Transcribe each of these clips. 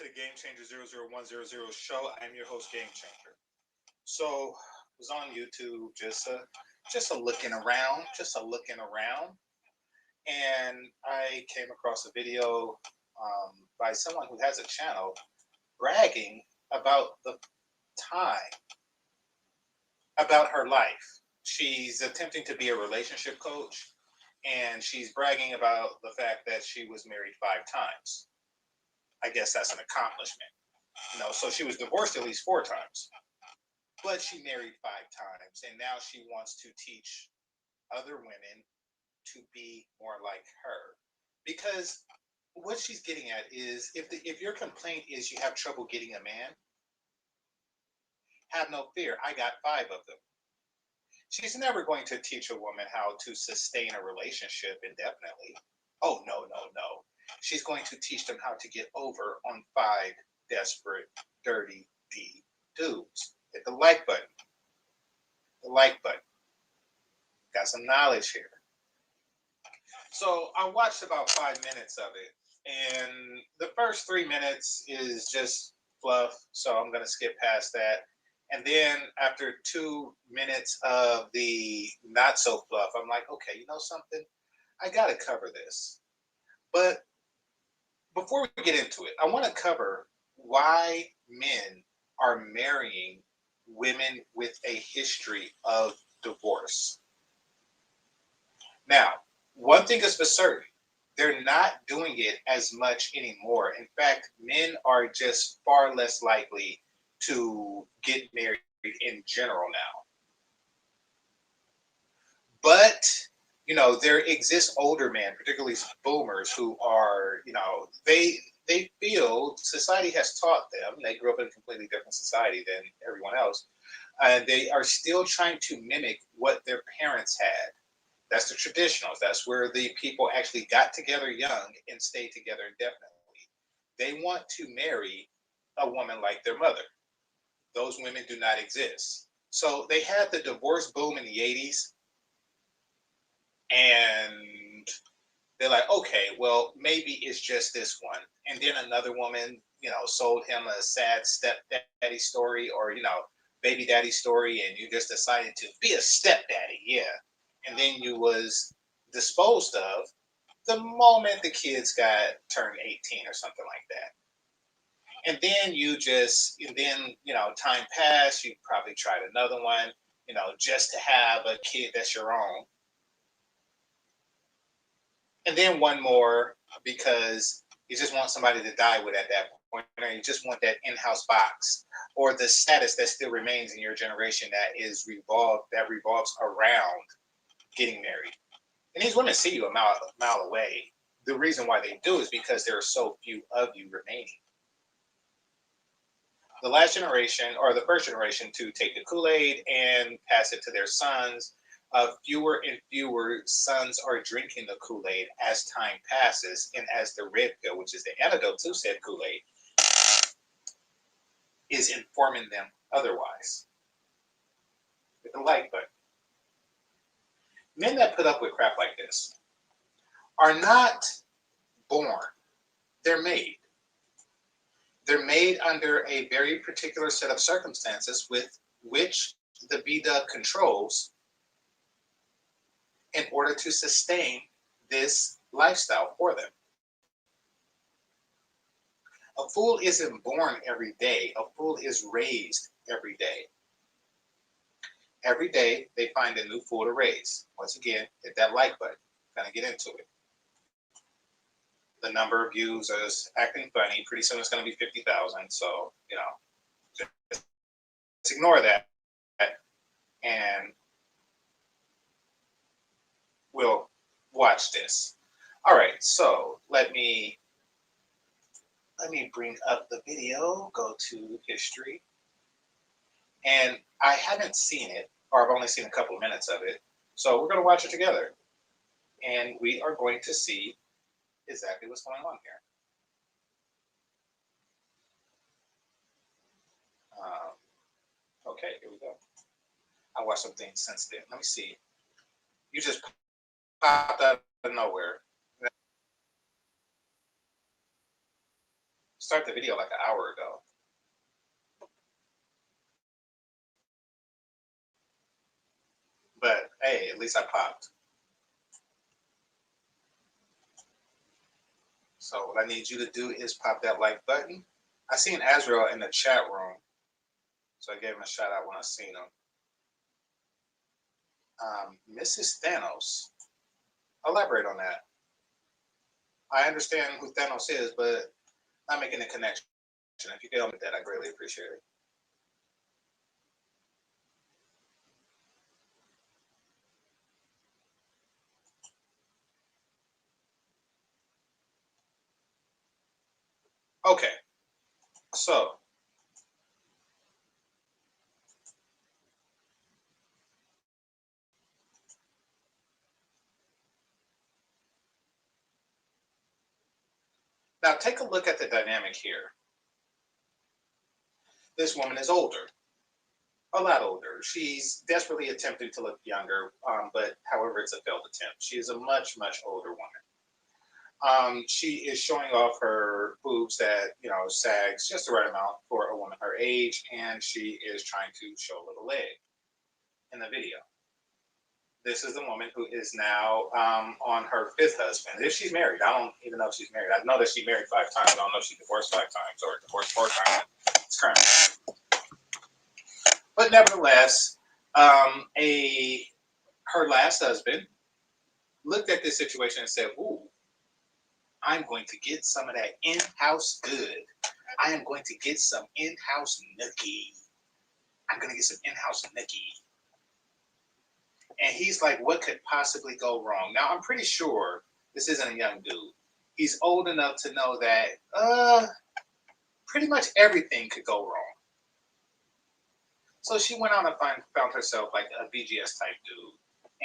the GameChanger 00100 show. I'm your host, GameChanger. So, I was on YouTube just a looking around, and I came across a video by someone who has a channel bragging about the time about her life. She's attempting to be a relationship coach, and she's bragging about the fact that she was married 5 times. I guess that's an accomplishment. So she was divorced at least 4 times, but she married 5 times, and now she wants to teach other women to be more like her. Because what she's getting at is, if your complaint is you have trouble getting a man, have no fear. I got 5 of them. She's never going to teach a woman how to sustain a relationship indefinitely. Oh, no, no, no. She's going to teach them how to get over on 5 desperate, dirty D dudes. Hit the like button. The like button. Got some knowledge here. So I watched about 5 minutes of it. And the first 3 minutes is just fluff. So I'm going to skip past that. And then after 2 minutes of the not so fluff, I'm like, okay, you know something? I got to cover this. But before we get into it, I want to cover why men are marrying women with a history of divorce. Now, one thing is for certain, they're not doing it as much anymore. In fact, men are just far less likely to get married in general now. But, there exist older men, particularly boomers, who are, they feel society has taught them, they grew up in a completely different society than everyone else, and they are still trying to mimic what their parents had. That's the traditionals. That's where the people actually got together young and stayed together indefinitely. They want to marry a woman like their mother. Those women do not exist. So they had the divorce boom in the 80s, and they're like, okay, well, maybe it's just this one. And then another woman, sold him a sad stepdaddy story, or, baby daddy story, and you just decided to be a stepdaddy, yeah. And then you was disposed of the moment the kids got turned 18 or something like that. And then time passed, you probably tried another one, just to have a kid that's your own. And then one more because you just want somebody to die with at that point, or you just want that in-house box, or the status that still remains in your generation that revolves around getting married. And these women see you a mile away. The reason why they do is because there are so few of you remaining. The last generation, or the first generation, to take the Kool-Aid and pass it to their sons, fewer and fewer sons are drinking the Kool-Aid as time passes, and as the red pill, which is the antidote to said Kool-Aid, is informing them otherwise. Hit the like button. Men that put up with crap like this are not born. They're made. They're made under a very particular set of circumstances with which the B-Dub controls in order to sustain this lifestyle for them. A fool isn't born every day. A fool is raised every day. Every day they find a new fool to raise. Once again, hit that like button. Gonna get into it. The number of views is acting funny. Pretty soon it's gonna be 50,000. So, just ignore that and we'll watch this. All right, so let me bring up the video, go to history. And I haven't seen it, or I've only seen a couple of minutes of it. So we're going to watch it together. And we are going to see exactly what's going on here. Okay, here we go. I watched some things since then. Let me see. You just popped out of nowhere. start the video like an hour ago. But hey, at least I popped. So what I need you to do is pop that like button. I seen Azrael in the chat room, so I gave him a shout out when I seen him. Mrs. Thanos, elaborate on that. I understand who Thanos is, but not making a connection. If you could help me with that, I greatly appreciate it. Okay, so now take a look at the dynamic here. This woman is older, a lot older. She's desperately attempting to look younger, but however, it's a failed attempt. She is a much, much older woman. She is showing off her boobs that sags just the right amount for a woman her age, and she is trying to show a little leg in the video. This is the woman who is now on her fifth husband. If she's married, I don't even know if she's married. I know that she married 5 times. I don't know if she divorced 5 times or divorced 4 times. It's currently, but nevertheless, her last husband looked at this situation and said, "Ooh, I'm going to get some of that in-house good. I am going to get some in-house nookie. I'm going to get some in-house nookie." And he's like, what could possibly go wrong? Now, I'm pretty sure this isn't a young dude. He's old enough to know that pretty much everything could go wrong. So she went out and found herself like a BGS type dude.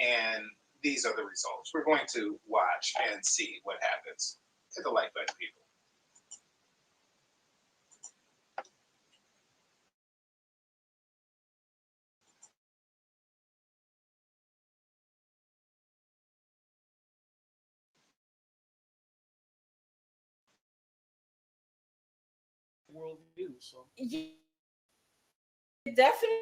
And these are the results. We're going to watch and see what happens. Hit the like button, people. Worldview. So yeah, definitely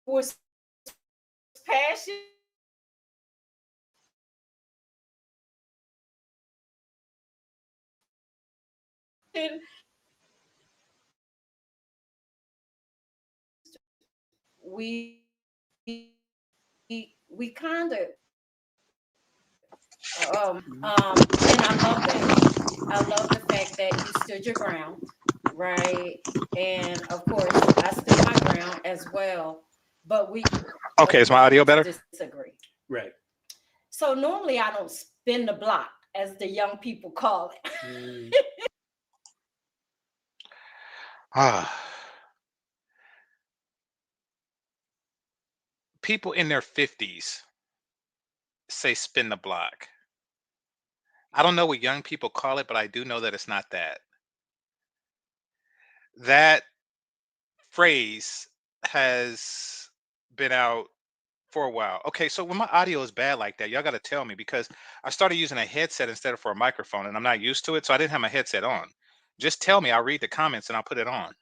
was passion. We we kind of and I love that. I love the fact that you stood your ground, right? And of course, I stood my ground as well. But we Okay, is my audio agreed to better? disagree. right. So normally I don't spin the block, as the young people call it. Mm. Ah, people in their 50s say spin the block. I don't know what young people call it, but I do know that it's not that. That phrase has been out for a while. Okay, so when my audio is bad like that, y'all got to tell me because I started using a headset instead of for a microphone and I'm not used to it, so I didn't have my headset on. Just tell me, I'll read the comments and I'll put it on.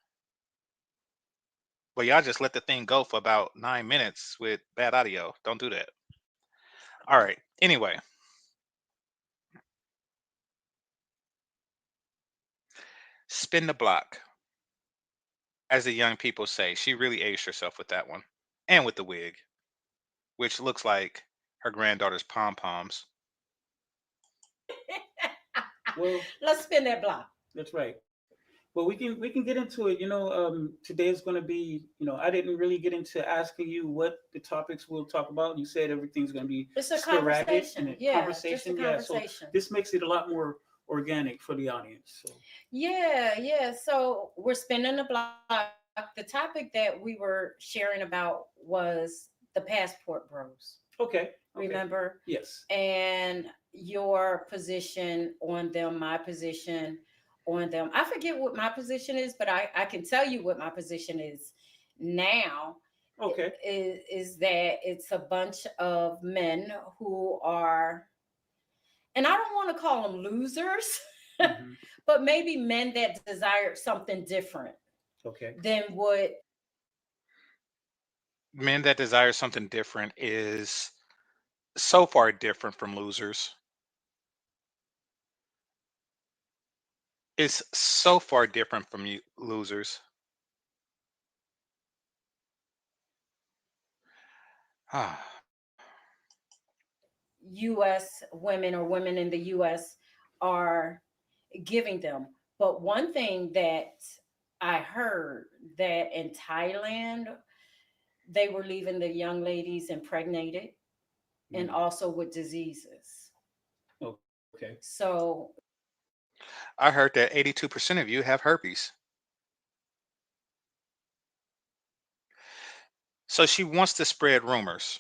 But y'all just let the thing go for about 9 minutes with bad audio. Don't do that. All right. Anyway, spin the block, as the young people say. She really aged herself with that one. And with the wig, which looks like her granddaughter's pom poms. Well, Let's spin that block. that's right. Well, we can get into it. Today is going to be. I didn't really get into asking you what the topics we'll talk about. You said everything's going to be It's a sporadic and conversation. a Yeah, just a conversation. Yeah. So conversation. this makes it a lot more organic for the audience. So Yeah. So we're spinning the block. The topic that we were sharing about was the passport bros. okay. Remember? Yes. And your position on them, my position on them. I forget what my position is, but I can tell you what my position is now. Okay. is that it's a bunch of men who are, and I don't want to call them losers, Hmm. but maybe men that desire something different Okay. than what Men that desire something different is so far different from losers. It's so far different from you losers. Ah, US women or women in the US are giving them. But one thing that I heard that in Thailand, they were leaving the young ladies impregnated and Mm. also with diseases. Okay. So I heard that 82% of you have herpes. So she wants to spread rumors.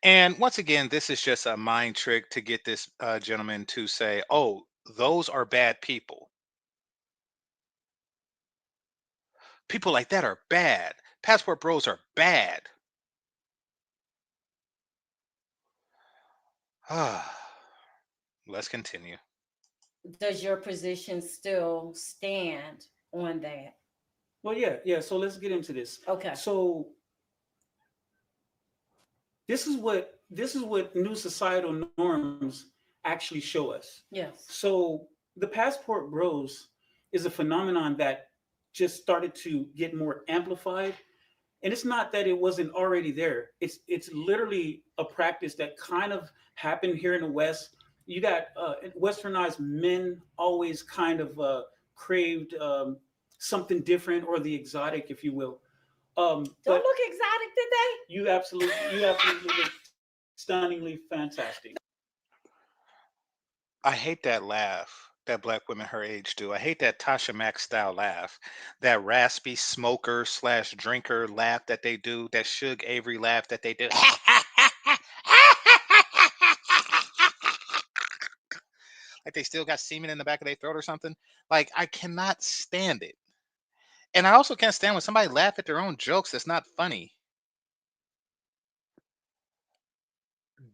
And once again, this is just a mind trick to get this gentleman to say, oh, those are bad people. People like that are bad. Passport bros are bad. Let's continue. does your position still stand on that? Well, yeah, yeah. So let's get into this. Okay. So this is what new societal norms actually show us. Yes. So the passport bros is a phenomenon that just started to get more amplified, and it's not that it wasn't already there. It's literally a practice that kind of happened here in the West. You got westernized men always kind of craved something different or the exotic, if you will. Don't But look exotic today. you absolutely look stunningly fantastic. I hate that laugh that black women her age do. I hate that Tasha Mack style laugh, that raspy smoker slash drinker laugh that they do, that Suge Avery laugh that they do. Like they still got semen in the back of their throat or something. Like I cannot stand it. And I also can't stand when somebody laugh at their own jokes that's not funny.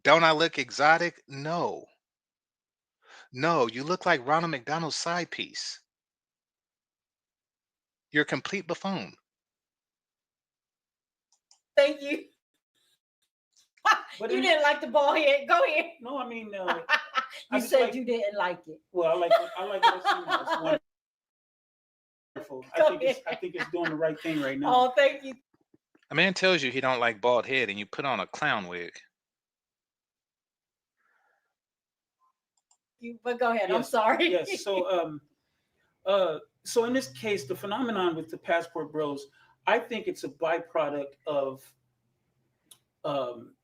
Don't I look exotic? No. No, you look like Ronald McDonald's side piece. You're a complete buffoon. Thank you. But You in, didn't like the ball head. Go ahead. no, I mean, You I just said like. you didn't like it. Well, I like what I see now. It's wonderful. I Go think ahead. it's doing the right thing right now. Oh, thank you. A man tells you he don't like bald head and you put on a clown wig. But go ahead. I'm Yes, sorry. yes. So in this case, the phenomenon with the passport bros, I think it's a byproduct of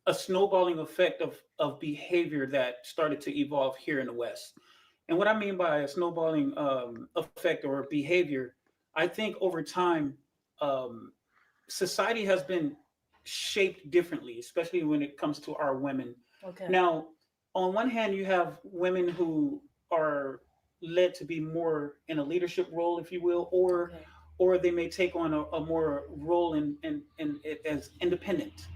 a snowballing effect of behavior that started to evolve here in the West. And what I mean by a snowballing effect or behavior, I think over time, um, society has been shaped differently, especially when it comes to our women. Okay. Now, on one hand, you have women who are led to be more in a leadership role, if you will, Okay. or they may take on a more role in it as independent.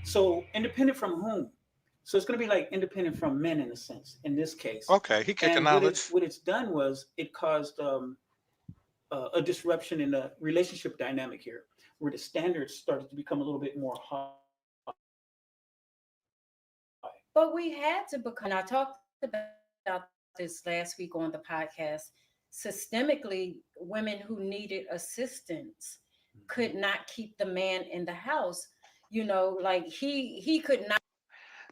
So independent from whom? So it's going to be like independent from men in a sense in this case. Okay, he And kicking what it knowledge. what it's done was it caused a disruption in the relationship dynamic here, where the standards started to become a little bit more high. But we had to become, and I talked about this last week on the podcast. Systemically, women who needed assistance could not keep the man in the house. Like he could not.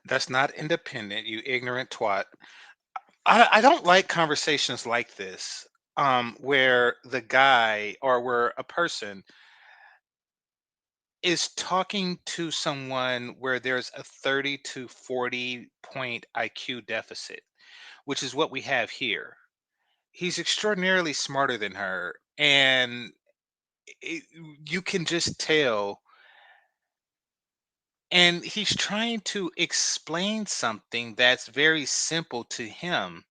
That's not independent, you ignorant twat. I don't like conversations like this, where the guy or where a person is talking to someone where there's a 30 to 40 point IQ deficit, which is what we have here. He's extraordinarily smarter than her, and it, you can just tell. And he's trying to explain something that's very simple to him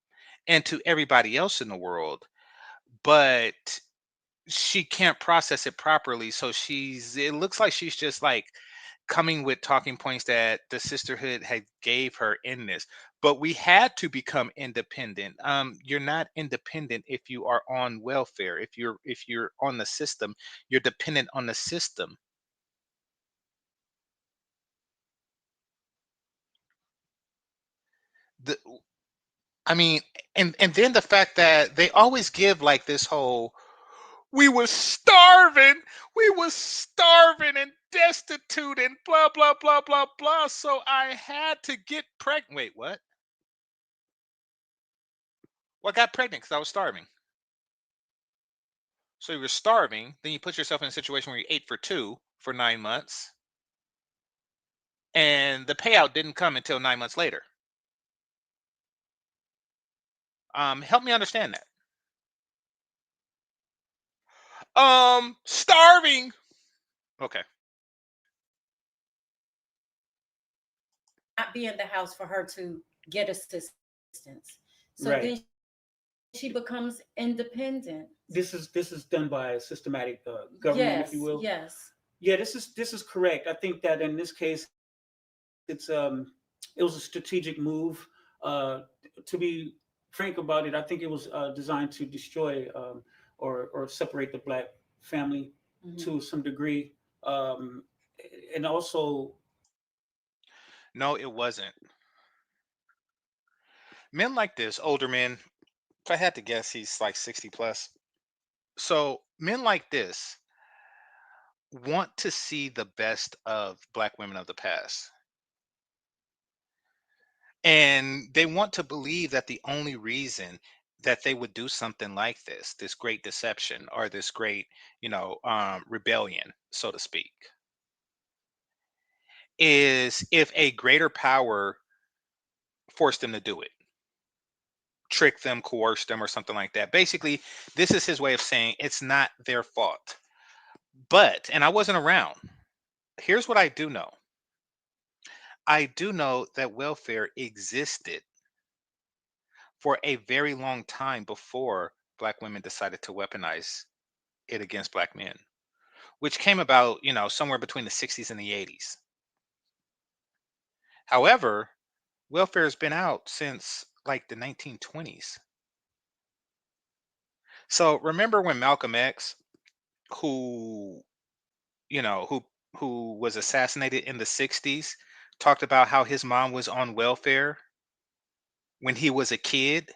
and to everybody else in the world. But she can't process it properly. So it looks like she's just like coming with talking points that the sisterhood had gave her in this. But we had to become independent. You're not independent if you are on welfare. If you're on the system, you're dependent on the system. The, I mean, and then the fact that they always give like this whole we was starving and destitute and blah blah blah blah blah. So I had to get pregnant. Wait, what? Well, I got pregnant because I was starving. So you were starving, then you put yourself in a situation where you ate for two for 9 months, and the payout didn't come until 9 months later. Help me understand that. Starving. Okay. Not be in the house for her to get assistance. So Right. then she becomes independent. This is done by a systematic government, if you Yes, will. yes. Yeah, this is correct. I think that in this case, it was a strategic move. Uh, to be frank about it, I think it was designed to destroy or separate the black family Mhm. to some degree, and also No, it wasn't. Men like this, older men, if I had to guess, he's like 60 plus. So men like this want to see the best of black women of the past. And they want to believe that the only reason that they would do something like this great deception or this great, rebellion, so to speak, is if a greater power forced them to do it, trick them, coerce them, or something like that. Basically, this is his way of saying it's not their fault. But, and I wasn't around, here's what I do know. I do know that welfare existed for a very long time before black women decided to weaponize it against black men, which came about, somewhere between the 60s and the 80s. However, welfare has been out since like the 1920s. So remember when Malcolm X, who, you know, who was assassinated in the 60s, talked about how his mom was on welfare when he was a kid,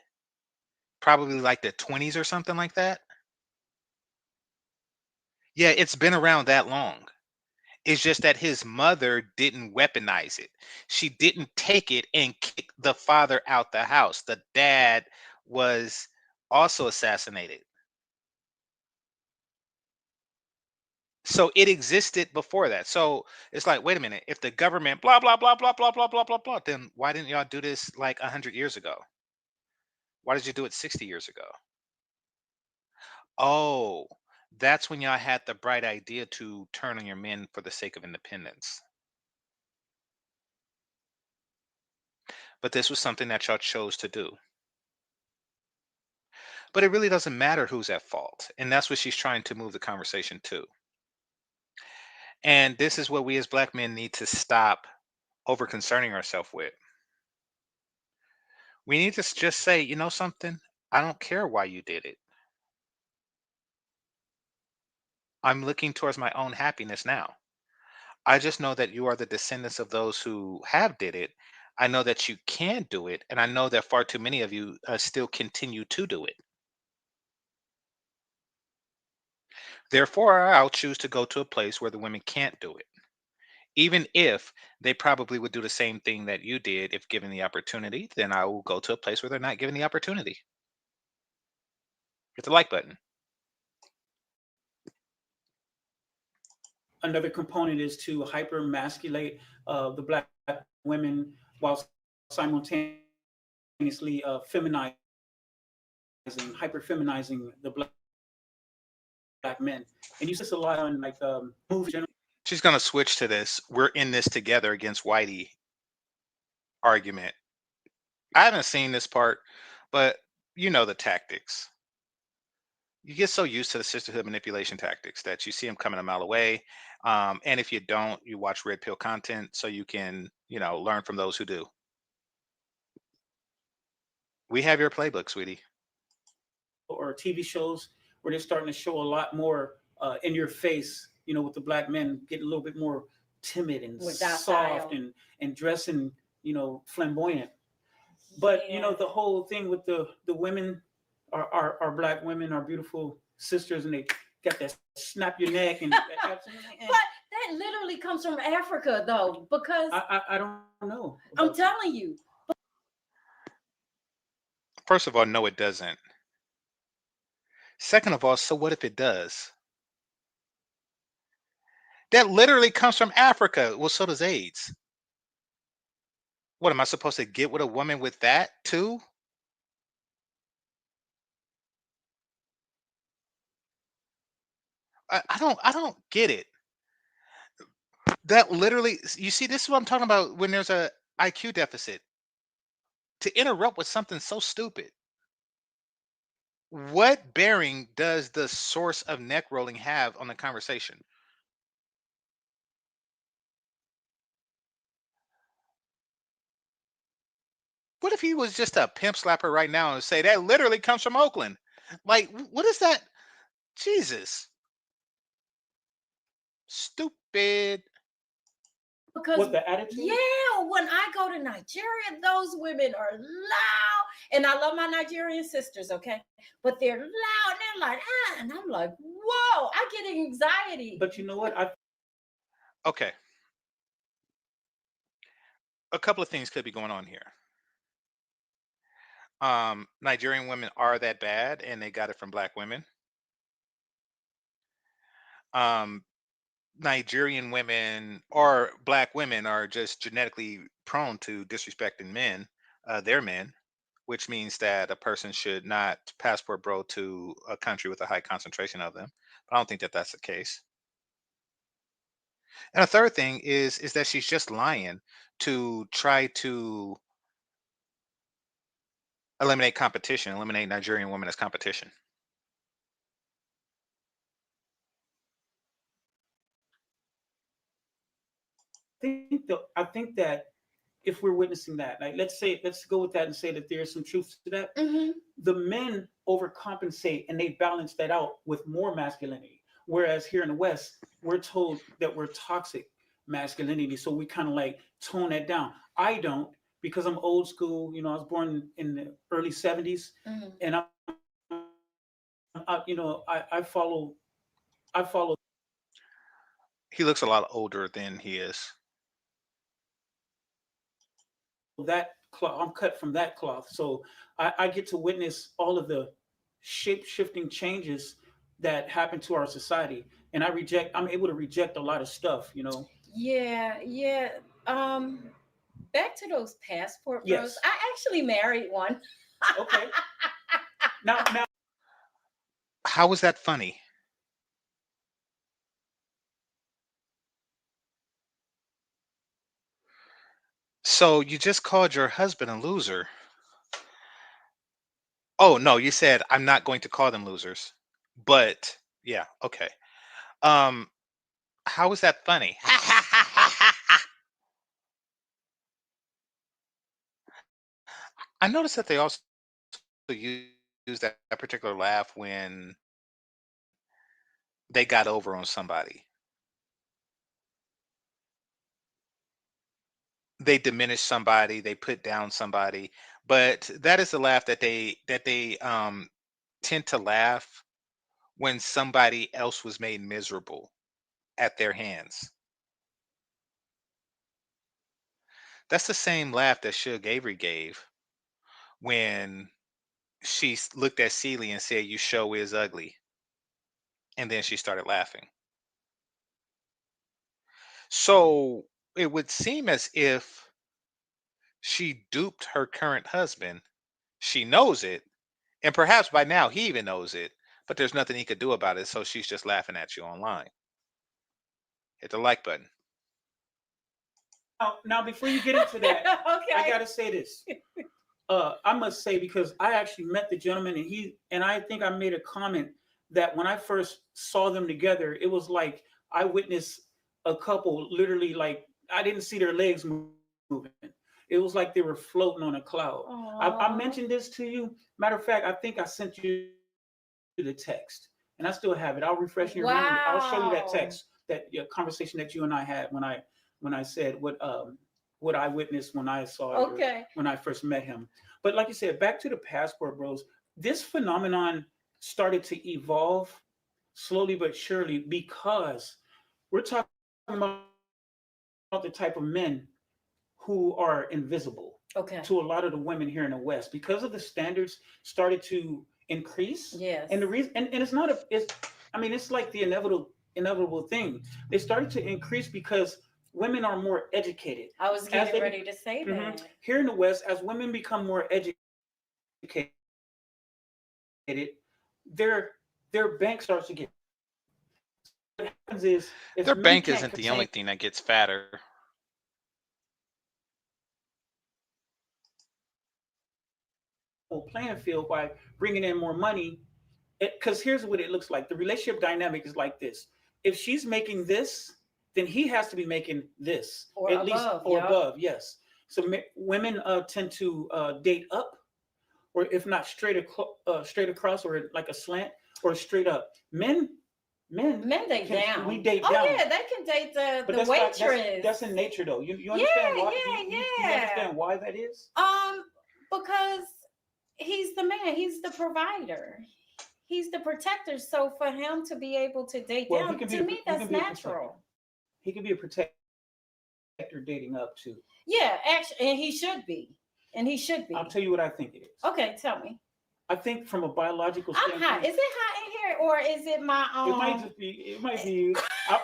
probably like the 20s or something like that? Yeah, it's been around that long. It's just that his mother didn't weaponize it. She didn't take it and kick the father out the house. The dad was also assassinated. So it existed before that. So it's like, wait a minute, if the government blah blah blah blah blah blah blah blah blah, then why didn't y'all do this like 100 years ago? Why did you do it 60 years ago? Oh, that's when y'all had the bright idea to turn on your men for the sake of independence. But this was something that y'all chose to do. But it really doesn't matter who's at fault. And that's what she's trying to move the conversation to. And this is what we as black men need to stop over concerning ourselves with. We need to just say, you know something? I don't care why you did it. I'm looking towards my own happiness now. I just know that you are the descendants of those who have did it. I know that you can do it, and I know that far too many of you still continue to do it. Therefore, I'll choose to go to a place where the women can't do it, even if they probably would do the same thing that you did if given the opportunity. Then I will go to a place where they're not given the opportunity. Hit the like button. another component is to hyper masculate the black women while simultaneously feminizing, hyper feminizing the black men. And you see this a lot on like movies. She's going to switch to this "we're in this together" against Whitey argument. I haven't seen this part, but you know the tactics. You get so used to the sisterhood manipulation tactics that you see them coming a mile away. And if you don't, you watch red pill content so you can, learn from those who do. We have your playbook, sweetie. or TV shows where they're starting to show a lot more in your face, with the black men getting a little bit more timid and With soft docile. and dressing, flamboyant. But Yeah. the whole thing with the women, our black women, our beautiful sisters, and they got that snap your neck and But that literally comes from Africa, though, because I don't know. I'm telling you, First of all, no, it doesn't. Second of all, so what if it does? That literally comes from Africa. Well, so does AIDS. What am I supposed to get with a woman with that too? I don't get it. That literally, you see, this is what I'm talking about when there's a IQ deficit. To interrupt with something so stupid. What bearing does the source of neck rolling have on the conversation? What if he was just a pimp slapper right now and say that literally comes from Oakland? Like, what is that? Jesus, stupid. because What the attitude? yeah, when I go to Nigeria, those women are loud, and I love my Nigerian sisters, okay, but they're loud. And they're like, and I'm like, whoa, I get anxiety. But you know what? I Okay, a couple of things could be going on here. Nigerian women are that bad, and they got it from black women. Um, Nigerian women or black women are just genetically prone to disrespecting men, their men, which means that a person should not passport bro to a country with a high concentration of them. But I don't think that that's the case. And a third thing is that she's just lying to try to eliminate competition, eliminate Nigerian women as competition. I think that if we're witnessing that, like let's go with that and say that there's some truth to that. Mm-hmm. The men overcompensate and they balance that out with more masculinity. Whereas here in the West, we're told that we're toxic masculinity, so we kind of like tone that down. I don't, because I'm old school. I was born in the early '70s, Mm-hmm. and I follow He looks a lot older than he is. that cloth. I'm cut from that cloth, so I get to witness all of the shape shifting changes that happen to our society, and I'm able to reject a lot of stuff. Yeah, yeah. Um, Back to those passport bros. Yes. I actually married one. Okay. Now, How was that funny? So you just called your husband a loser. Oh no, you said I'm not going to call them losers. But yeah, okay. Um, how is that funny? I noticed that they also use that particular laugh when they got over on somebody. They diminish somebody, they put down somebody, but that is the laugh that they tend to laugh when somebody else was made miserable at their hands. That's the same laugh that Suge Avery gave when looked at Celie and said, "You show is ugly," and then she started laughing. So it would seem as if she duped her current husband. She knows it, and perhaps by now he even knows it, but there's nothing he could do about it. So she's just laughing at you online. Hit the like button. now, before you get into that, I Okay. gotta say this. I must say, because I actually met the gentleman, and I think I made a comment that when I first saw them together, it was like I witnessed a couple literally like I didn't see their legs moving. It was like they were floating on a cloud. I mentioned this to you. Matter of fact, I think I sent you the text, and I still have it. I'll refresh your memory. I'll show you that text, that Wow. conversation that you and I had when I said what I witnessed when I saw your Okay. when I first met him. But like you said, back to the passport bros. This phenomenon started to evolve slowly but surely because we're talking about the type of men who are invisible to a lot of the women here in the Okay. West because of the standards started to increase. And the reason, and Yes. it's not a, it's, I mean, it's like the inevitable thing. They started to increase because women are more educated I was as they getting ready to say mhm. that. Here in the West, as women become more educated, their bank starts to get fatter. So what happens is if men Their can't bank contain isn't the only thing that gets fatter. level playing field by bringing in more money, because here's what it looks like. The relationship dynamic is like this: if she's making this, then he has to be making this Or at least above. or Yep. above. Yes. So women tend to date up, or if not straight across, or like a slant, or straight up. Men Men date we down. date Oh down, yeah, they can date but the waitress. that's in nature though. You Yeah, understand why? yeah, Do you yeah. understand why that is? Because he's the man, he's the provider, he's the protector. So for him to be able to date Well, down, to me, he can that's be a protector. natural. He can be a protector dating up too. Yeah, actually, and he should be. And he should I'll be. tell you what I think it is. Okay, tell me. I think from a biological I'm hot. standpoint, Is it hot in here or is it my it might just be. It might be you.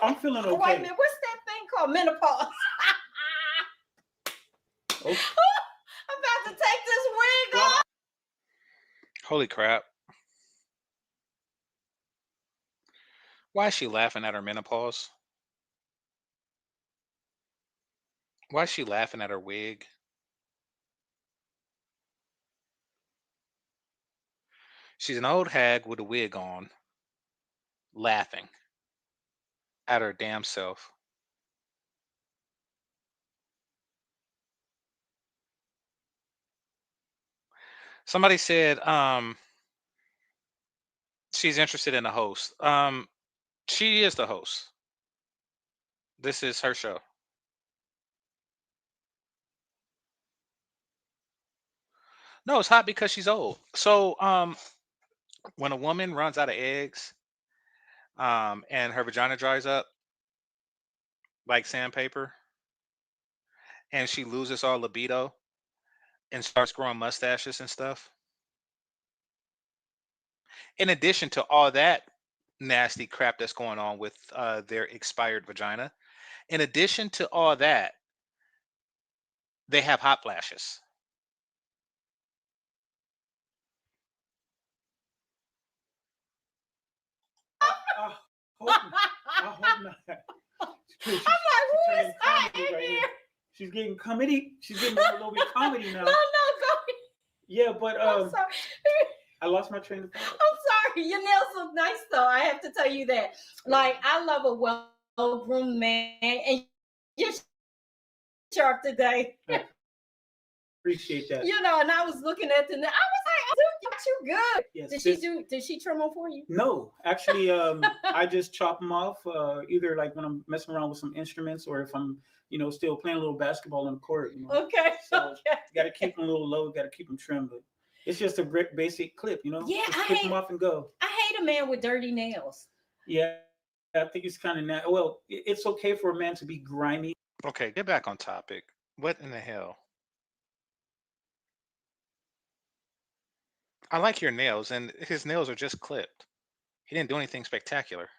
I'm feeling wait a okay. minute, what's that thing called? Menopause. Okay. I'm about to take this wig Well, off. Holy crap. Why is she laughing at her menopause? Why is she laughing at her wig? She's an old hag with a wig on, laughing at her damn self. Somebody said she's interested in the host. She is the host. This is her show. No, it's hot because she's old. So when a woman runs out of eggs, and her vagina dries up like sandpaper, and she loses all libido and starts growing mustaches and stuff. In addition to all that nasty crap that's going on with their expired vagina, in addition to all that, they have hot flashes. I hope. I hope not. I'm She's like, who is turning hot comedy in right here. here? She's getting comedy. She's getting a little bit comedy No, now. no, go. Yeah, but I'm sorry. I lost my train of thought. I'm sorry. Your nails look nice, though. I have to tell you that. Like, I love a well-groomed man, and you're sharp today. I appreciate that. You know, and I was looking at the. I was like, oh, dude, you good. Yes, Did she do? Did she trim them for you? No, actually, I just chop them off. Either like when I'm messing around with some instruments, or if I'm, still playing a little basketball on the court. Okay. So Okay. got to keep them a little low. Got to keep them trimmed. But it's just a basic clip. Yeah, just I clip hate. them off and go. I hate a man with dirty nails. Yeah, I think it's kind of well. It's okay for a man to be grimy. Okay, get back on topic. What in the hell? I like your nails, and his nails are just clipped. He didn't do anything spectacular.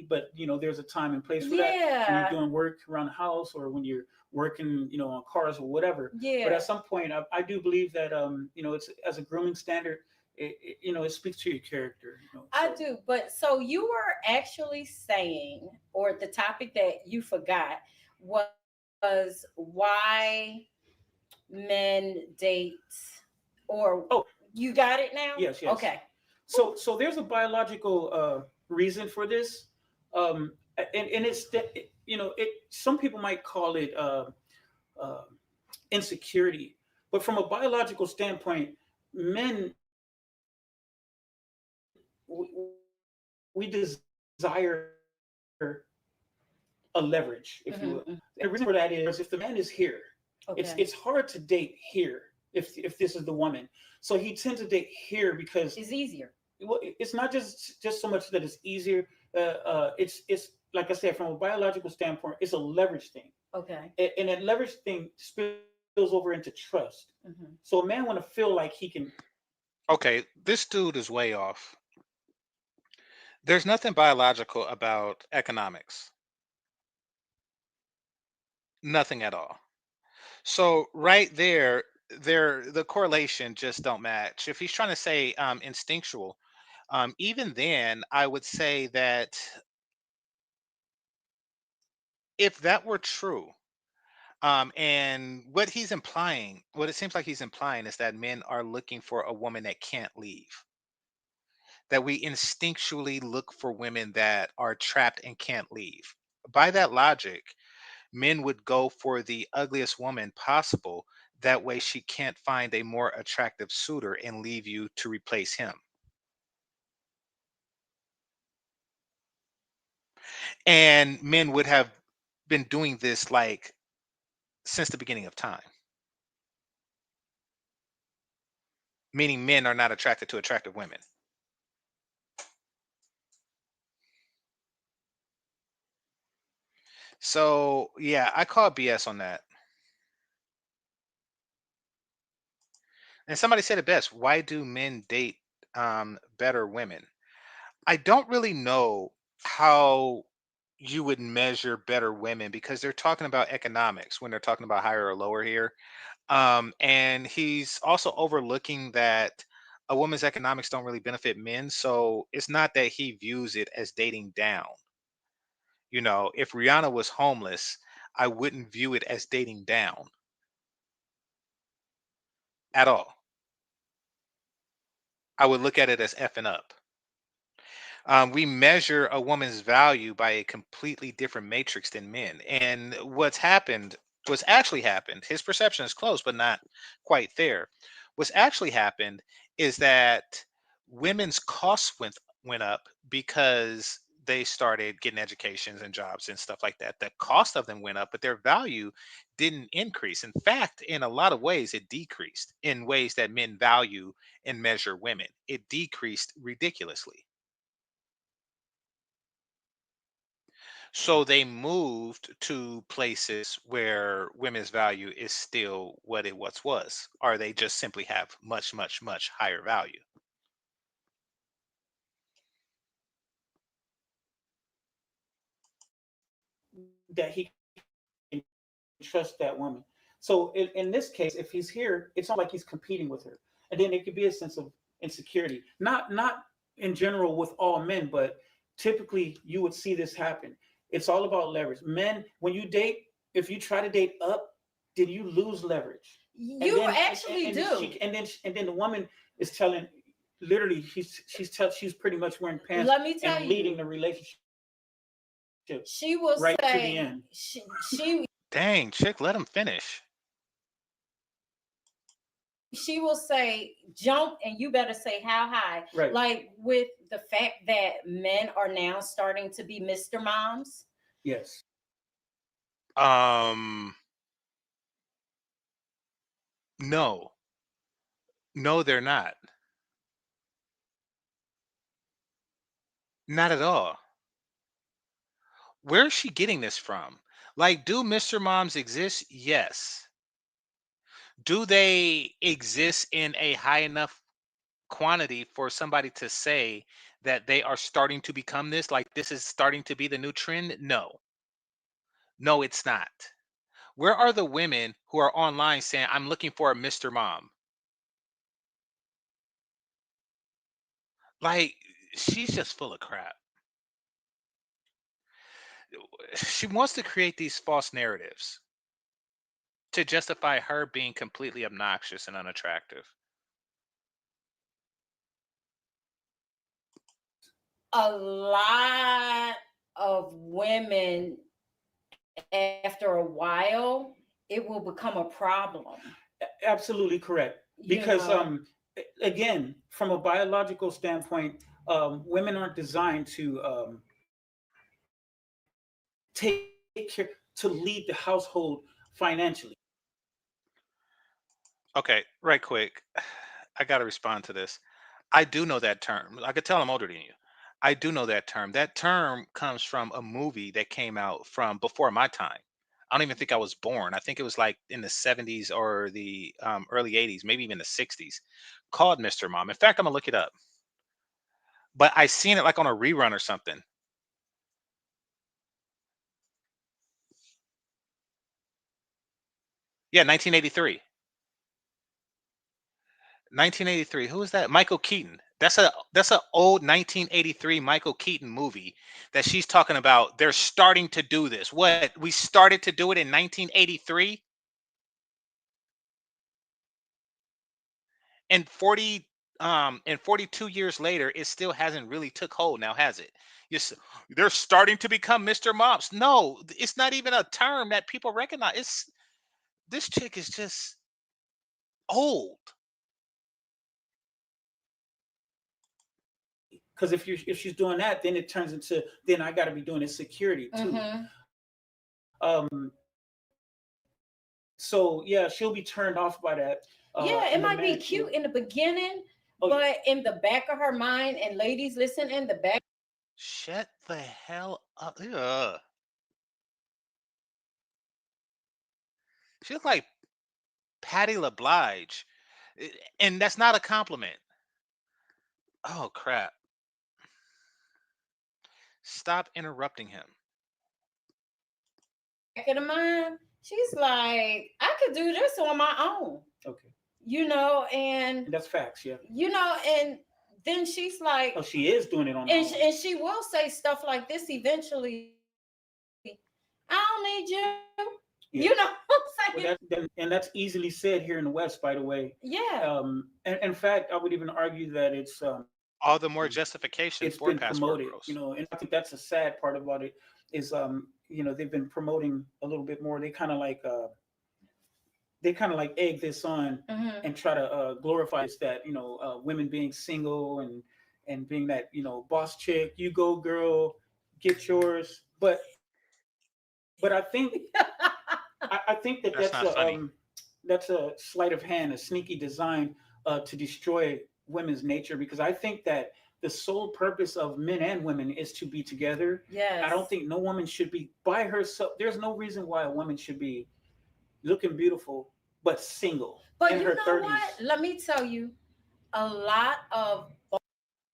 But there's a time and place for that when you're Yeah. doing work around the house, or when you're working on cars or whatever. But Yeah. at some point I do believe that it's as a grooming standard, it speaks to your character. I So do. But so you were actually saying, or the topic that you forgot was why men date or Oh, you got it now? yes, yes. Okay. So there's a biological reason for this, and it's that some people might call it uh, insecurity, but from a biological standpoint, men we desire a leverage, if you will. Hmm. And the reason for that is if the man is here, Okay. it's hard to date here if this is the woman. So he tends to date here because It's easier. well, it's not just so much that it's easier. It's like I said, from a biological standpoint, it's a leverage thing, Okay. and that leverage thing spills over into trust. Hmm. So a man want to feel like he can. Okay, this dude is way off. There's nothing biological about economics. Nothing at all. So right there, the correlation just don't match. If he's trying to say instinctual, even then, I would say that if that were true, and what he's implying, what it seems like he's implying is that men are looking for a woman that can't leave. That we instinctually look for women that are trapped and can't leave. By that logic, men would go for the ugliest woman possible. That way, she can't find a more attractive suitor and leave you to replace him. And men would have been doing this like since the beginning of time, meaning men are not attracted to attractive women. So, yeah, I call BS on that. And somebody said it best. Why do men date better women? I don't really know how you would measure better women because they're talking about economics when they're talking about higher or lower here. And he's also overlooking that a woman's economics don't really benefit men. So it's not that he views it as dating down. If Rihanna was homeless, I wouldn't view it as dating down at all. I would look at it as effing up. We measure a woman's value by a completely different matrix than men. And what's actually happened, his perception is close, but not quite there. What's actually happened is that women's costs went up because they started getting educations and jobs and stuff like that. The cost of them went up, but their value didn't increase. In fact, in a lot of ways, it decreased in ways that men value and measure women. It decreased ridiculously. So they moved to places where women's value is still what it once was, or they just simply have much, much, much higher value. That he can trust that woman. So in this case, if he's here, it's almost like he's competing with her, and then it could be a sense of insecurity. Not in general with all men, but typically you would see this happen. It's all about leverage. Men, when you date, if you try to date up, then you lose leverage. And You then actually do. and then the woman is telling, literally, she's pretty much wearing pants Let me tell and leading you, the relationship right to the she end. will say Dang, chick, let him finish. she will say jump and you better say how high. Right. Like with the fact that men are now starting to be Mr. Moms. Yes. Um, no, no, they're not. Not at all. Where is she getting this from? Like, do Mr. Moms exist? Yes. Do they exist in a high enough quantity for somebody to say that they are starting to become this, like this is starting to be the new trend? No. No, it's not. Where are the women who are online saying, I'm looking for a Mr. Mom? Like, she's just full of crap. She wants to create these false narratives to justify her being completely obnoxious and unattractive. a lot of women, after a while, it will become a problem. Absolutely correct. You Because know, again, from a biological standpoint, women aren't designed to take care to lead the household financially. Okay, right quick. I got to respond to this. I do know that term. I could tell I'm older than you. I do know that term. That term comes from a movie that came out from before my time. I don't even think I was born. I think it was like in the 70s or the early 80s, maybe even the 60s, called Mr. Mom. In fact, I'm gonna look it up. But I seen it like on a rerun or something. Yeah, 1983. 1983. Who is that? Michael Keaton. That's a old 1983 Michael Keaton movie that she's talking about. They're starting to do this. What? We started to do it in 1983, and 42 years later it still hasn't really took hold now, has it? Yes, they're starting to become Mr. Moms. No, it's not even a term that people recognize. It's this chick is just old. Because if she's doing that, then it turns into then I got to be doing insecurity too. hmm So yeah, she'll be turned off by that. yeah, it And the might be man will. cute in the beginning, Oh, but in the back of her mind, and ladies, listen, in the back, Shut the hell up. Ugh. She looks like Patty LaBlige. And that's not a compliment. Oh crap. Stop interrupting him. back of the mind, she's like, I could do this on my own, okay, and and that's facts. Yeah. and then she's like, Oh, she is doing it on her and own. and she will say stuff like this eventually. I don't need you. You know Yeah. what I'm saying? Well, and that's easily said here in the West, by the way. Yeah. And in fact, I would even argue that All the more it's justification been for passport promoted. bros. And I think that's a sad part about it is they've been promoting a little bit more. They kind of like egg this on hmm and try to glorify this that women being single and being that boss chick, you go girl, get yours. But I think that That's not funny. that's a sleight of hand, a sneaky design to destroy women's nature. Because I think that the sole purpose of men and women is to be together. I don't Yes. think no woman should be by herself. There's no reason why a woman should be looking beautiful but single But in you her know what? 30s. Let me tell you, a lot of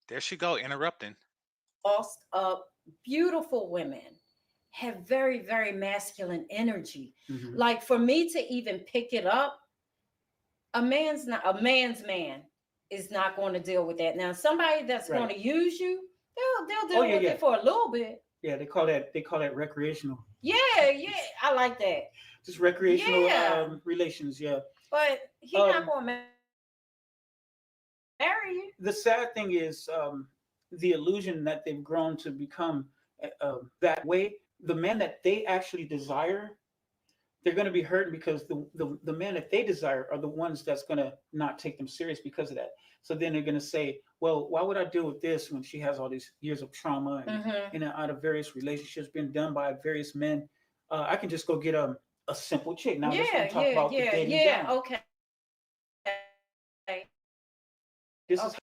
There she go, interrupting. bossed up, beautiful women have very, very masculine energy. Hmm. Like for me to even pick it up, a man's man is not going to deal with that. Now, somebody that's going Right. to use you, they'll Oh deal yeah, with yeah, it for a little bit. yeah. They call that recreational. Yeah, yeah, I like that. Just recreational Yeah, relations. Yeah. but he not Um, going to marry you. the sad thing is the illusion that they've grown to become that way. The men that they actually desire, they're going to be hurt because the men that they desire are the ones that's going to not take them serious because of that. So then they're going to say, well, why would I deal with this when she has all these years of trauma and Mm-hmm. out of various relationships been done by various men? I can just go get a simple chick. Now let's Yeah, talk yeah, about the yeah, dating yeah. down. Okay. This is Okay.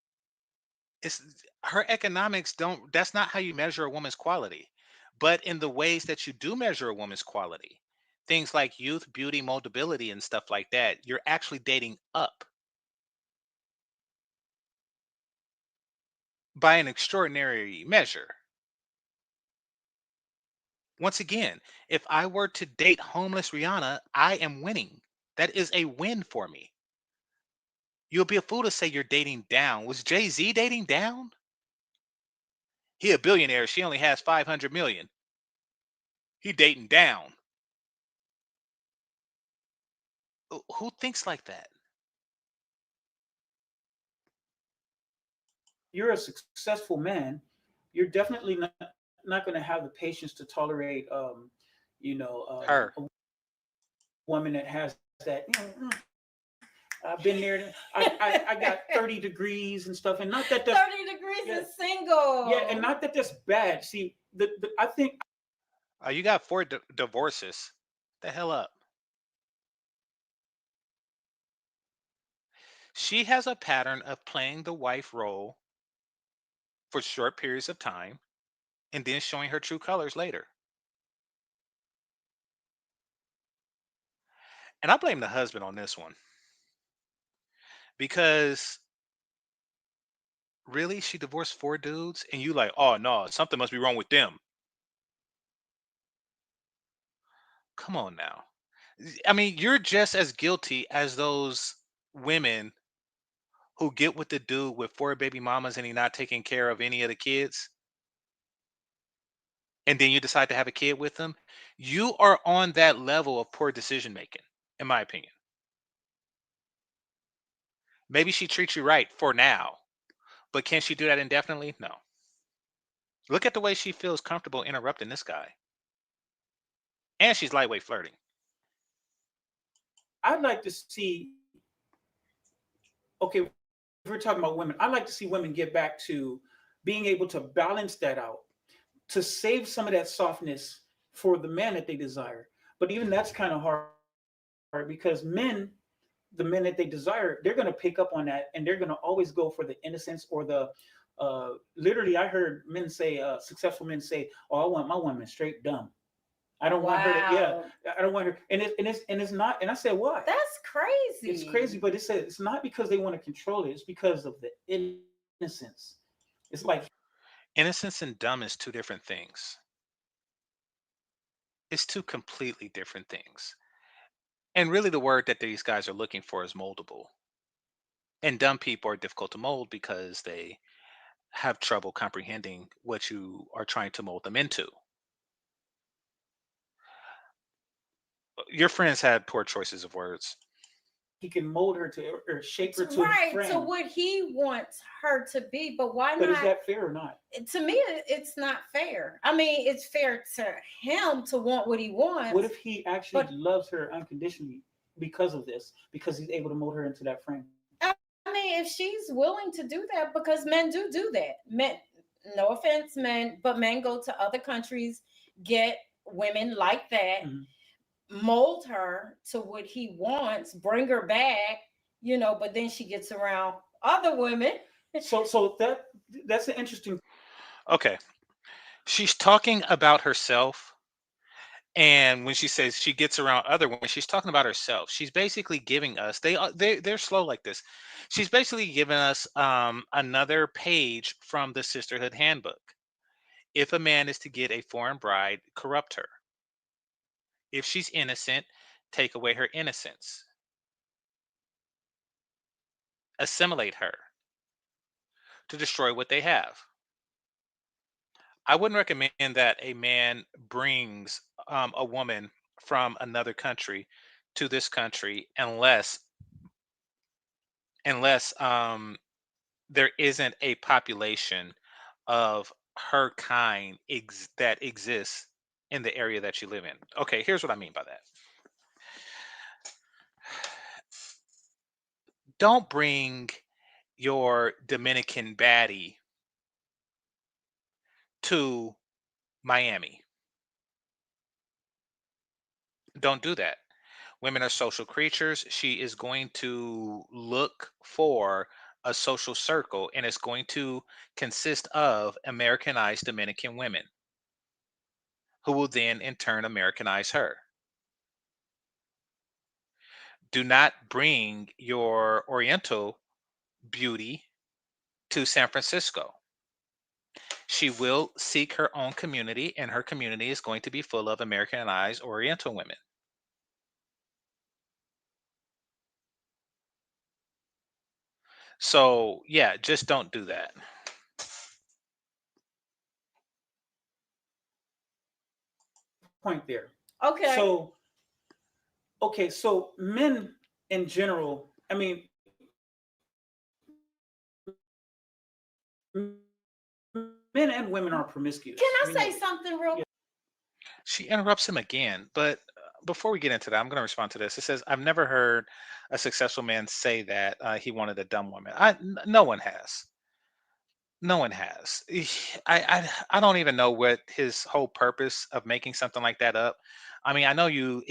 It's her economics don't that's not how you measure a woman's quality. But in the ways that you do measure a woman's quality, things like youth, beauty, moldability, and stuff like that, you're actually dating up by an extraordinary measure. Once again, if I were to date homeless Rihanna, I am winning. That is a win for me. You'll be a fool to say you're dating down. Was Jay-Z dating down? He a billionaire. She only has 500 million. He dating down. Who thinks like that? you're a successful man, you're definitely not going to have the patience to tolerate, Her. a woman that has that. I've been there. I got 30 degrees and stuff, and not that that's 30 degrees yeah, is yeah, and single. not that that's bad. See, I think You got four divorces. The hell up. She has a pattern of playing the wife role for short periods of time and then showing her true colors later. And I blame the husband on this one because really she divorced four dudes and you like, oh no, something must be wrong with them. Come on now. I mean, you're just as guilty as those women who get with the dude with four baby mamas and he not taking care of any of the kids, and then you decide to have a kid with them. You are on that level of poor decision making, in my opinion. Maybe she treats you right for now, but can she do that indefinitely? No. Look at the way she feels comfortable interrupting this guy, and she's lightweight flirting. I'd like to see. Okay, if we're talking about women, I'd like to see women get back to being able to balance that out, to save some of that softness for the man that they desire. But even that's kind of hard because the men that they desire, they're going to pick up on that and they're going to always go for the innocence or the. Literally, I heard men say, successful men say, "Oh, I want my woman straight dumb. I don't want her to, yeah, Wow. I don't want her." And it's not. And I said, why? That's It's crazy. crazy, but it's not because they want to control it. It's because of the innocence. It's like Innocence and dumb is two different things. It's two completely different things. And really, the word that these guys are looking for is moldable. And dumb people are difficult to mold because they have trouble comprehending what you are trying to mold them into. Your friends had poor choices of words. he can mold her to or shape her to his Right, to friend. what he wants her to be, but why But is not? that fair or not? To me, it's not fair. I mean, it's fair to him to want what he What wants, if he actually but loves her unconditionally because of this? Because he's able to mold her into that frame. I mean, if she's willing to do that, because men do that. Men, no offense, men, but men go to other countries, get women like that, Mhm. mold her to what he wants, bring her back, but then she gets around other women. So that's an interesting Okay. She's talking about herself. And when she says she gets around other women, she's talking about herself. She's basically giving us they're slow like this. She's basically giving us another page from the sisterhood handbook. If a man is to get a foreign bride, corrupt her. If she's innocent, take away her innocence. Assimilate her to destroy what they have. I wouldn't recommend that a man brings a woman from another country to this country unless there isn't a population of her kind that exists in the area that you live in. Okay, here's what I mean by that. Don't bring your Dominican baddie to Miami. Don't do that. Women are social creatures. She is going to look for a social circle, and it's going to consist of Americanized Dominican women who will then in turn Americanize her. Do not bring your Oriental beauty to San Francisco. She will seek her own community, and her community is going to be full of Americanized Oriental women. So, yeah, just don't do that. point there. Okay. So okay, so men in general, I mean, men men and women are promiscuous. Can I We say know. something real Yeah. She interrupts him again, but before we get into that, I'm going to respond to this. It says, "I've never heard a successful man say that he wanted a dumb woman. No one has. No one has. I don't even know what his whole purpose of making something like that up. I mean, I know you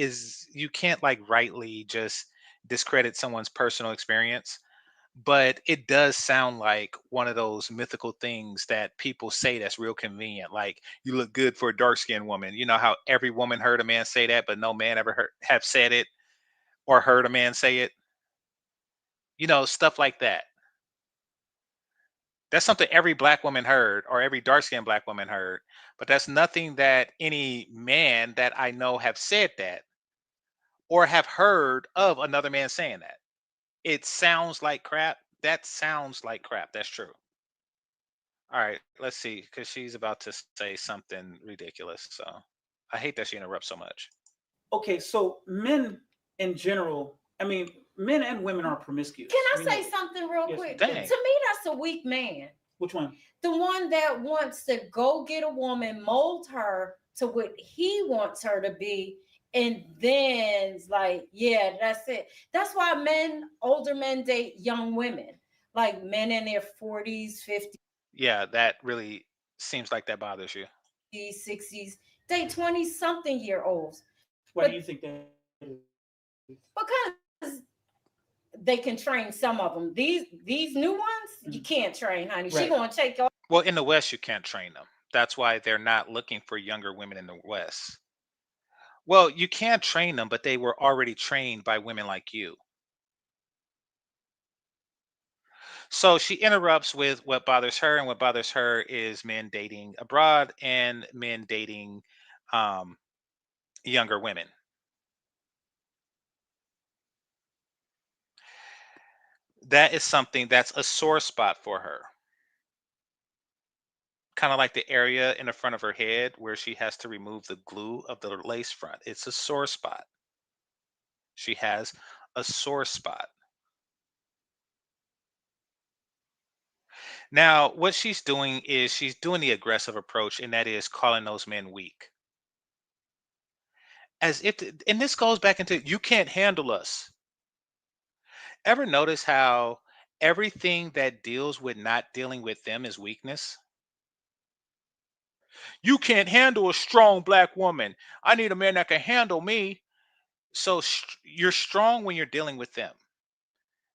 can't like rightly just discredit someone's personal experience, but it does sound like one of those mythical things that people say that's real convenient. Like, you look good for a dark skinned woman. You know how every woman heard a man say that, but no man ever have said it or heard a man say it. You know, stuff like that. That's something every black woman heard or every dark skinned black woman heard, but that's nothing that any man that I know have said that or have heard of another man saying that. It sounds like crap. That sounds like crap. That's true. All right, let's see, because she's about to say something ridiculous. So I hate that she interrupts so much. Okay, so men in general, I mean, men and women are promiscuous. Can We I know. say something real Yes, quick? ma'am. Dang. To me, that's a weak man. Which one? The one that wants to go get a woman, mold her to what he wants her to be, and then it's like, yeah, that's it. That's why older men date young women, like men in their 40s, 50s, Yeah, that really seems like that bothers you. 60s, date 20 something year olds. Why do But you think that is? because they can train some of them. These new ones, you can't train, honey. She Right. gonna take your Well, in the West, you can't train them. That's why they're not looking for younger women in the West. Well, you can train them, but they were already trained by women like you. So she interrupts with what bothers her, and what bothers her is men dating abroad and men dating um, younger women. That is something that's a sore spot for her. Kind of like the area in the front of her head where she has to remove the glue of the lace front. It's a sore spot. She has a sore spot. Now, what she's doing is she's doing the aggressive approach, and that is calling those men weak. As if, and this goes back into, you can't handle us. Ever notice how everything that deals with not dealing with them is weakness? You can't handle a strong black woman. I need a man that can handle me. So you're strong when you're dealing with them.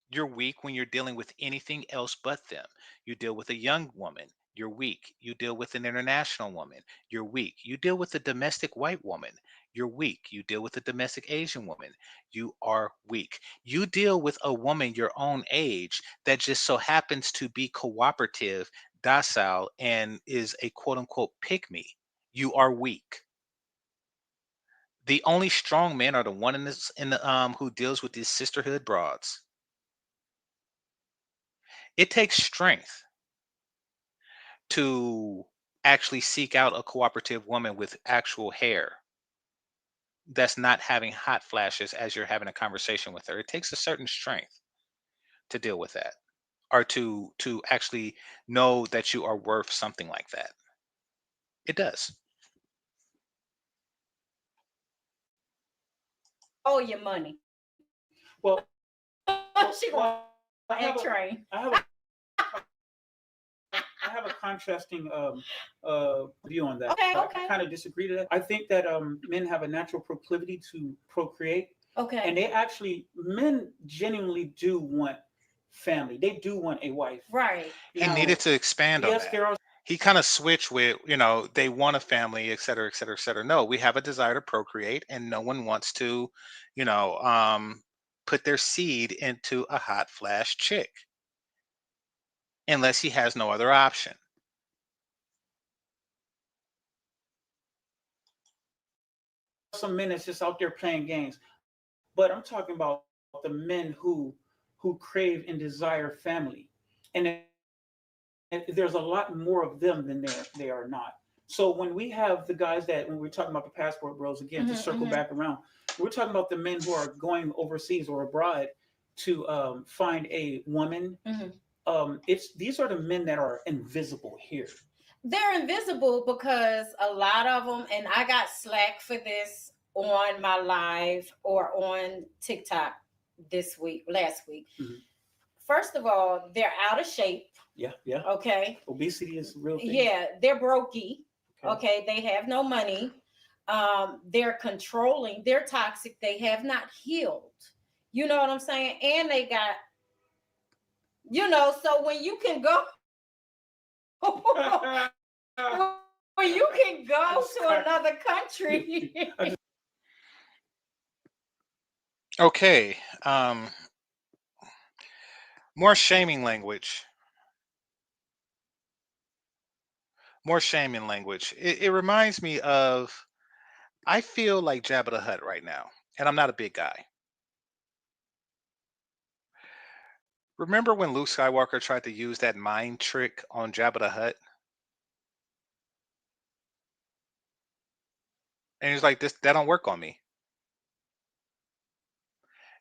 You're weak when you're dealing with anything else but them. You deal with a young woman, you're weak. You deal with an international woman, you're weak. You deal with a domestic white woman, you're weak. You deal with a domestic Asian woman, you are weak. You deal with a woman your own age that just so happens to be cooperative, docile, and is a quote unquote pick me, you are weak. The only strong men are the one in the who deals with these sisterhood broads. It takes strength to actually seek out a cooperative woman with actual hair that's not having hot flashes as you're having a conversation with her. It takes a certain strength to deal with that, or to actually know that you are worth something like that. It does. all your money. Well, She well, gonna I have a, train. I have a contrasting view on that. Okay, I okay. kind of disagree to that. I think that men have a natural proclivity to procreate, Okay. and men genuinely do want family. They do want a wife. Right. He Now, needed to expand on yes, that. there are. He kind of switched with, they want a family, et cetera, et cetera, et cetera. No, we have a desire to procreate, and no one wants to, you know, um, put their seed into a hot flash chick unless he has no other option. Some men that's just out there playing games, but I'm talking about the men who crave and desire family, and there's a lot more of them than they are not. So when we have the guys that when we're talking about the passport bros again, to circle back around, we're talking about the men who are going overseas or abroad to find a woman. It's these are the men that are invisible here. they're invisible because a lot of them, and I got slack for this on my live or on TikTok last week. Mhm. First of all, they're out of shape. Yeah, yeah. Okay. Obesity is a real thing. Yeah, they're brokey. Okay. Okay, they have no money. They're controlling, they're toxic, they have not healed. You know what I'm saying? And they got, so when you can go when you can go to another country. Okay. More shaming language. More shaming language. It reminds me of, I feel like Jabba the Hutt right now, and I'm not a big guy. Remember when Luke Skywalker tried to use that mind trick on Jabba the Hutt? And he's like, that don't work on me.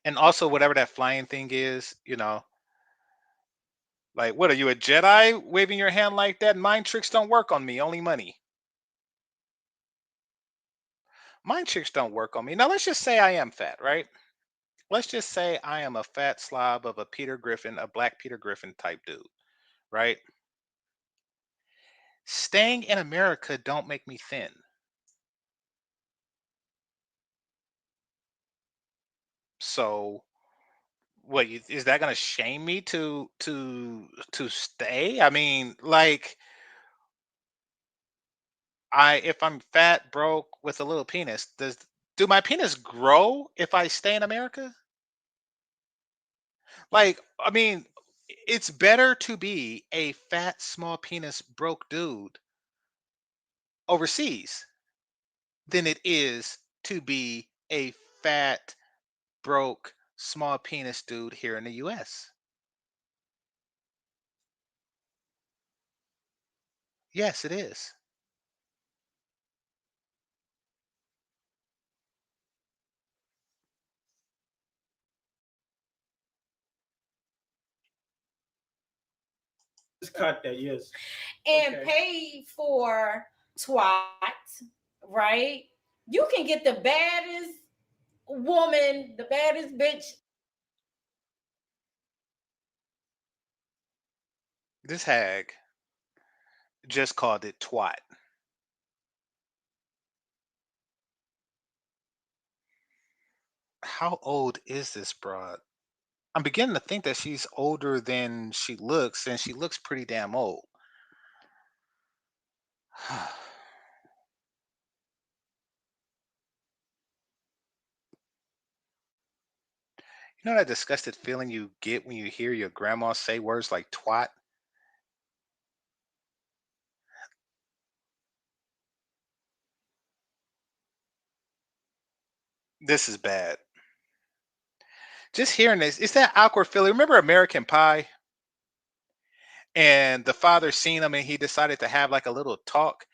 And also, whatever that flying thing is, like, what are you, a Jedi waving your hand like that? Mind tricks don't work on me, only money. Mind tricks don't work on me. Now, let's just say I am fat, right? Let's just say I am a fat slob of a Peter Griffin, a black Peter Griffin type dude, right? Staying in America don't make me thin. So, what is that going to shame me to stay? I mean, like, if I'm fat, broke, with a little penis, do my penis grow if I stay in America? Like, I mean, it's better to be a fat, small penis, broke dude overseas than it is to be a fat, broke, small penis dude here in the US. Yes, it is. Just caught that, yes. And Okay. pay for twat, right? You can get the baddest woman, the baddest bitch. This hag just called it twat. How old is this broad? I'm beginning to think that she's older than she looks, and she looks pretty damn old. You know that disgusted feeling you get when you hear your grandma say words like twat? This is bad. Just hearing this, it's that awkward feeling. Remember American Pie? And the father seen him and he decided to have like a little talk.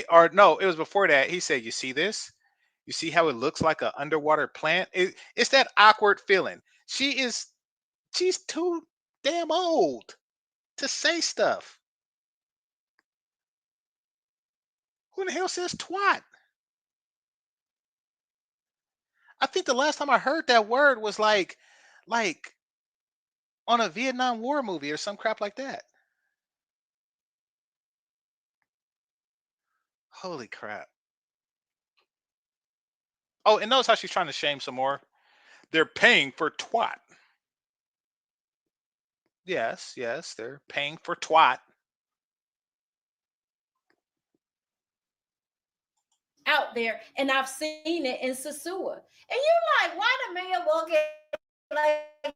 Or no, it was before that. He said, "You see this? You see how it looks like an underwater plant? It's that awkward feeling. She's too damn old to say stuff. Who the hell says twat? I think the last time I heard that word was like on a Vietnam War movie or some crap like that. Holy crap. Oh, and notice how she's trying to shame some more. They're paying for twat. Yes, yes, they're paying for twat. Out there, and I've seen it in Sasua. And you're like, why the man walking like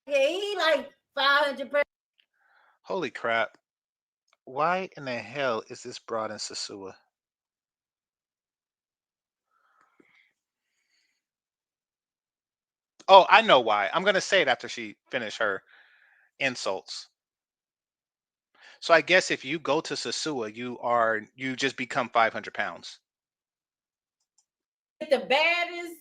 he like 500 pounds? Holy crap. Why in the hell is this broad in Sasua? Oh, I know why. I'm gonna say it after she finish her insults. So I guess if you go to Sasua, you just become 500 pounds. The baddest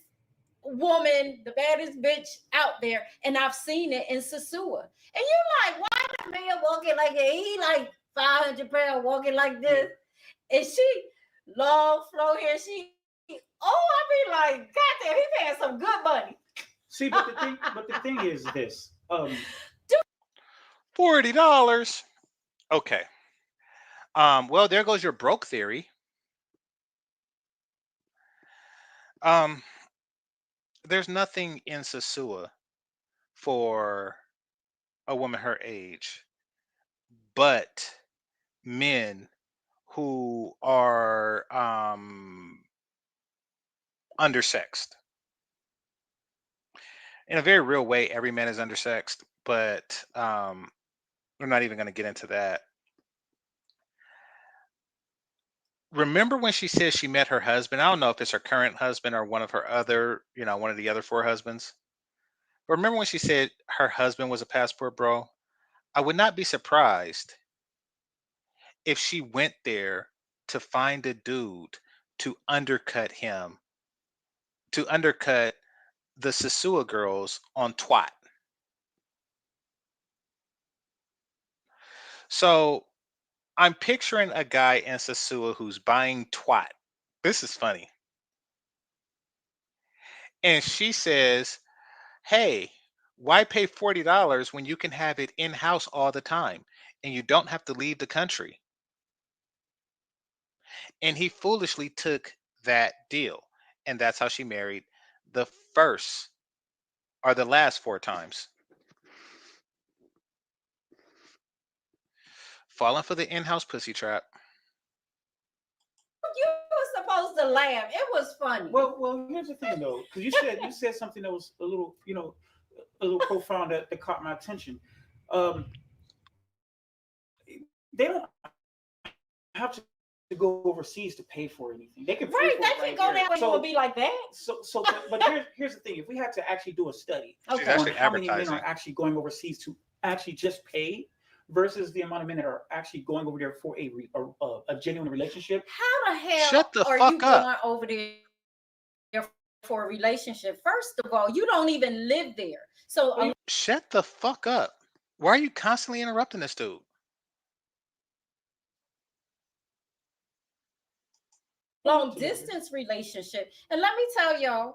woman, the baddest bitch out there, and I've seen it in Sasua. And you're like, why the man walking like he like 500 pounds walking like this. And she, long flow hair, I be like, God damn, he paying some good money. See, but the thing is this. $40. Okay. Well, there goes your broke theory. Um, there's nothing in Sasua for a woman her age, but men who are undersexed. In a very real way, every man is undersexed, but we're not even going to get into that. Remember when she says she met her husband? I don't know if it's her current husband or one of her other, one of the other four husbands. But remember when she said her husband was a passport bro? I would not be surprised if she went there to find a dude to undercut him, to undercut the Sasua girls on twat. So I'm picturing a guy in Sasua who's buying twat. This is funny. And she says, hey, why pay $40 when you can have it in-house all the time and you don't have to leave the country? And he foolishly took that deal. And that's how she married the first or the last four times. Falling for the in-house pussy trap. You were supposed to laugh. It was funny. Well, here's the thing though, because you said something that was a little, a little profound that caught my attention. They don't have to go overseas to pay for anything. They can pay right, for they it can right go here. that way. So, be like that. But here's the thing: if we had to actually do a study Okay. on how many men are actually going overseas to actually just pay versus the amount of men that are actually going over there for a genuine relationship. How the hell Shut the are fuck you up. going over there for a relationship? First of all, you don't even live there. So Shut the fuck up. Why are you constantly interrupting this dude? long distance relationship. And let me tell you,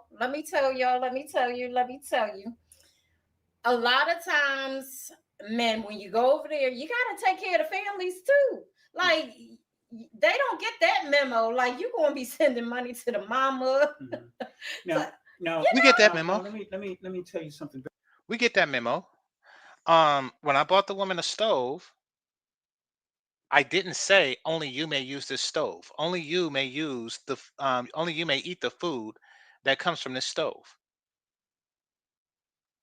a lot of times, men, when you go over there, you gotta take care of the families too. Like they don't get that memo. Like you're gonna be sending money to the mama. Mm-hmm. Now we get that memo. Let me tell you something. We get that memo. When I bought the woman a stove, I didn't say only you may use this stove. Only you may use only you may eat the food that comes from this stove.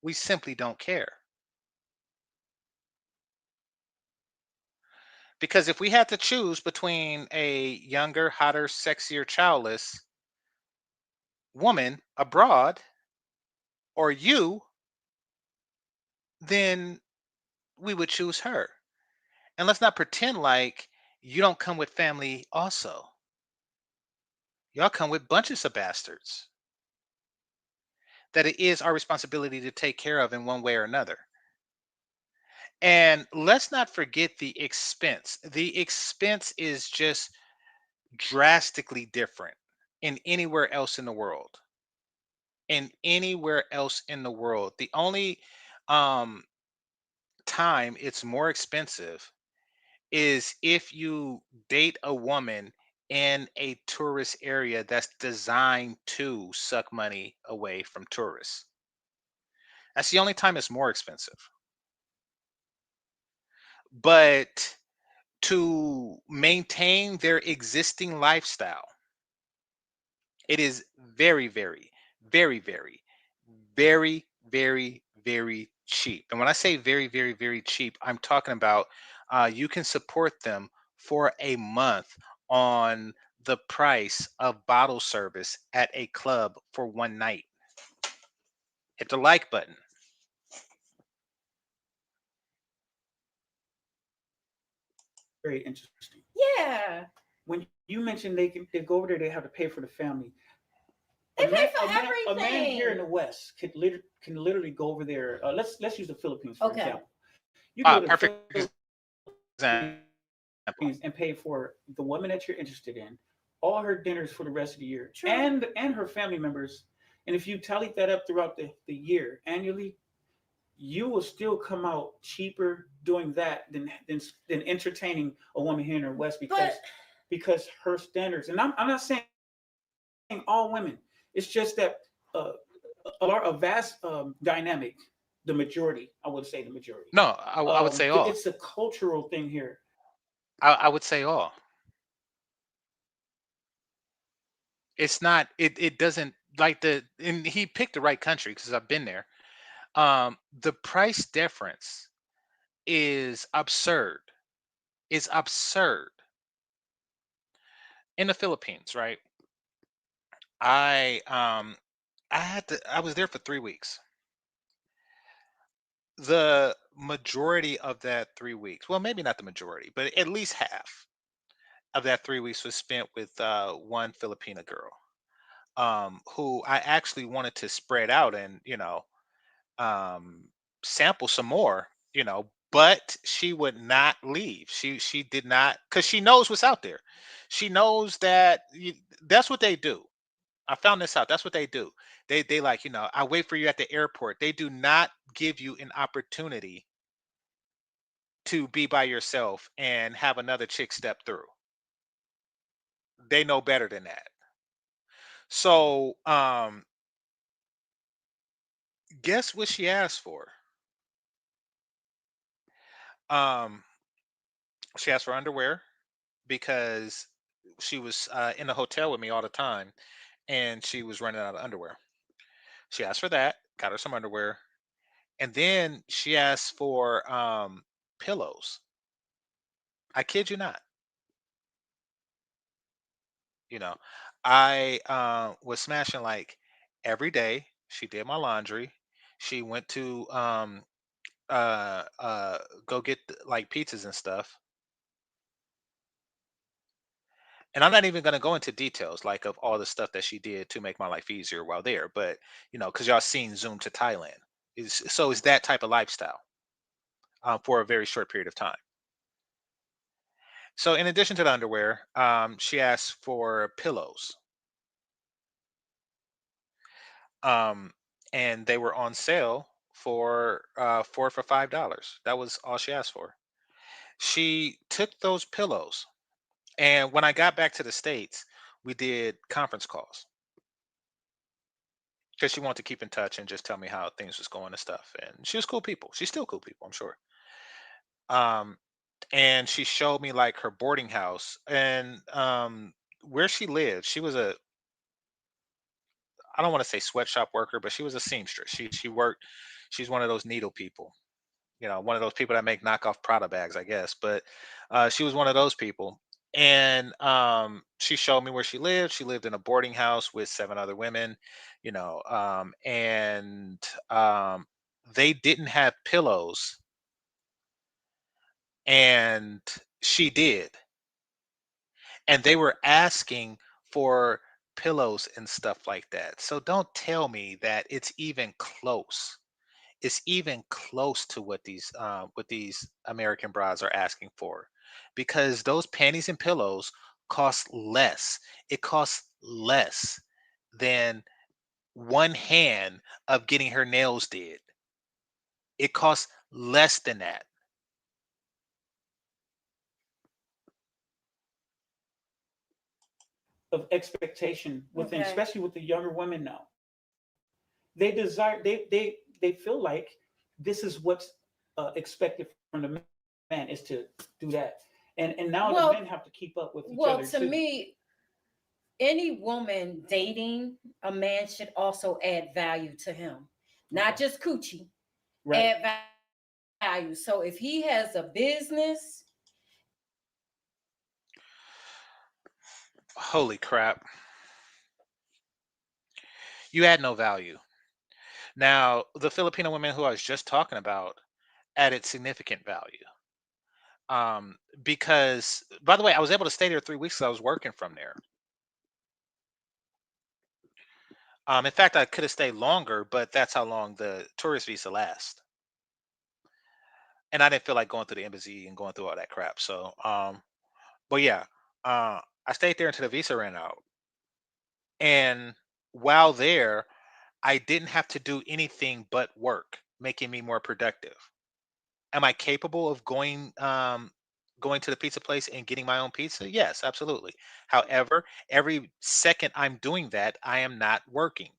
We simply don't care. Because if we had to choose between a younger, hotter, sexier, childless woman abroad or you, then we would choose her. And let's not pretend like you don't come with family also. Y'all come with bunches of bastards that it is our responsibility to take care of in one way or another. And let's not forget the expense. The expense is just drastically different in anywhere else in the world. In anywhere else in the world. The only um, time it's more expensive is if you date a woman in a tourist area that's designed to suck money away from tourists. That's the only time it's more expensive. But to maintain their existing lifestyle, it is very, very, very, very, very, very, very cheap. And when I say very, very, very cheap, I'm talking about you can support them for a month on the price of bottle service at a club for one night. Hit the like button. Very interesting. yeah, When you mentioned they go over there, they have to pay for the family. they pay for A everything. man here in the West can literally go over there. Let's use the Philippines for Okay. example. You go to the Perfect Philippines, example. and pay for the woman that you're interested in, all her dinners for the rest of the year, True. and her family members. And if you tally that up throughout the year annually, you will still come out cheaper doing that than entertaining a woman here in the West But because her standards. And I'm not saying all women. It's just that uh, a vast dynamic, the majority. I would say the majority. No, I would say all. It's a cultural thing here. I would say all. It's not. It doesn't like the. And he picked the right country because I've been there. The price difference is absurd. It's absurd. In the Philippines, right? I I was there for 3 weeks. The majority of that 3 weeks, well, maybe not the majority, but at least half of that 3 weeks was spent with one Filipina girl, who I actually wanted to spread out and um, sample some more, but she would not leave. She did not, because she knows what's out there. She knows that that's what they do. I found this out. That's what they do. They like, I wait for you at the airport. They do not give you an opportunity to be by yourself and have another chick step through. They know better than that. So, guess what she asked for? Um, she asked for underwear because she was in the hotel with me all the time and she was running out of underwear. She asked for that, got her some underwear, and then she asked for pillows. I kid you not. You know, I was smashing like every day. She did my laundry. She went to uh uh go get like pizzas and stuff. And I'm not even going to go into details like of all the stuff that she did to make my life easier while there, but because y'all seen Zoom to Thailand. So it's that type of lifestyle for a very short period of time. So in addition to the underwear, she asked for pillows, um, and they were on sale for four for $5. That was all she asked for. She took those pillows, and when I got back to the states, we did conference calls because she wanted to keep in touch and just tell me how things was going and stuff. And she was cool people. She's still cool people, I'm sure. Um, and she showed me like her boarding house and where she lived. She was a, I don't want to say sweatshop worker, but she was a seamstress. She worked. She's one of those needle people. One of those people that make knockoff Prada bags, I guess. But she was one of those people. And she showed me where she lived. She lived in a boarding house with seven other women, and they didn't have pillows, and she did. And they were asking for pillows and stuff like that. So don't tell me that it's even close. It's even close to what these American brides are asking for, because those panties and pillows cost less. It costs less than one hand of getting her nails did. It costs less than that. Of expectation within, okay. especially with the younger women now. They feel like this is what's expected from the man is to do that, and now the men have to Well, keep up with each other well, too. to me, any woman dating a man should also add value to him, not Okay, just coochie. right. Add value. So if he has a business, Holy crap. You add no value. Now, the Filipino women who I was just talking about added significant value. Because, by the way, I was able to stay there 3 weeks 'cause I was working from there. In fact, I could have stayed longer, but that's how long the tourist visa lasts. And I didn't feel like going through the embassy and going through all that crap. So, But yeah, I stayed there until the visa ran out. And while there, I didn't have to do anything but work, making me more productive. Am I capable of going to the pizza place and getting my own pizza? Yes, absolutely. However, every second I'm doing that, I am not working.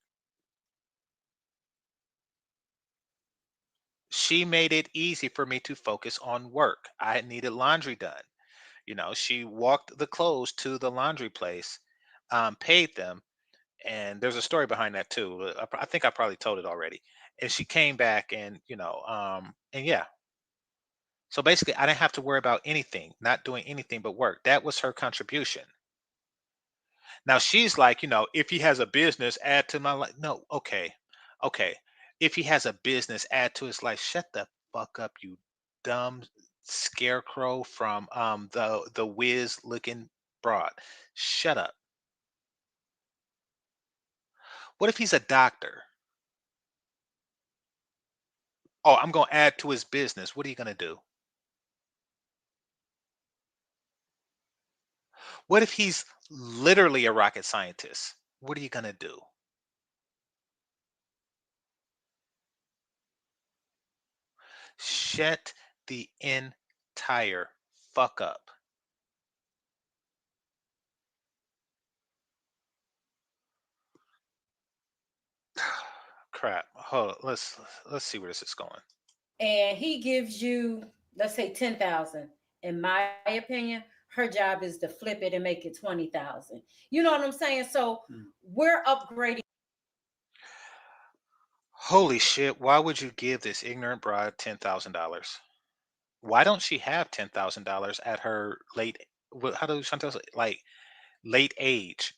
She made it easy for me to focus on work. I needed laundry done. She walked the clothes to the laundry place, paid them, and there's a story behind that too. I think I probably told it already. And she came back, and and yeah. So basically, I didn't have to worry about anything, not doing anything but work. That was her contribution. Now she's like, if he has a business, add to my life. No, okay, okay. If he has a business, add to his life. Shut the fuck up, you dumb scarecrow from the whiz looking broad. Shut up. What if he's a doctor? Oh, I'm gonna add to his business. What are you gonna do? What if he's literally a rocket scientist? What are you gonna do? Shut the entire fuck up. Crap. Hold on. Let's see where this is going. and he gives you, let's say, 10,000. In my opinion, her job is to flip it and make it 20,000. You know what I'm saying? So we're upgrading. Holy shit! Why would you give this ignorant bride $10,000? Why don't she have $10,000 at her late? How do sometimes like late age?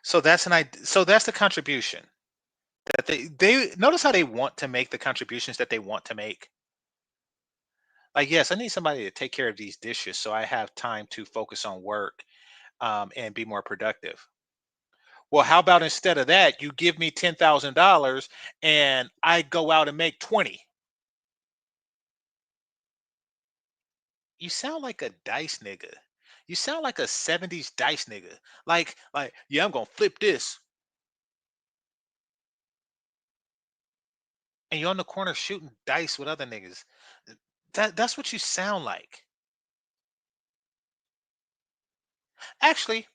So that's the contribution that they notice how they want to make the contributions that they want to make. Like, yes, I need somebody to take care of these dishes so I have time to focus on work, and be more productive. Well, how about instead of that, you give me $10,000 and I go out and make 20? You sound like a dice nigga. You sound like a 70s dice nigga. Like, yeah, I'm gonna flip this. And you're on the corner shooting dice with other niggas. That's what you sound like. Actually,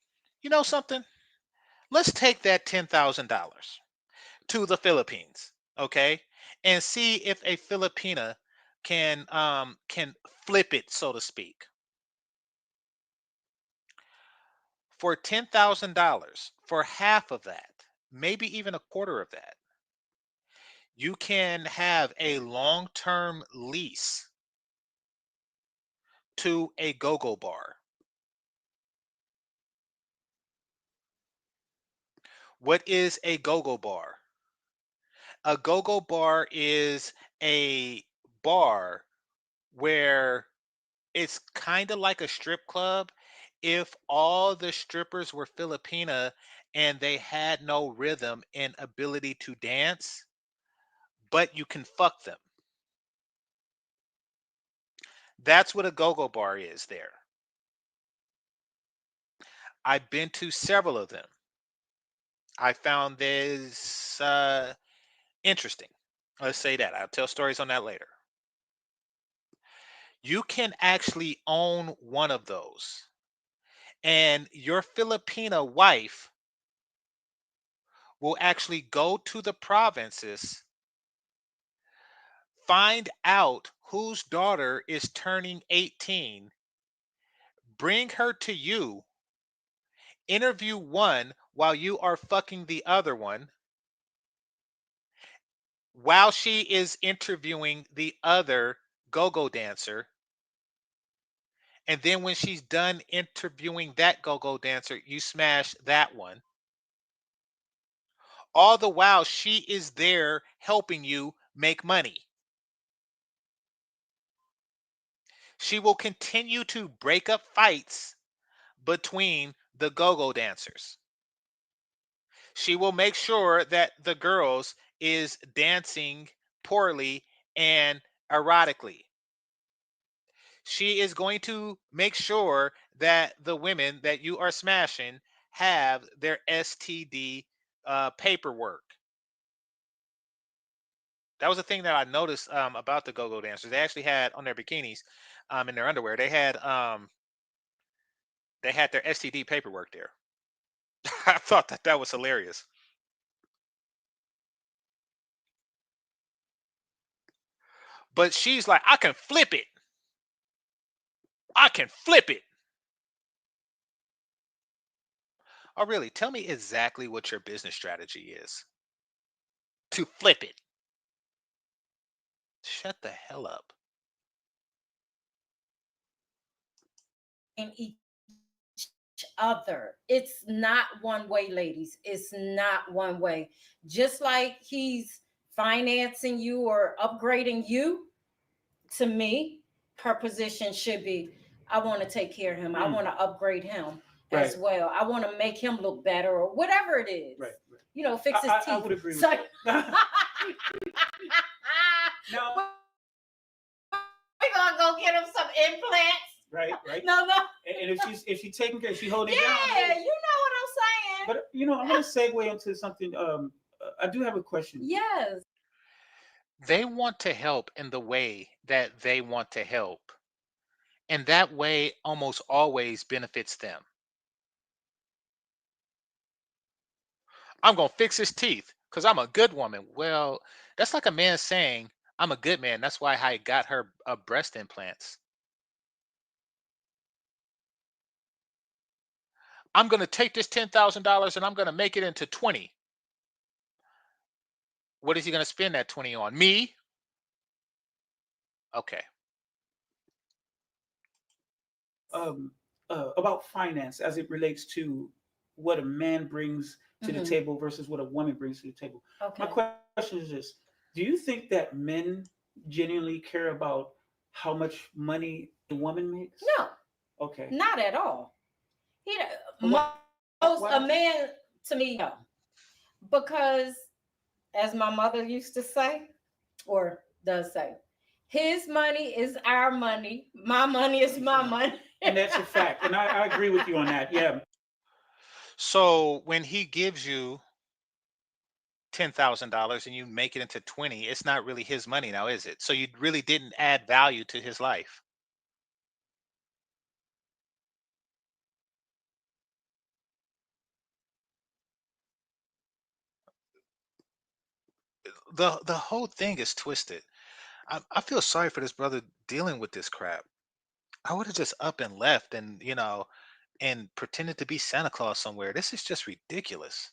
you know something? Let's take that $10,000 to the Philippines, okay? And see if a Filipina can flip it, so to speak. For $10,000, for half of that, maybe even a quarter of that, you can have a long-term lease to a go-go bar. What is a go-go bar? A go-go bar is a bar where it's kind of like a strip club if all the strippers were Filipina and they had no rhythm and ability to dance, but you can fuck them. That's what a go-go bar is there. I've been to several of them. I found this interesting. Let's say that. I'll tell stories on that later. You can actually own one of those, and your Filipina wife will actually go to the provinces, find out whose daughter is turning 18, bring her to you, interview one while you are fucking the other one, while she is interviewing the other go-go dancer. And then when she's done interviewing that go-go dancer, you smash that one. All the while she is there helping you make money. She will continue to break up fights between the go-go dancers. She will make sure that the girls is dancing poorly and erotically. She is going to make sure that the women that you are smashing have their STD paperwork. That was the thing that I noticed about the go-go dancers. They actually had on their bikinis, in their underwear, they had their STD paperwork there. I thought that that was hilarious. But she's like, I can flip it. I can flip it. Oh, really? Tell me exactly what your business strategy is to flip it. Shut the hell up. And each other. It's not one way, ladies. It's not one way. Just like he's financing you or upgrading you, to me, her position should be I want to take care of him. I want to upgrade him as Right. well. I want to make him look better or whatever it is. Right. You know, fix his I teeth. would agree with So, that. Now, we're gonna go get him some implants. right, right. No, no. And if she's taking care, she holding it Yeah, down. you know what I'm saying. But I'm going to segue into something. I do have a question. Yes. They want to help in the way that they want to help. And that way almost always benefits them. I'm going to fix his teeth because I'm a good woman. Well, that's like a man saying, I'm a good man. That's why I got her breast implants. I'm going to take this $10,000 and I'm going to make it into 20. What is he going to spend that 20 on? Me? Okay. Um, about finance as it relates to what a man brings to the table versus what a woman brings to the table. My Okay. question is this: do you think that men genuinely care about how much money the woman makes? No, Okay. not at all. He Why, most why a don't you? man to me, no, because as my mother used to say, or does say, his money is our money, my money is my money. And that's a fact. And I agree with you on that. Yeah. So when he gives you $10,000 and you make it into 20, it's not really his money now, is it? So you really didn't add value to his life. The whole thing is twisted. I feel sorry for this brother dealing with this crap. I would have just up and left and and pretended to be Santa Claus somewhere. This is just ridiculous.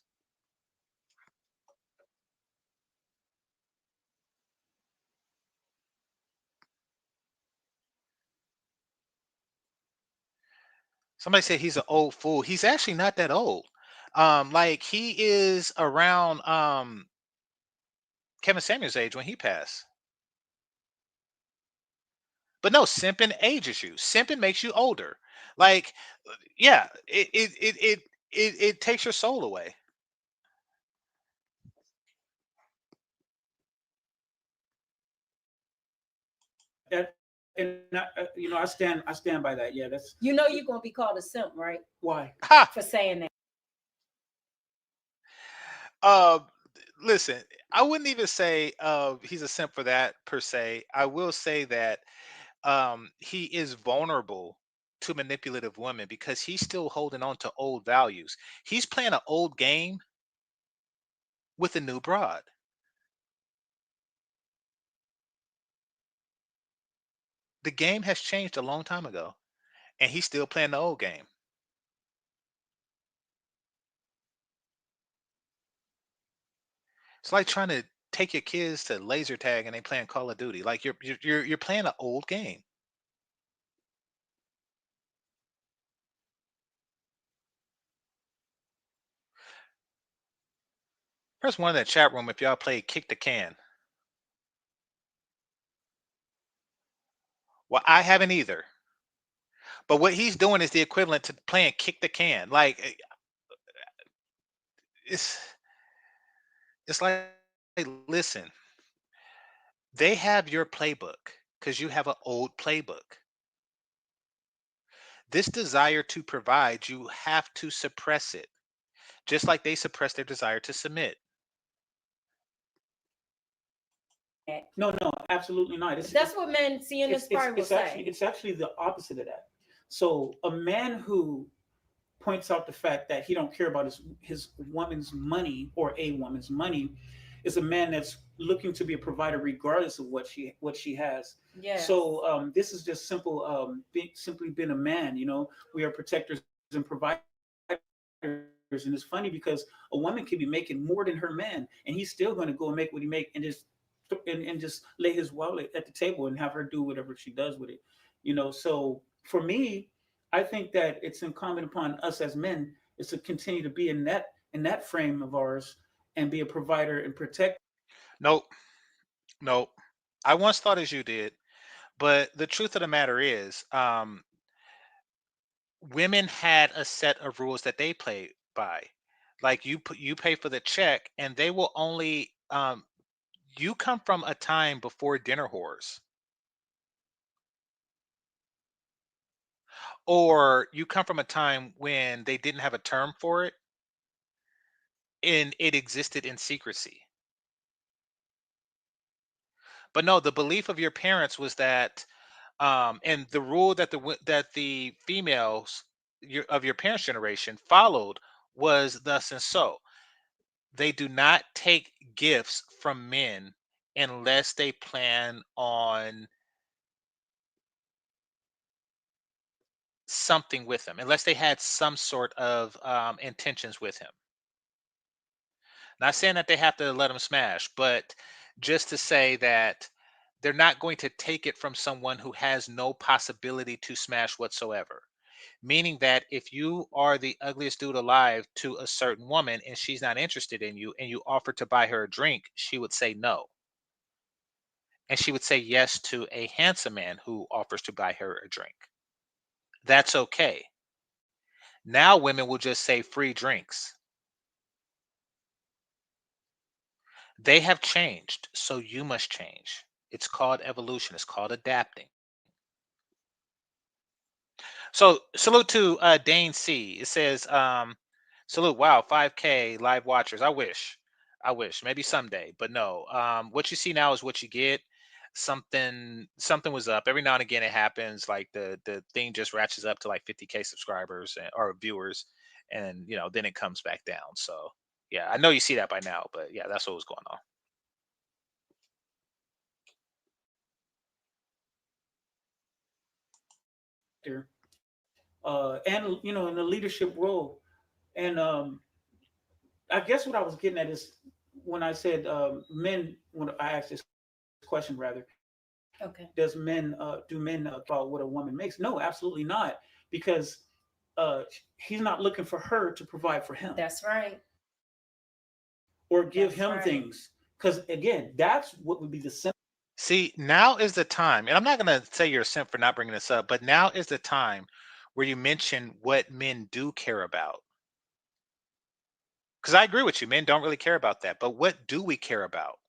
Somebody said he's an old fool. He's actually not that old. Like he is around Kevin Samuel's age when he passed. But no, simping ages you. Simping makes you older. Like, yeah, it takes your soul away. That, and I stand by that. Yeah, that's You know you're gonna be called a simp, right? why. Ha! For saying that. Uh, listen, I wouldn't even say he's a simp for that per se. I will say that he is vulnerable to manipulative women because he's still holding on to old values. He's playing an old game with a new broad. The game has changed a long time ago, and he's still playing the old game. It's like trying to take your kids to laser tag and they playing Call of Duty. Like you're playing an old game. There's one in the chat room if y'all play Kick the Can. Well, I haven't either. But what he's doing is the equivalent to playing Kick the Can. Like it's it's like, hey, listen, they have your playbook because you have an old playbook. This desire to provide, you have to suppress it, just like they suppress their desire to submit. No, no, absolutely not. That's what men seeing this probably will say. It's actually the opposite of that. So a man who points out the fact that he don't care about his woman's money or a woman's money is a man that's looking to be a provider regardless of what she has. Yes. So this is just simple simply being a man. You know, we are protectors and providers. And it's funny because a woman can be making more than her man, and he's still going to go and make what he make and just lay his wallet at the table and have her do whatever she does with it. You know, so for me, I think that it's incumbent upon us as men is to continue to be in that frame of ours and be a provider and protect. Nope, nope. I once thought as you did, but the truth of the matter is, women had a set of rules that they play by. Like you pay for the check, and they will only. You come from a time before dinner whores, or you come from a time when they didn't have a term for it, and it existed in secrecy. But no, the belief of your parents was that, and the rule that that the females of your parents' generation followed was thus and so. They do not take gifts from men unless they plan on something with him, unless they had some sort of intentions with him. Not saying that they have to let him smash, but just to say that they're not going to take it from someone who has no possibility to smash whatsoever. Meaning that if you are the ugliest dude alive to a certain woman and she's not interested in you and you offer to buy her a drink, she would say no. And she would say yes to a handsome man who offers to buy her a drink. That's okay. Now women will just say free drinks. They have changed, so you must change. It's called evolution. It's called adapting. So salute to Dane C. It says, salute, wow, 5K live watchers. I wish. I wish. Maybe someday, but no. What you see now is what you get. Something was up. Every now and again it happens. Like the thing just ratchets up to like 50K subscribers or viewers, and then it comes back down. So yeah, I know you see that by now, but yeah, that's what was going on. And in a leadership role. And I guess what I was getting at is when I said men. When I asked this question, rather, does men do men about what a woman makes? No, absolutely not, because he's not looking for her to provide for him. That's right. Or give That's him right. things. Because again, that's what would be the simple. See, now is the time, and I'm not going to say you're a simp for not bringing this up, but now is the time where you mention what men do care about. Because I agree with you, men don't really care about that. But what do we care about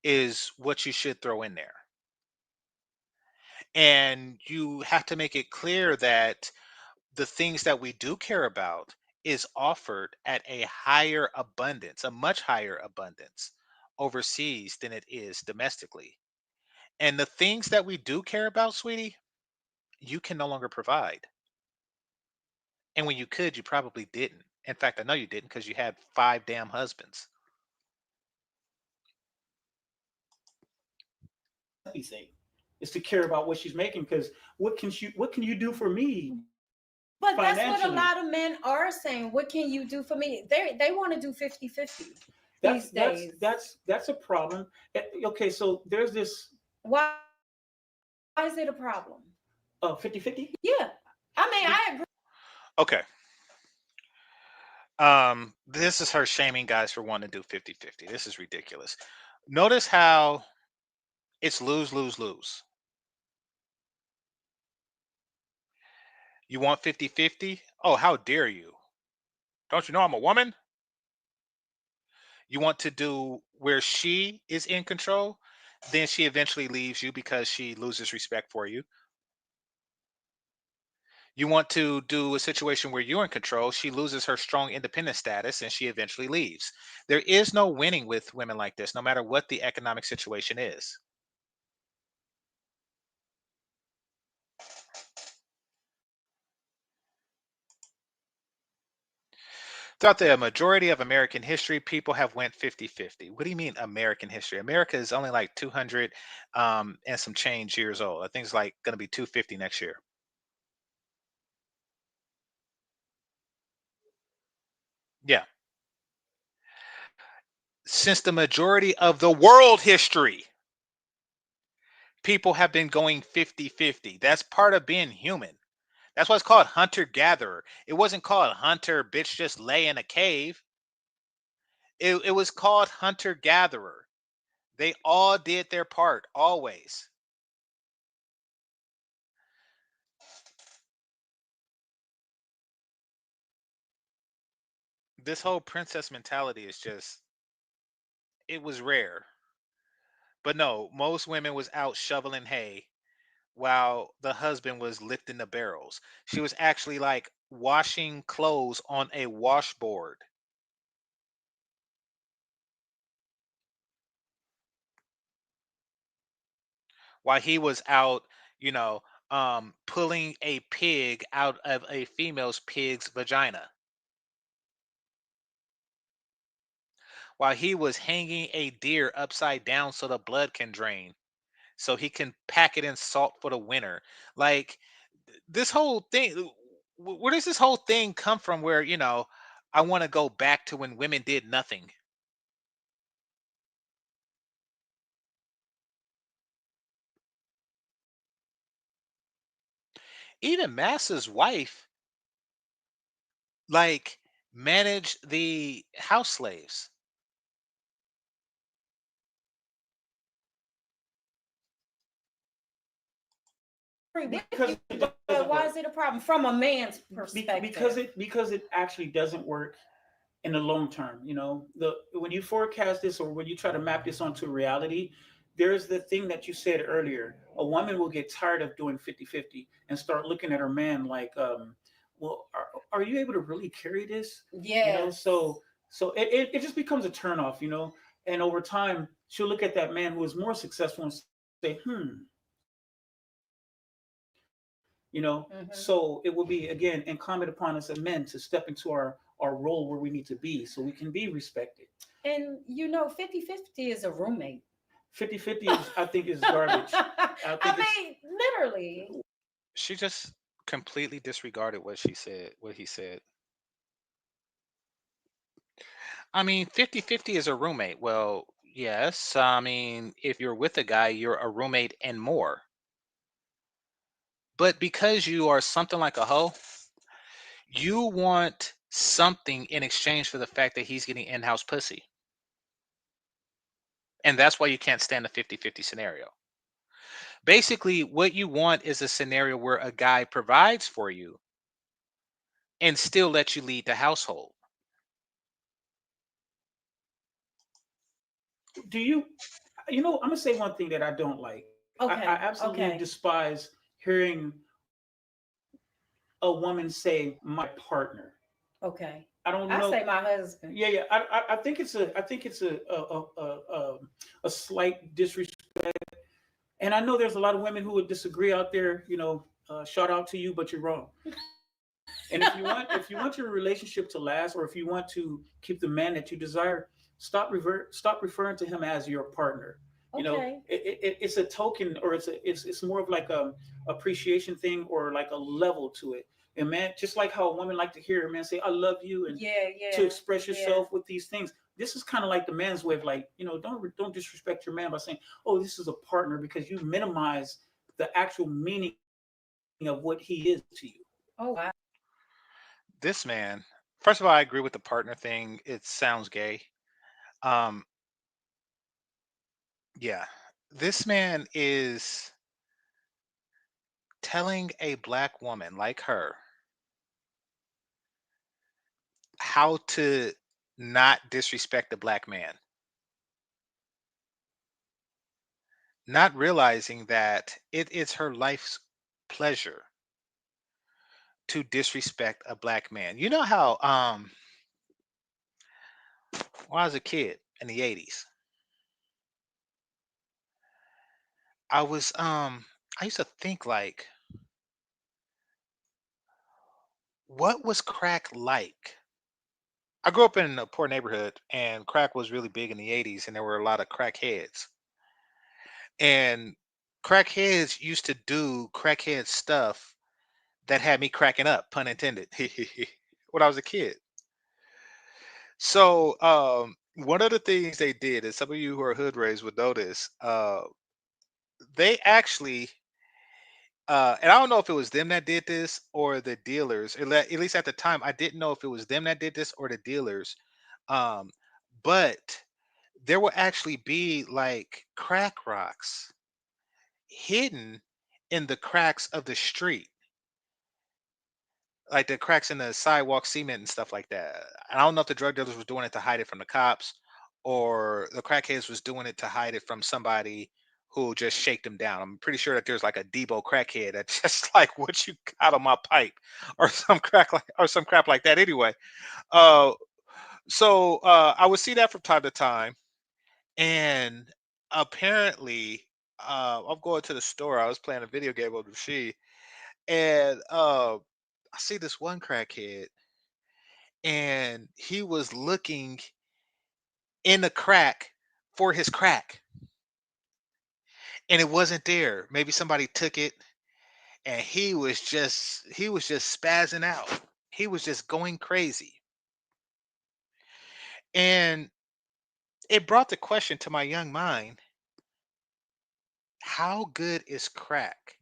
is what you should throw in there. And you have to make it clear that the things that we do care about is offered at a higher abundance, a much higher abundance overseas than it is domestically. And the things that we do care about, sweetie, you can no longer provide. And when you could, you probably didn't. In fact, I know you didn't because you had five damn husbands. Thing is to care about what she's making. Because what can you do for me But that's what a financially? lot of men are saying. What can you do for me? They want to do 50-50 That's these that's days. that's that's a problem. Okay, so there's this Why is it a problem? 50-50. Yeah. I mean, I agree. Okay. This is her shaming guys for wanting to do 50-50. This is ridiculous. Notice how it's lose, lose, lose. You want 50-50? Oh, how dare you? Don't you know I'm a woman? You want to do where she is in control, then she eventually leaves you because she loses respect for you. You want to do a situation where you're in control, she loses her strong independent status and she eventually leaves. There is no winning with women like this, no matter what the economic situation is. Throughout the majority of American history, people have went 50-50. What do you mean American history? America is only like 200 and some change years old. I think it's like going to be 250 next year. Yeah. Since the majority of the world history, people have been going 50-50. That's part of being human. That's why it's called hunter gatherer. It wasn't called hunter, bitch, just lay in a cave. It was called hunter gatherer. They all did their part, always. This whole princess mentality is just, it was rare. But no, most women was out shoveling hay while the husband was lifting the barrels. She was actually like washing clothes on a washboard while he was out, you know, pulling a pig out of a female's pig's vagina, while he was hanging a deer upside down so the blood can drain, so he can pack it in salt for the winter. Like this whole thing, where does this whole thing come from? Where I want to go back to when women did nothing. Even Massa's wife, like, managed the house slaves. With Because you, it but doesn't why work. is it a problem from a man's Because perspective? it actually doesn't work in the long term. The when you forecast this or when you try to map this onto reality, there's the thing that you said earlier. A woman will get tired of doing 50-50 and start looking at her man like, well, are you able to really carry this? Yes. So it just becomes a turnoff. And over time, she'll look at that man who is more successful and say, so it will Hmm. be again incumbent upon us as men to step into our role where we need to be so we can be respected. And 50-50 is a roommate. 50-50 is, I think, is garbage. I think I it's mean, literally. She just completely disregarded what she said, what he said. I mean, 50-50 is a roommate. Well, yes. I mean, if you're with a guy, you're a roommate and more. But because you are something like a hoe, you want something in exchange for the fact that he's getting in-house pussy. And that's why you can't stand the 50-50 scenario. Basically, what you want is a scenario where a guy provides for you and still lets you lead the household. do I'm gonna say one thing that I don't like. I Okay. absolutely Okay. despise hearing a woman say my partner. Okay. I don't I know. say my husband. Yeah, yeah. I think it's a slight disrespect. And I know there's a lot of women who would disagree out there. Shout out to you, but you're wrong. And if you want your relationship to last, or if you want to keep the man that you desire, stop referring to him as your partner. Okay. It's a token, or it's more of like a appreciation thing, or like a level to it. And man, just like how a woman like to hear a man say "I love you" and Yeah, to yeah, express yeah. yourself with these things. This is kind of like the man's way of, like, don't disrespect your man by saying, "Oh, this is a partner," because you minimize the actual meaning of what he is to you. Oh wow. This man, first of all, I agree with the partner thing. It sounds gay. Um, yeah. This man is telling a black woman like her how to not disrespect the black man, not realizing that it is her life's pleasure to disrespect a black man. You know how when I was a kid in the 80s, I was I used to think like, what was crack like? I grew up in a poor neighborhood and crack was really big in the 80s and there were a lot of crackheads. And crackheads used to do crackhead stuff that had me cracking up, pun intended, when I was a kid. So one of the things they did, and some of you who are hood raised would know this, they actually and I don't know if it was them that did this or the dealers. At least at the time, I didn't know if it was them that did this or the dealers. Um, but there will actually be like crack rocks hidden in the cracks of the street, like the cracks in the sidewalk cement and stuff like that. I don't know if the drug dealers was doing it to hide it from the cops, or the crackheads was doing it to hide it from somebody who just shake them down. I'm pretty sure that there's like a Debo crackhead that's just like, what you got on my pipe, or some crack like or some crap like that. Anyway, uh, I would see that from time to time, and apparently, I'm going to the store. I was playing a video game on the machine, and I see this one crackhead, and he was looking in the crack for his crack, and it wasn't there. Maybe somebody took it, and he was just spazzing out. He was just going crazy, and it brought the question to my young mind: how good is crack?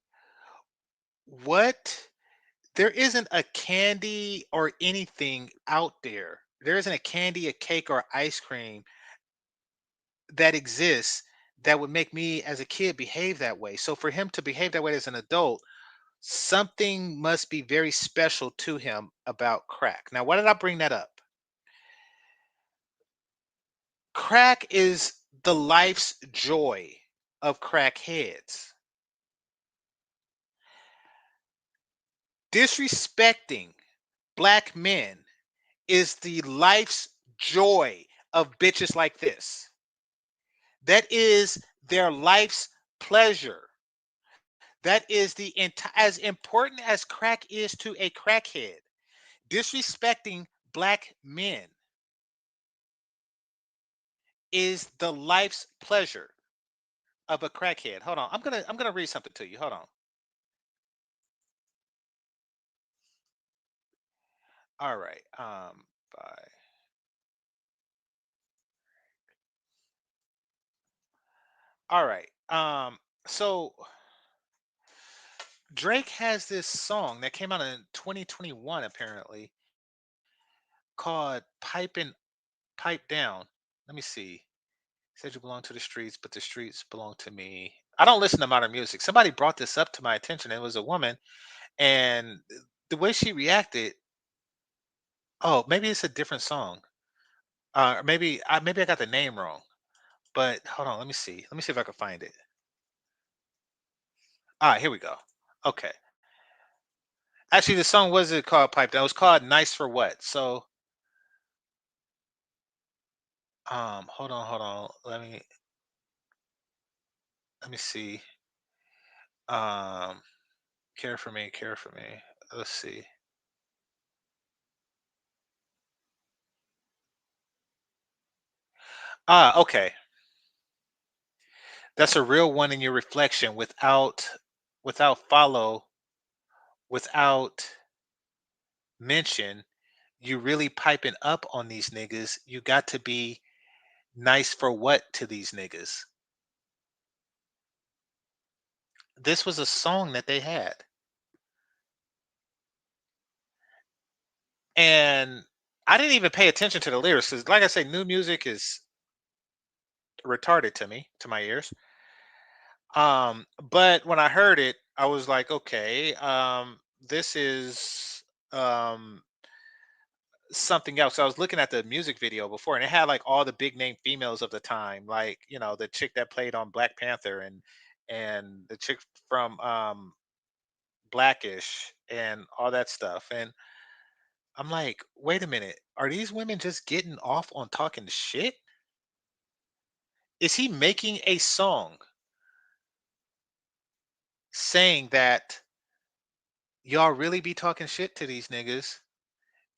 What There isn't a candy or anything out there. There isn't a candy, a cake, or ice cream that exists that would make me as a kid behave that way. So for him to behave that way as an adult, something must be very special to him about crack. Now, why did I bring that up? Crack is the life's joy of crackheads. Disrespecting black men is the life's joy of bitches like this. That is their life's pleasure. That is as important as crack is to a crackhead. Disrespecting black men is the life's pleasure of a crackhead. Hold on. I'm gonna read something to you. Hold on. All right. Bye. All right. So Drake has this song that came out in 2021 apparently called Pipe Down. Let me see. Said you belong to the streets, but the streets belong to me. I don't listen to modern music. Somebody brought this up to my attention. It was a woman, and the way she reacted. Oh, maybe it's a different song. Maybe I got the name wrong. But hold on, let me see. Let me see if I can find it. Here we go. Okay. Actually, the song wasn't called Pipe Down. It was called Nice for What. So, hold on. Let me see. Um, care for me, care for me. Let's see. Okay. That's a real one in your reflection without follow, without mention. You really piping up on these niggas. You got to be nice for what to these niggas? This was a song that they had. And I didn't even pay attention to the lyrics because, like I say, new music is retarded to me, to my ears. But when I heard it, I was like, okay, this is something else. So I was looking at the music video before, and it had like all the big name females of the time, like the chick that played on Black Panther and the chick from Blackish and all that stuff. And I'm like, wait a minute, are these women just getting off on talking shit? Is he making a song saying that y'all really be talking shit to these niggas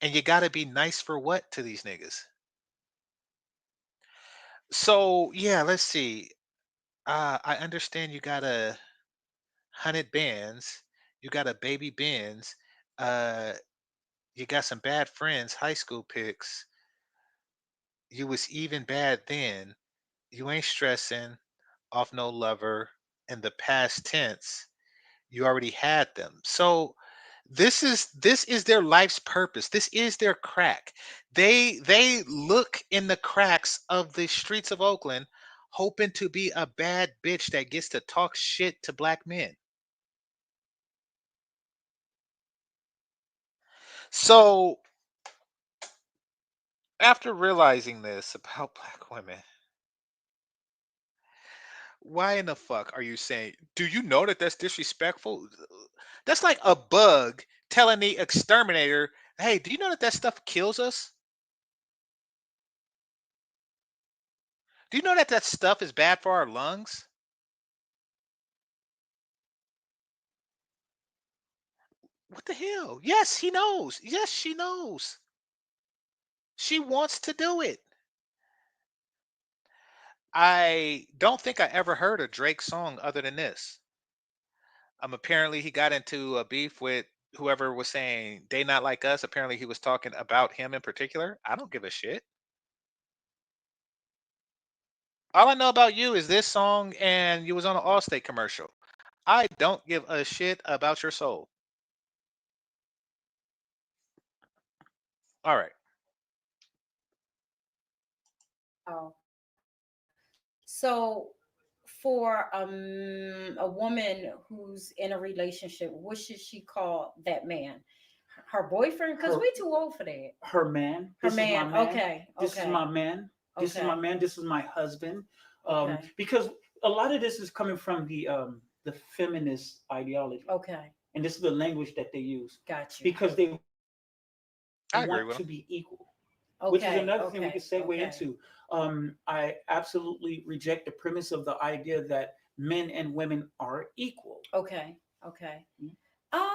and you gotta be nice for what to these niggas? So yeah, let's see. I understand you got 100 bands, you got a baby Benz, uh, you got some bad friends, high school pics. You was even bad then. You ain't stressing off no lover in the past tense. You already had them. So this is their life's purpose. This is their crack. They look in the cracks of the streets of Oakland hoping to be a bad bitch that gets to talk shit to black men. So after realizing this about black women, why in the fuck are you saying, do you know that that's disrespectful? That's like a bug telling the exterminator, hey, do you know that that stuff kills us? Do you know that that stuff is bad for our lungs? What the hell? Yes, he knows. Yes, she knows. She wants to do it. I don't think I ever heard a Drake song other than this. Apparently he got into a beef with whoever was saying they not like us. Apparently he was talking about him in particular. I don't give a shit. All I know about you is this song and you was on an Allstate commercial. I don't give a shit about your soul. All right. Oh. So for a woman who's in a relationship, what should she call that man? Her boyfriend? Because Her we too old for that. her man. Her This is my man. man. Okay. This is Okay. my man. This is my Okay. man. This is my husband. Okay. Because a lot of this is coming from the feminist ideology, Okay. and this is the language that they use Got you. because they I agree want with to him. be equal, which is Okay. another thing we could Okay. segue Okay. into. I absolutely reject the premise of the idea that men and women are equal. Okay. Okay. Mm. Um,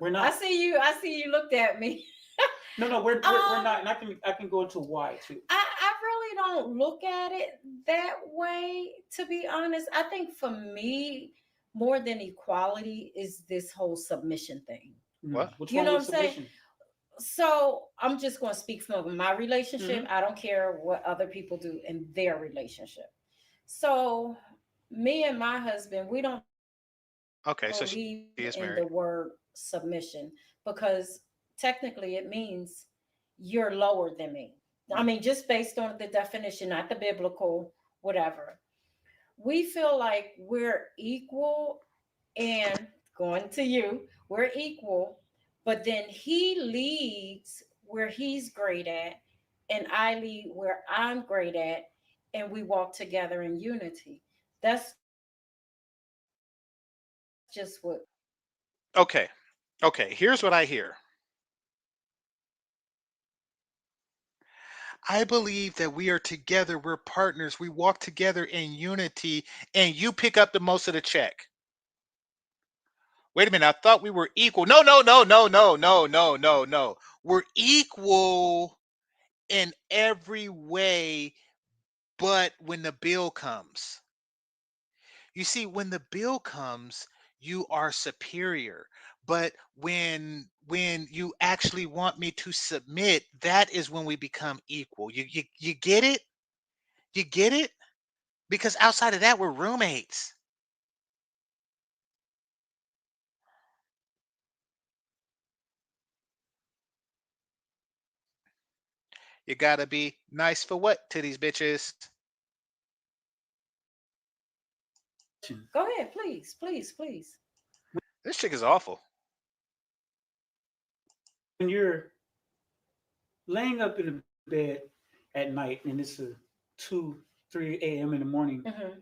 We're I not. see you. I see you looked at me. No, no, we're not, um, and I can go into why too. I really don't look at it that way, to be honest. I think for me, more than equality is this whole submission thing. What? What's You wrong know what with I'm saying? submission? So I'm just going to speak from my relationship. Hmm. I don't care what other people do in their relationship. So me and my husband, we don't Okay, so she believe is in married. the word submission because technically it means you're lower than me. I mean, just based on the definition, not the biblical, whatever. We feel like we're equal, and going to you, we're equal, but then he leads where he's great at, and I lead where I'm great at, and we walk together in unity. That's just what Okay. Okay, here's what I hear. I believe that we are together, we're partners, we walk together in unity, and you pick up the most of the check. Wait a minute, I thought we were equal. No, no, no, no, no, no, no, no, no. We're equal in every way, but when the bill comes. You see, when the bill comes, you are superior. But when you actually want me to submit, that is when we become equal. You get it? You get it? Because outside of that, we're roommates. You gotta be nice for what to these bitches? go ahead, please, please, please. This chick is awful. When you're laying up in the bed at night and it's a 2, 3 a.m. in the morning, Hmm.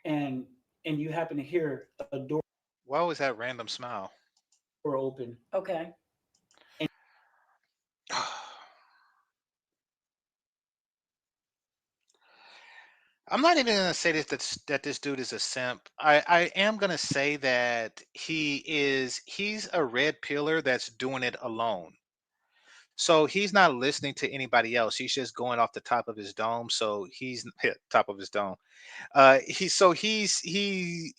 and and you happen to hear a door. What was that random smile? or open. Okay. And I'm not even gonna say that this dude is a simp. I am gonna say that he's a red pillar that's doing it alone. So he's not listening to anybody else. He's just going off the top of his dome. So he's top of his dome. He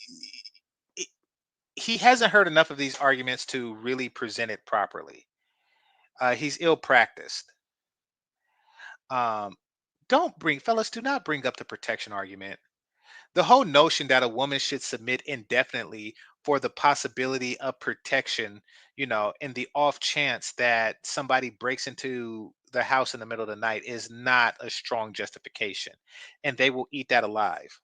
he hasn't heard enough of these arguments to really present it properly. He's ill practiced. Um, don't bring fellas, do not bring up the protection argument. The whole notion that a woman should submit indefinitely for the possibility of protection, in the off chance that somebody breaks into the house in the middle of the night is not a strong justification. And they will eat that alive.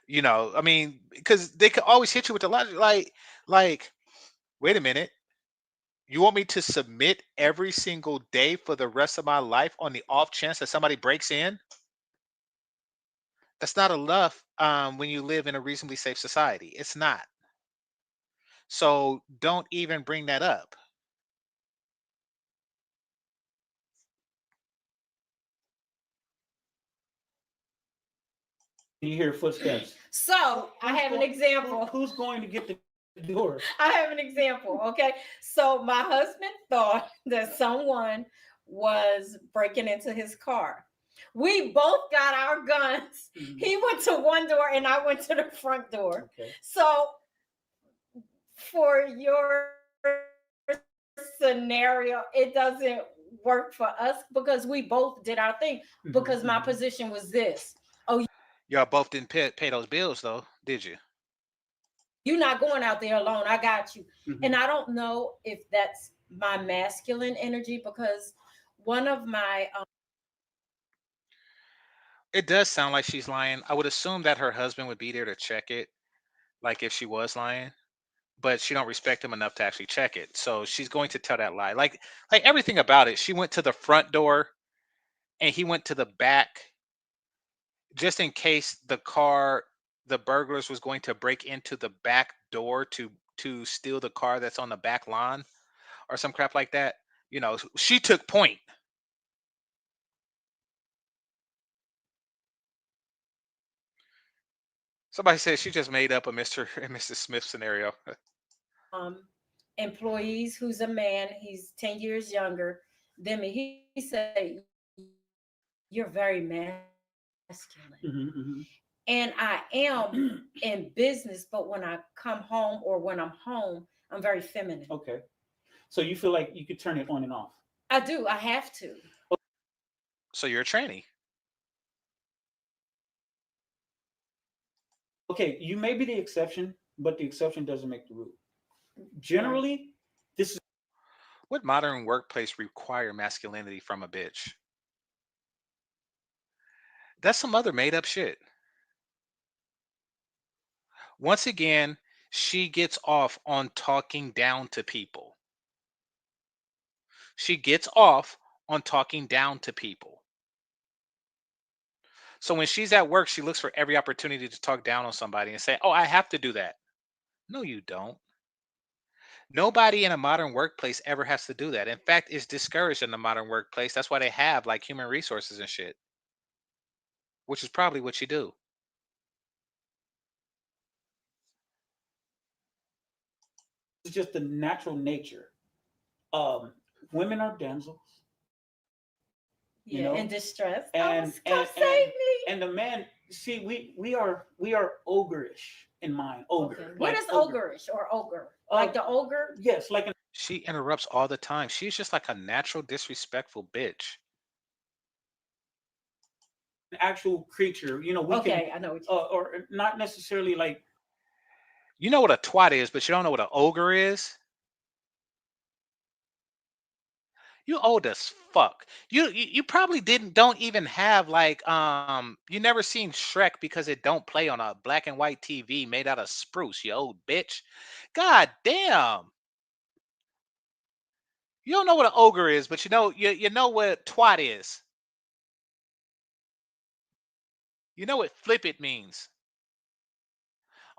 I mean, because they could always hit you with the logic, like, wait a minute. You want me to submit every single day for the rest of my life on the off chance that somebody breaks in? That's not enough when you live in a reasonably safe society. It's not. So don't even bring that up. you hear footsteps. So I have an example. Who's going to get the door? I have an example. Okay. So my husband thought that someone was breaking into his car. We both got our guns. Mhm. He went to one door and I went to the front door. Okay. So for your scenario, it doesn't work for us because we both did our thing because my Mhm. position was this. Oh, Y'all both didn't pay those bills, though, did you? you're not going out there alone. I got you. Mhm. And I don't know if that's my masculine energy because one of my It does sound like she's lying. I would assume that her husband would be there to check it, like if she was lying, but she don't respect him enough to actually check it. So she's going to tell that lie. Like everything about it. She went to the front door and he went to the back just in case the burglars was going to break into the back door to steal the car that's on the back lawn or some crap like that. She took point. Somebody said she just made up a Mr. and Mrs. Smith scenario. um, employees who's a man, he's 10 years younger than me. He said, you're very masculine. Mhm, mhm. And I am in business, but when I come home or when I'm home, I'm very feminine. Okay. So you feel like you could turn it on and off. I do. I have to. So you're a tranny. Okay, you may be the exception, but the exception doesn't make the rule. Right. Generally, this is What modern workplace require masculinity from a bitch? That's some other made up shit. Once again, she gets off on talking down to people. She gets off on talking down to people. So when she's at work, she looks for every opportunity to talk down on somebody and say, "Oh, I have to do that." No, you don't. Nobody in a modern workplace ever has to do that. In fact, it's discouraged in the modern workplace. That's why they have like human resources and shit, which is probably what you do. just the natural nature. Um, Women are damsels, Yeah, in distress. and Come save me. and the man. See, we are ogreish in mind. Ogre. Okay. What Like is ogreish or ogre? Like the ogre? Yes, like an She interrupts all the time. She's just like a natural disrespectful bitch. actual creature. We can, Okay, I know what you or not necessarily like You know what a twat is, but you don't know what an ogre is? You old as fuck. You probably don't even have like you never seen Shrek because it don't play on a black and white TV made out of spruce, you old bitch. God damn. You don't know what an ogre is, but you know what twat is. You know what flip it means.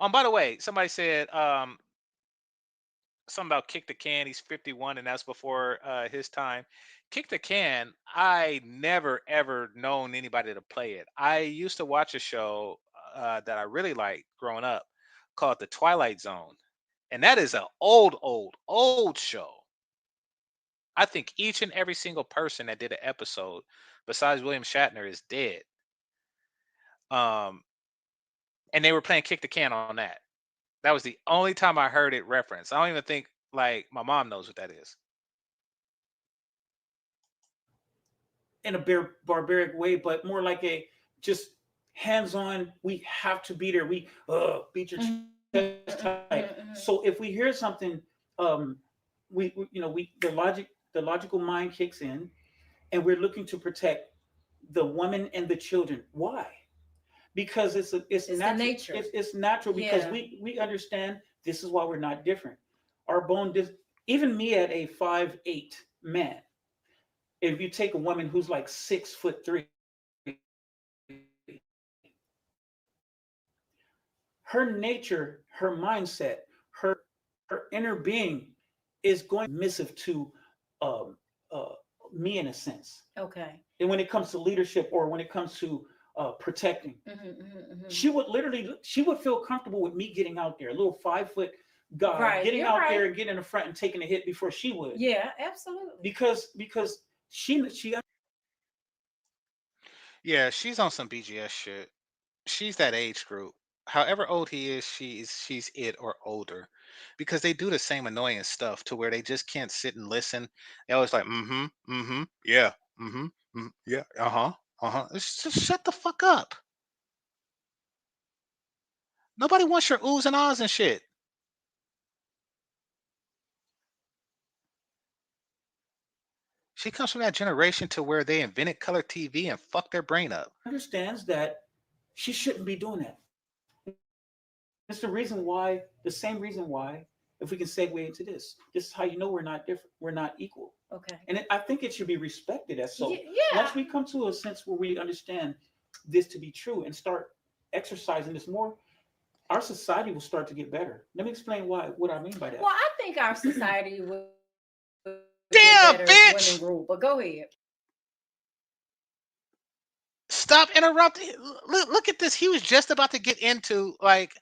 By the way, somebody said something about Kick the Can. He's 51, and that's before his time. Kick the Can. I never ever known anybody to play it. I used to watch a show that I really liked growing up called The Twilight Zone, and that is an old show. I think each and every single person that did an episode, besides William Shatner, is dead. Um, and they were playing Kick the Can on that. That was the only time I heard it referenced. I don't even think like my mom knows what that is. in a barbaric way, but more like a just hands-on. We have to be there. We beat your chest tight. So if we hear something, um, the logical mind kicks in, and we're looking to protect the woman and the children. Why? Because it's It's the natural. nature. It's natural because Yeah. we understand this is why we're not different. Our bone, even me at a 5'8" man, if you take a woman who's like 6'3", her nature, her mindset, her her inner being is going to be submissive to um, uh, me in a sense. Okay. And when it comes to leadership or when it comes to protecting, Mm-hmm. she would feel comfortable with me getting out there, a little 5 foot guy Right. getting You're out there right. and getting in the front and taking a hit before she would, Yeah, absolutely. because she Yeah, she's on some BGS shit. She's that age group. However old he is, she's it or older, because they do the same annoying stuff to where they just can't sit and listen. They always like, yeah, yeah, uh-huh. Just shut the fuck up. Nobody wants your oohs and ahs and shit. She comes from that generation to where they invented color TV and fucked their brain up. understands that she shouldn't be doing that. It's the reason why, the same reason why, if we can segue into this is how you know we're not different, we're not equal. Okay. And I think it should be respected as so. Yeah. Once we come to a sense where we understand this to be true and start exercising this more, our society will start to get better. Let me explain what I mean by that. Well, I think our society would get Damn, better if women bitch! rule. But go ahead. Stop interrupting. Look at this. He was just about to get into like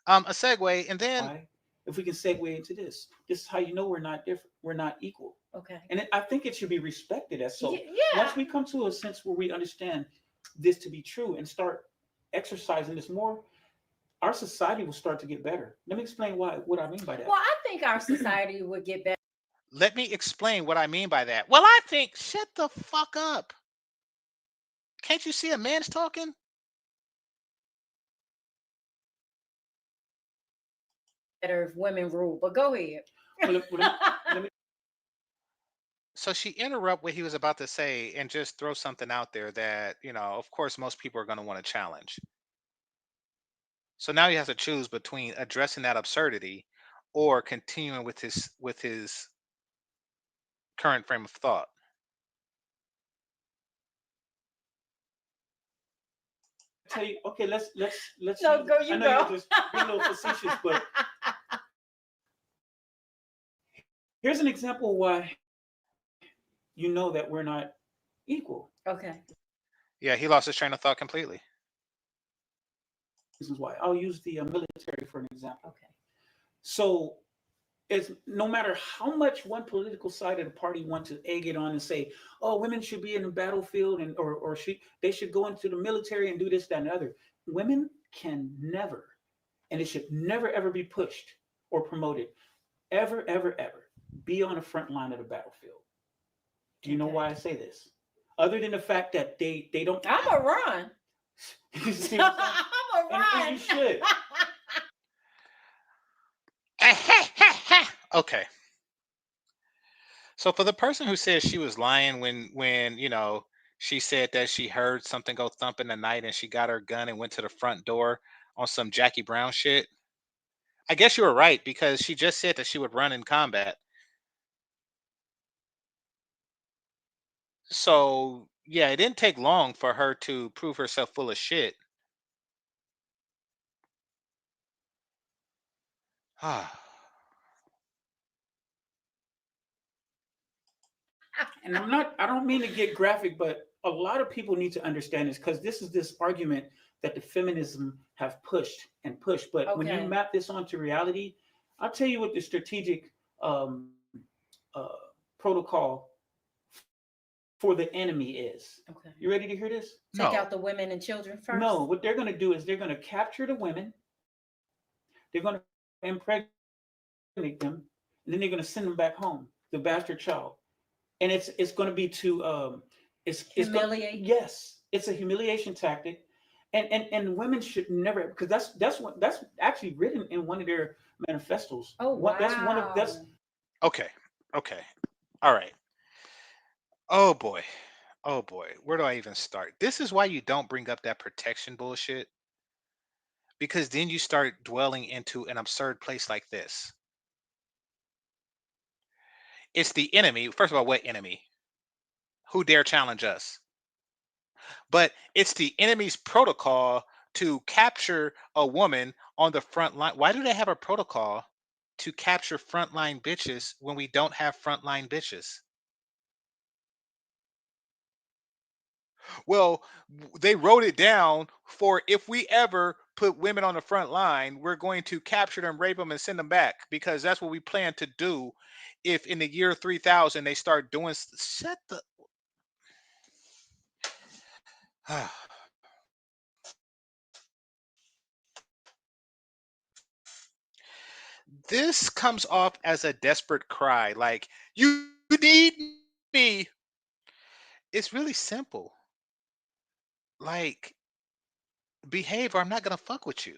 a segue, and then Why? If we can segue into this is how you know we're not different, we're not equal. Okay. And I think it should be respected as so. Yeah. Once we come to a sense where we understand this to be true and start exercising this more, our society will start to get better. Let me explain what I mean by that. Well, I think our society would get better let me explain what I mean by that. Well, I think shut the fuck up. Can't you see a man's talking? if women rule. But go ahead. Let me So she interrupt what he was about to say and just throw something out there that, of course most people are going to want to challenge. So now he has to choose between addressing that absurdity or continuing with his current frame of thought. tell you. Okay, let's. No, go. I You know go. you're just being a little facetious, but here's an example why you know that we're not equal. Okay. Yeah, he lost his train of thought completely. Reasons why. I'll use the military for an example. Okay. So it's no matter how much one political side of the party want to egg it on and say, "Oh, women should be in the battlefield and or they should go into the military and do this, that, and the other." Women can never, and it should never ever be pushed or promoted, ever be on the front line of the battlefield. Do you know Okay. why I say this? Other than the fact that they don't. I'm a run. You see I'm what I'm saying? a And run. you should. Okay. So for the person who says she was lying when she said that she heard something go thump in the night and she got her gun and went to the front door on some Jackie Brown shit, I guess you were right because she just said that she would run in combat. So yeah, it didn't take long for her to prove herself full of shit. Ah, And I don't mean to get graphic, but a lot of people need to understand this because this is this argument that the feminism have pushed and pushed. But when you Okay. map this onto reality, I'll tell you what the strategic uh, protocol for the enemy is. Okay. You ready to hear this? Take no. out the women and children No, first. what they're going to do is they're going to capture the women, they're going to impregnate them, and then they're going to send them back home, the bastard child. And it's going to be to it's going Humiliate. yes, it's a humiliation tactic. And women should never, because that's actually written in one of their manifestos. Oh, What that's one of that's wow. Okay. Okay. All right. Oh boy. Oh boy. Where do I even start? This is why you don't bring up that protection bullshit, because then you start dwelling into an absurd place like this. It's the enemy. First of all, what enemy? Who dare challenge us? But it's the enemy's protocol to capture a woman on the front line. Why do they have a protocol to capture frontline bitches when we don't have frontline bitches? Well, they wrote it down for if we ever put women on the front line, we're going to capture them, rape them, and send them back because that's what we plan to do. If in the year 3000 they start doing, shut the. This comes off as a desperate cry, like you need me. It's really simple. Like, behave or I'm not gonna fuck with you.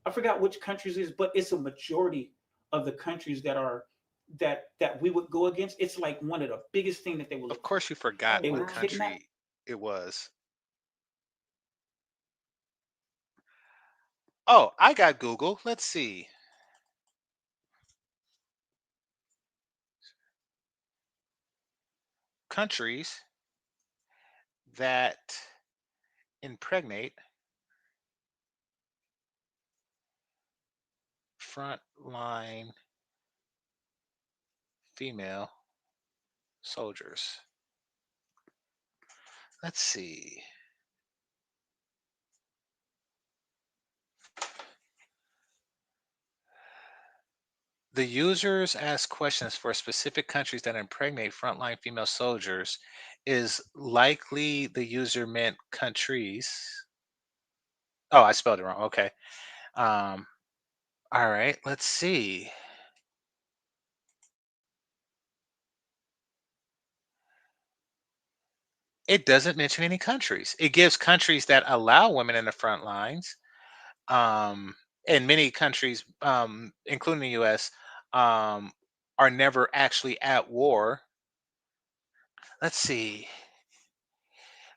I forgot which countries it is, but it's a majority of the countries that are that we would go against. It's like one of the biggest thing that they will Of look for. course you Oh, forgot They what will wow. kidnap. country it was. Oh, I got Google. Let's see. Countries that impregnate frontline female soldiers. Let's see. The users ask questions for specific countries that impregnate frontline female soldiers. Is likely the user meant countries. Oh, I spelled it wrong. Okay. Um, all right, let's see. It doesn't mention any countries. It gives countries that allow women in the front lines. And many countries, including the US, um, are never actually at war. Let's see.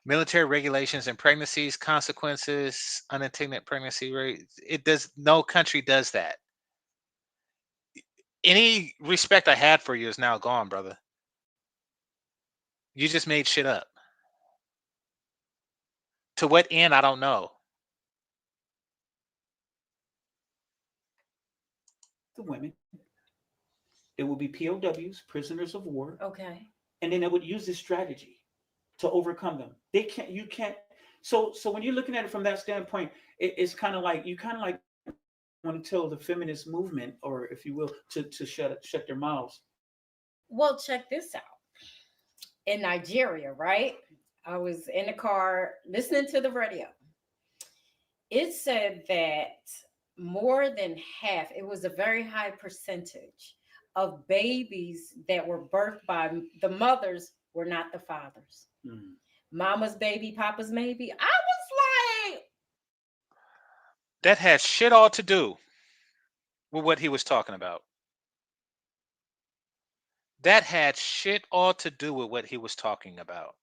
Military regulations and pregnancies, consequences, unintended pregnancy rate. It does, no country does that. Any respect I had for you is now gone, brother. You just made shit up. To what end, I don't know. The women. It will be POWs, prisoners of war, Okay. and then they would use this strategy to overcome them. They can't. You can't. So when you're looking at it from that standpoint, it's kind of like you kind of like want to tell the feminist movement, or if you will, to shut their mouths. Well, check this out. In Nigeria, right? I was in the car listening to the radio. It said that more than half, it was a very high percentage of babies that were birthed by the mothers were not the fathers. Mm. Mama's baby, papa's maybe. I was like, That had shit all to do with what he was talking about. That had shit all to do with what he was talking about.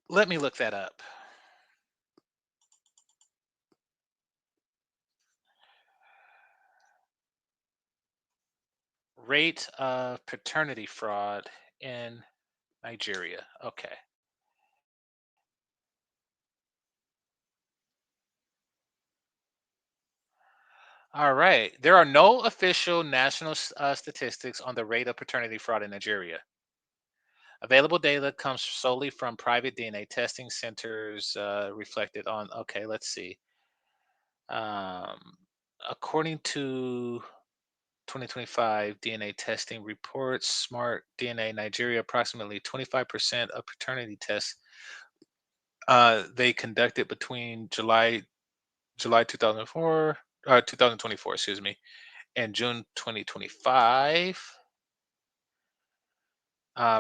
Let me look that up. Rate of paternity fraud in Nigeria. Okay. All right. There are no official national statistics on the rate of paternity fraud in Nigeria. Available data comes solely from private DNA testing centers reflected on. Okay, let's see. Um, According to 2025 DNA testing reports, Smart DNA Nigeria, approximately 25% of paternity tests they conducted between July 2004 2024, excuse me, and June 2025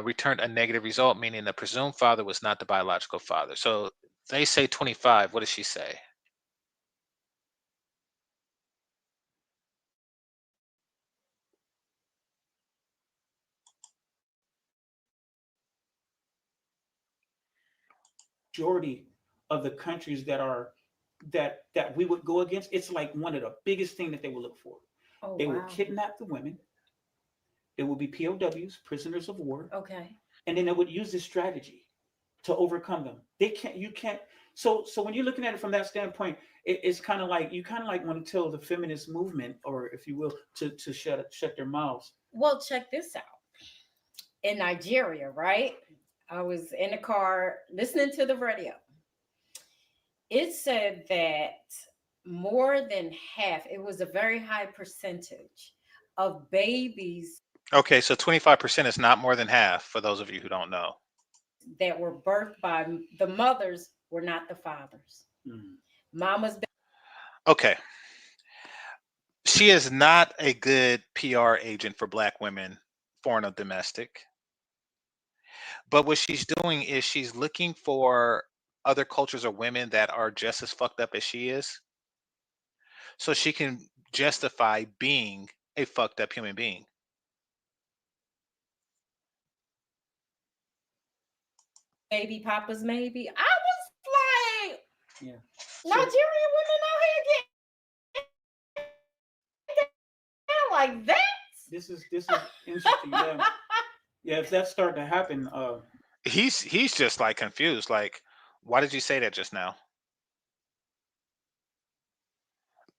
returned a negative result, meaning the presumed father was not the biological father. So they say 25. What does she say? Majority of the countries that are that we would go against, it's like one of the biggest thing that they will look for. Oh, They will wow. kidnap the women. It will be POWs, prisoners of war, Okay. and then they would use this strategy to overcome them. They can't. You can't. So when you're looking at it from that standpoint, it's kind of like you kind of like want to tell the feminist movement, or if you will, to shut their mouths. Well, check this out. In Nigeria, right? I was in the car listening to the radio. It said that more than half, it was a very high percentage of babies Okay, so 25% is not more than half for those of you who don't know. that were birthed by the mothers were not the fathers. Mm. Mama's Okay. She is not a good PR agent for black women, foreign or domestic. But what she's doing is she's looking for other cultures or women that are just as fucked up as she is, so she can justify being a fucked up human being. baby papas, maybe. I was like, Yeah. Nigerian women out here getting down like that. This is interesting. Yeah. Yeah. If that start to happen, He's just like confused. Like, why did you say that just now?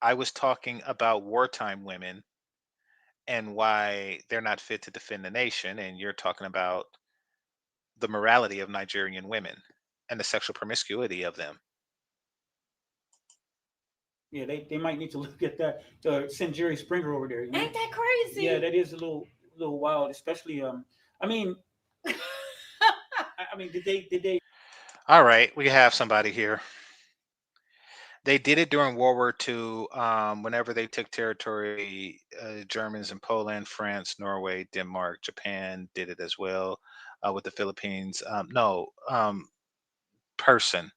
I was talking about wartime women and why they're not fit to defend the nation, and you're talking about the morality of Nigerian women and the sexual promiscuity of them. yeah, they might need to look at that. Send Jerry Springer over there. You know. Ain't that crazy? Yeah, that is a little wild, especially. I mean, I mean, did they? All right, we have somebody here. They did it during World War II. Whenever they took territory, Germans in Poland, France, Norway, Denmark, Japan did it as well with the Philippines. No, person.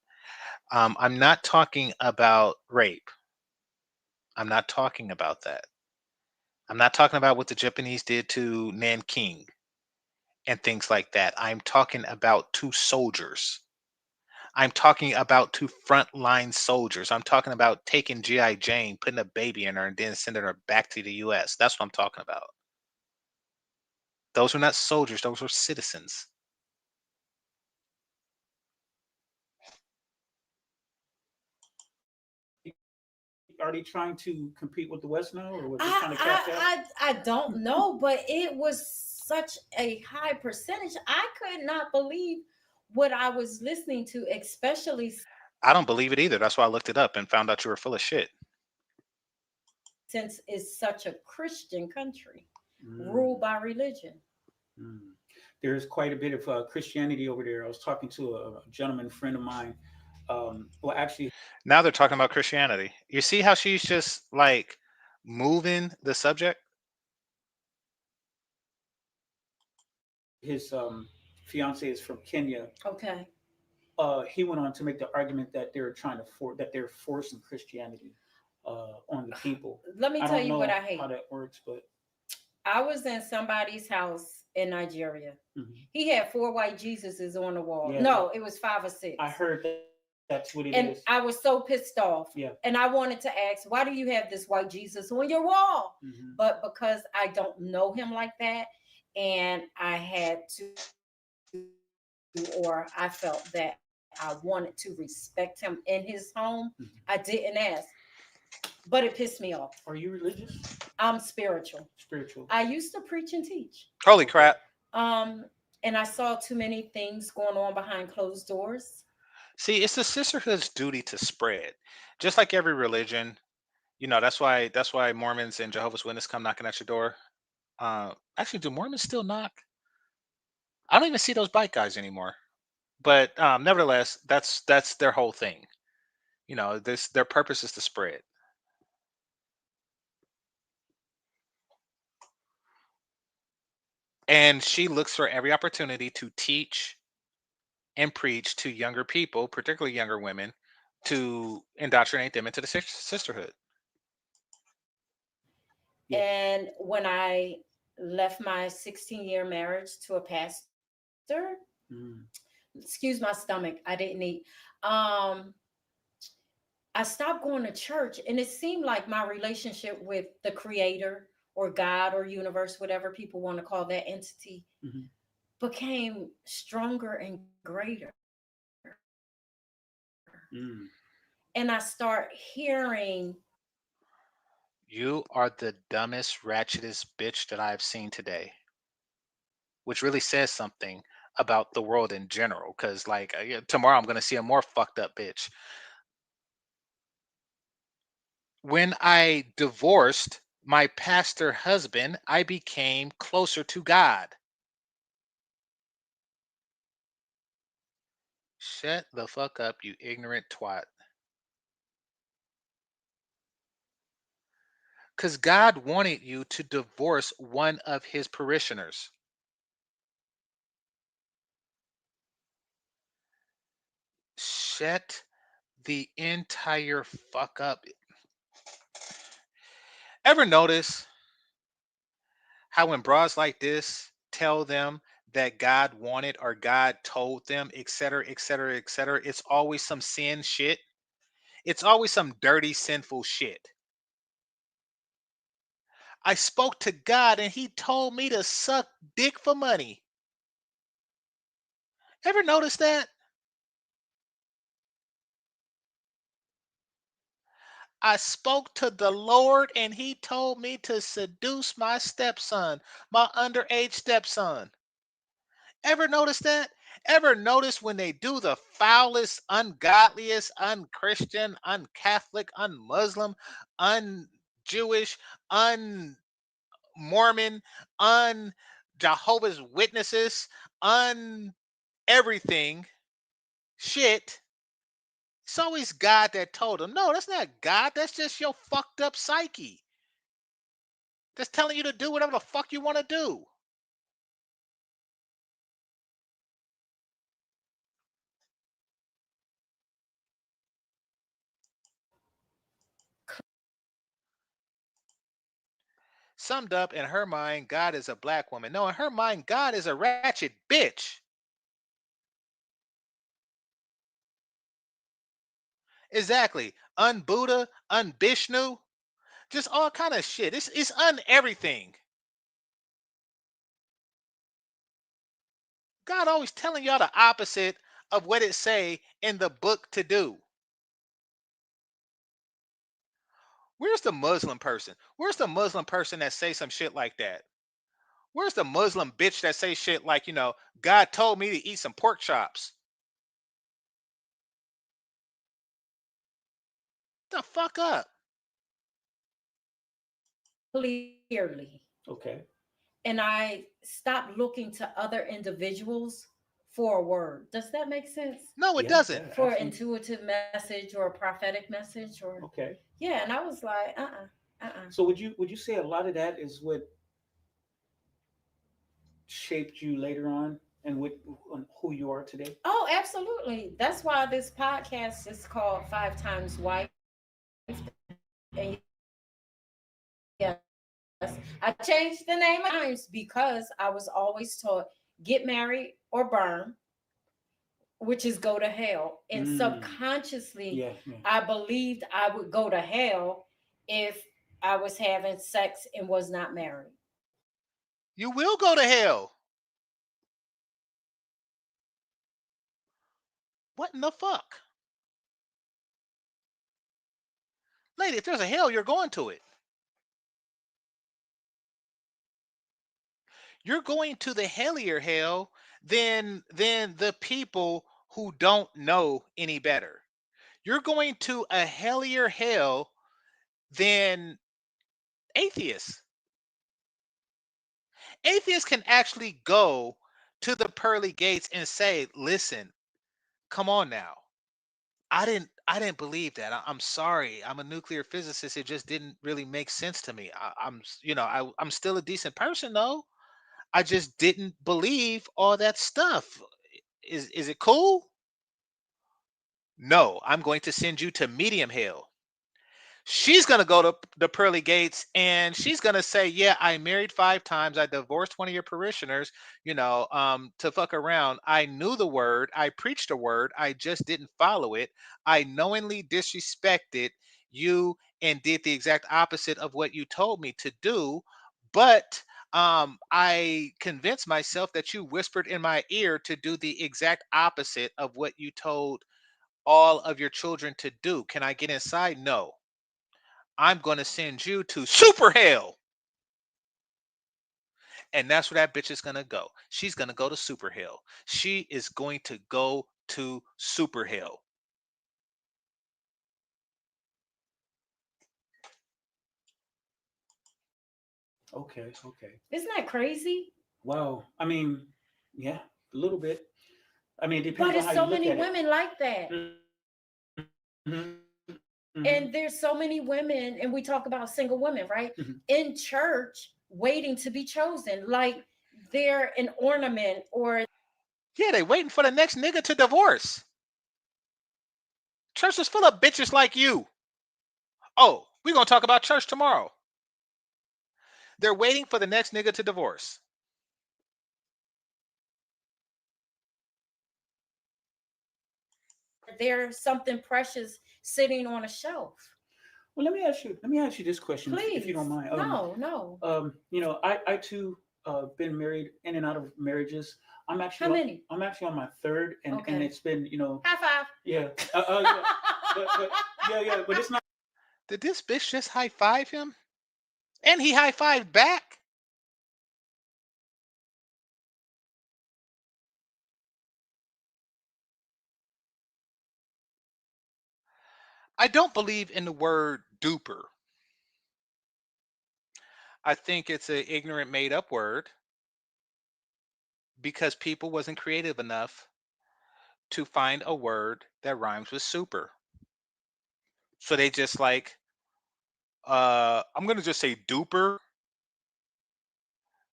I'm not talking about rape. I'm not talking about that. I'm not talking about what the Japanese did to Nanking and things like that. I'm talking about two soldiers. I'm talking about two frontline soldiers. I'm talking about taking G.I. Jane, putting a baby in her, and then sending her back to the U.S. That's what I'm talking about. Those were not soldiers, those were citizens. Are they trying to compete with the West now, or was they trying to catch up? I don't know, but it was such a high percentage. I could not believe what I was listening to, especially I don't believe it either. That's why I looked it up and found out you were full of shit. since it's such a Christian country Mm, ruled by religion. mm. There's quite a bit of Christianity over there. I was talking to a gentleman friend of mine. Well, actually, Now they're talking about Christianity. You see how she's just like moving the subject? his fiance is from Kenya. Okay. He went on to make the argument that they're forcing Christianity on the people. Let me I tell don't you what know I hate. how that works, but I was in somebody's house in Nigeria. mhm. He had 4 white Jesuses on the wall. Yeah, No, it was 5 or 6. I heard that that's what it And is. I was so pissed off. Yeah. And I wanted to ask, why do you have this white Jesus on your wall? Mhm. But because I don't know him like that, and I had to or I felt that I wanted to respect him in his home, Mhm. I didn't ask. But it pissed me off. Are you religious? I'm spiritual. Spiritual. I used to preach and teach. Holy Okay. crap. Um, and I saw too many things going on behind closed doors. See, it's the sisterhood's duty to spread. Just like every religion, that's why Mormons and Jehovah's Witnesses come knocking at your door. Actually, do Mormons still knock? I don't even see those bike guys anymore. But nevertheless, that's their whole thing. This their purpose is to spread. And she looks for every opportunity to teach and preach to younger people, particularly younger women, to indoctrinate them into the sisterhood. Yeah. And when I left my 16-year marriage to a pastor, Mm. excuse my stomach, I didn't eat. Um, I stopped going to church, and it seemed like my relationship with the creator or God or universe, whatever people want to call that entity, Hmm. became stronger and greater. Mm. And I start hearing, You are the dumbest, ratchetest bitch that I've seen today, which really says something about the world in general. Because, like, yeah, tomorrow I'm going to see a more fucked up bitch. When I divorced my pastor husband, I became closer to God. Shut the fuck up, you ignorant twat. Because God wanted you to divorce one of his parishioners. Shut the entire fuck up. Ever notice how when bras like this tell them that God wanted or God told them, etc., etc., etc., it's always some sin shit. It's always some dirty, sinful shit. I spoke to God and he told me to suck dick for money. Ever notice that? I spoke to the Lord and he told me to seduce my stepson, my underage stepson. Ever notice that? Ever notice when they do the foulest, ungodliest, unchristian, uncatholic, unmuslim, un-Jewish, un-Mormon, un-Jehovah's Witnesses, un-everything shit? It's always God that told them. No, that's not God. That's just your fucked up psyche. That's telling you to do whatever the fuck you want to do. Summed up, in her mind, God is a black woman. No, in her mind, God is a ratchet bitch. Exactly. Un-Buddha, un-Bishnu, just all kind of shit. It's un-everything. God always telling y'all the opposite of what it say in the book to do. Where's the Muslim person? Where's the Muslim person that say some shit like that? Where's the Muslim bitch that say shit like, God told me to eat some pork chops? The fuck up. clearly. Okay. And I stopped looking to other individuals for a word. Does that make sense? No, it Yeah. doesn't. Yeah. For an Absolutely. intuitive message or a prophetic message or Okay. yeah, and I was like, uh-uh. So would you say a lot of that is what shaped you later on and what on who you are today? Oh, absolutely. That's why this podcast is called Five Times Wife. And yes, I changed the name of times because I was always taught get married or burn, which is go to hell. And Mm. subconsciously, Yeah. Yeah. I believed I would go to hell if I was having sex and was not married. You will go to hell. What in the fuck? Lady, if there's a hell, you're going to it. You're going to the hellier hell than the people who don't know any better. You're going to a hellier hell than atheists. Atheists can actually go to the pearly gates and say, "Listen, come on now. I didn't believe that. I'm sorry. I'm a nuclear physicist. It just didn't really make sense to me. I'm still a decent person though. I just didn't believe all that stuff. Is it cool? No, I'm going to send you to medium hell. She's going to go to the pearly gates and she's going to say, "Yeah, I married 5 times. I divorced one of your parishioners, to fuck around. I knew the word. I preached the word. I just didn't follow it. I knowingly disrespected you and did the exact opposite of what you told me to do. But I convinced myself that you whispered in my ear to do the exact opposite of what you told all of your children to do. Can I get inside? No. I'm going to send you to super hell." And that's where that bitch is going to go. She's going to go to super hell. She is going to go to super hell. Okay, okay. Isn't that crazy? Wow. I mean, yeah, a little bit. I mean, it depends But on how it's you so look many at it. women like that. Mhm, And there's so many women, and we talk about single women, right? mhm. In church, waiting to be chosen. Like they're an ornament or Yeah, they waiting for the next nigga to divorce. Church is full of bitches like you. Oh, we're going to talk about church tomorrow. They're waiting for the next nigga to divorce. they're something precious sitting on a shelf. Well, let me ask you this question, if you don't Please. mind. No, no. I too been married in and out of marriages. How many? I'm actually on my third, and Okay. it's been, High five. yeah, yeah, but yeah, but it's not. Did this bitch just high five him? And he high fived back? I don't believe in the word duper. I think it's an ignorant made up word because people wasn't creative enough to find a word that rhymes with super. So they just like, I'm gonna just say duper,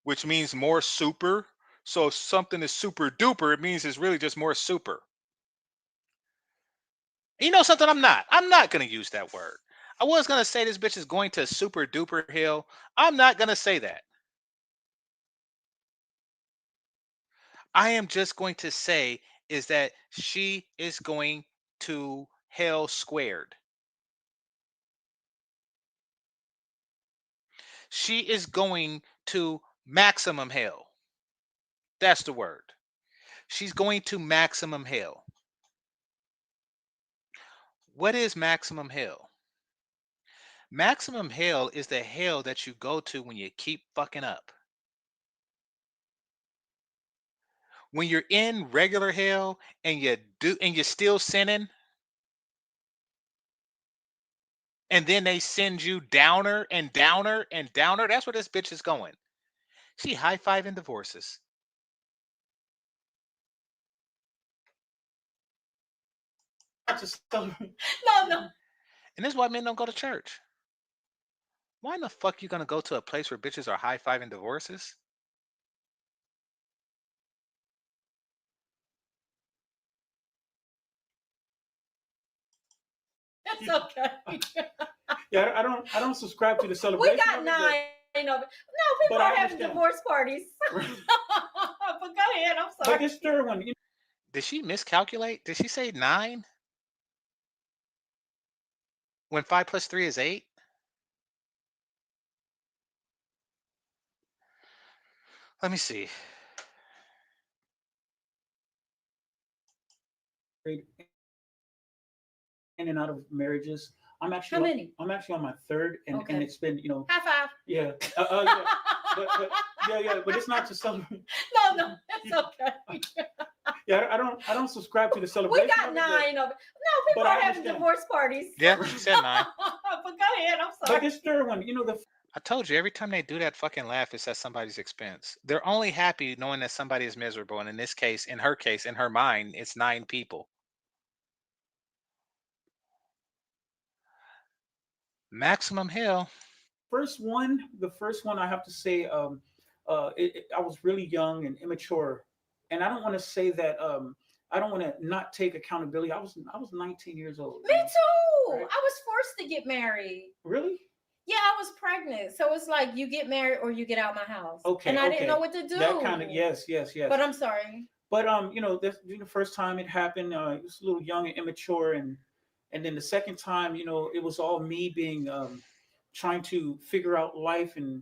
which means more super. So if something is super duper, it means it's really just more super. You know something? I'm not. I'm not gonna use that word. I was gonna say this bitch is going to super duper hill. I'm not gonna say that. I am just going to say is that she is going to hell squared. She is going to maximum hell. That's the word. She's going to maximum hell. What is maximum hell? Maximum hell is the hell that you go to when you keep fucking up. When you're in regular hell and you're still sinning, and then they send you downer and downer and downer. That's where this bitch is going. She high fiving divorces. No, no. And this is why men don't go to church. Why in the fuck you gonna go to a place where bitches are high fiving divorces? It's okay. Yeah, I don't subscribe to the We celebration got of it, 9 of it. No, but people I are having understand. divorce parties. But go ahead. I'm But sorry. this third one, Did she miscalculate? Did she say 9 when 5 plus 3 is 8? Let me see. in and out of marriages. How many? I'm actually on my third, and Okay. it's been High five. yeah yeah but yeah but it's not to celebrate. No, it's okay. Yeah, I don't subscribe to the We celebration. got of it, 9 of it. No, people but are I having understand. divorce parties. Yeah, she said 9. But go ahead. I'm But sorry. this third one, the I told you every time they do that fucking laugh, it's at somebody's expense. They're only happy knowing that somebody is miserable, and in this case, in her mind, it's 9 people. Maximum hell. the first one, I have to say, I was really young and immature, and I don't want to say that. I don't want to not take accountability. I was 19 years old. Me too. Right. I was forced to get married. Really? Yeah, I was pregnant. So it's like you get married or you get out my house. Okay. And I okay. didn't know what to do. That kind of yes. But I'm sorry. But this the first time it happened, it was a little young and immature, and then the second time, it was all me being trying to figure out life and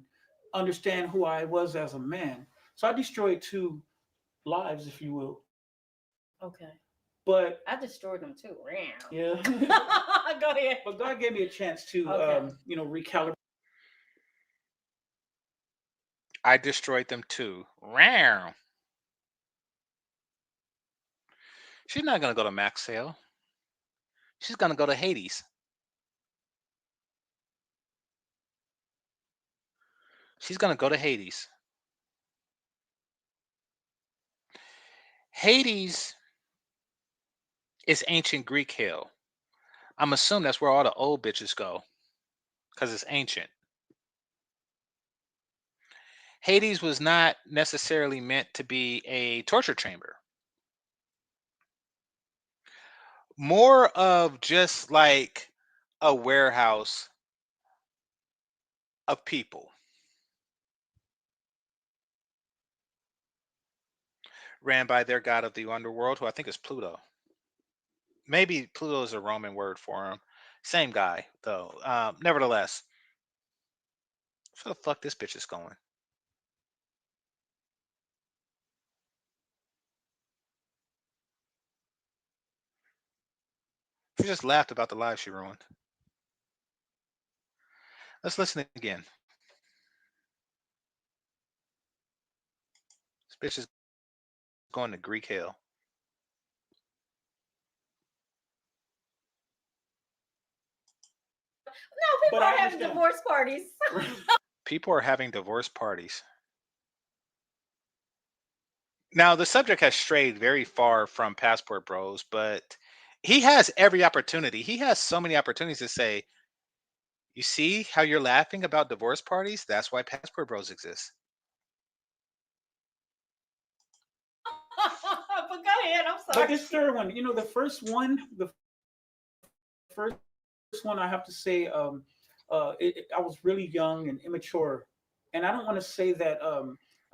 understand who I was as a man. So I destroyed two lives, if you will. Okay. But I destroyed them too. yeah, Go ahead. but God gave me a chance to Okay. recalibrate. I destroyed them too. Rawr. She's not gonna go to Max Sale. She's gonna go to Hades. She's gonna go to Hades. Hades is ancient Greek hell. I'm assuming that's where all the old bitches go, because it's ancient. Hades was not necessarily meant to be a torture chamber. More of just like a warehouse of people ran by their god of the underworld, who I think is Pluto. Maybe Pluto is a Roman word for him. Same guy, though. Nevertheless, where the fuck this bitch is going? She just laughed about the life she ruined. Let's listen again. This bitch is going to Greek hell. No, people But I are having understand. divorce parties. People are having divorce parties. Now, the subject has strayed very far from Passport Bros, but he has every opportunity. He has so many opportunities to say, you see how you're laughing about divorce parties? That's why Passport Bros exist. But go ahead. I'm sorry. But this third one, the first one, I have to say, I was really young and immature, and I don't want to say that.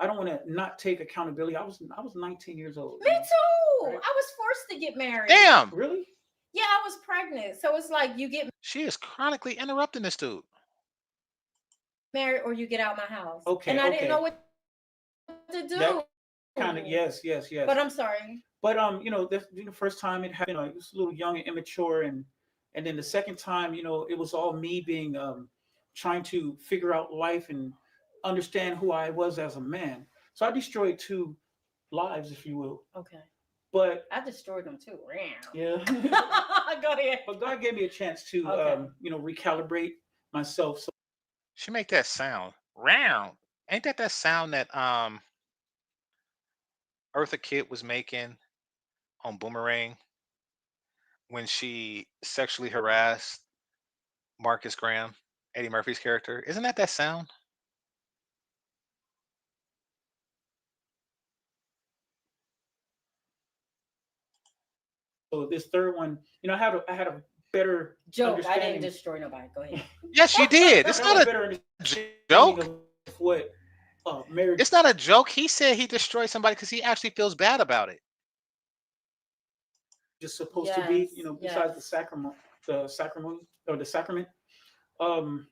I don't want to not take accountability. I was 19 years old. Me too. Right. I was forced to get married. Damn! Really? Yeah, I was pregnant. So it's like you get She is chronically interrupting this dude. married or you get out my house. Okay. And I okay. didn't know what to do. That kind of yes. But I'm sorry. But the first time it happened, it was a little young and immature, and then the second time, it was all me being trying to figure out life and understand who I was as a man. So I destroyed two lives, if you will. Okay. But I destroyed them too. yeah. Go ahead. But God gave me a chance to Okay. recalibrate myself. So She make that sound. Round. Ain't that sound that Eartha Kitt was making on Boomerang when she sexually harassed Marcus Graham, Eddie Murphy's character? Isn't that sound? this third one, I had a better Joke. I understanding. didn't destroy nobody. Go ahead. Yes, you did. It's I had not a a better understanding joke. of what marriage It's not a joke. He said he destroyed somebody because he actually feels bad about it. is supposed to be. Yes, Besides yes. the sacrament or the sacrament. Um,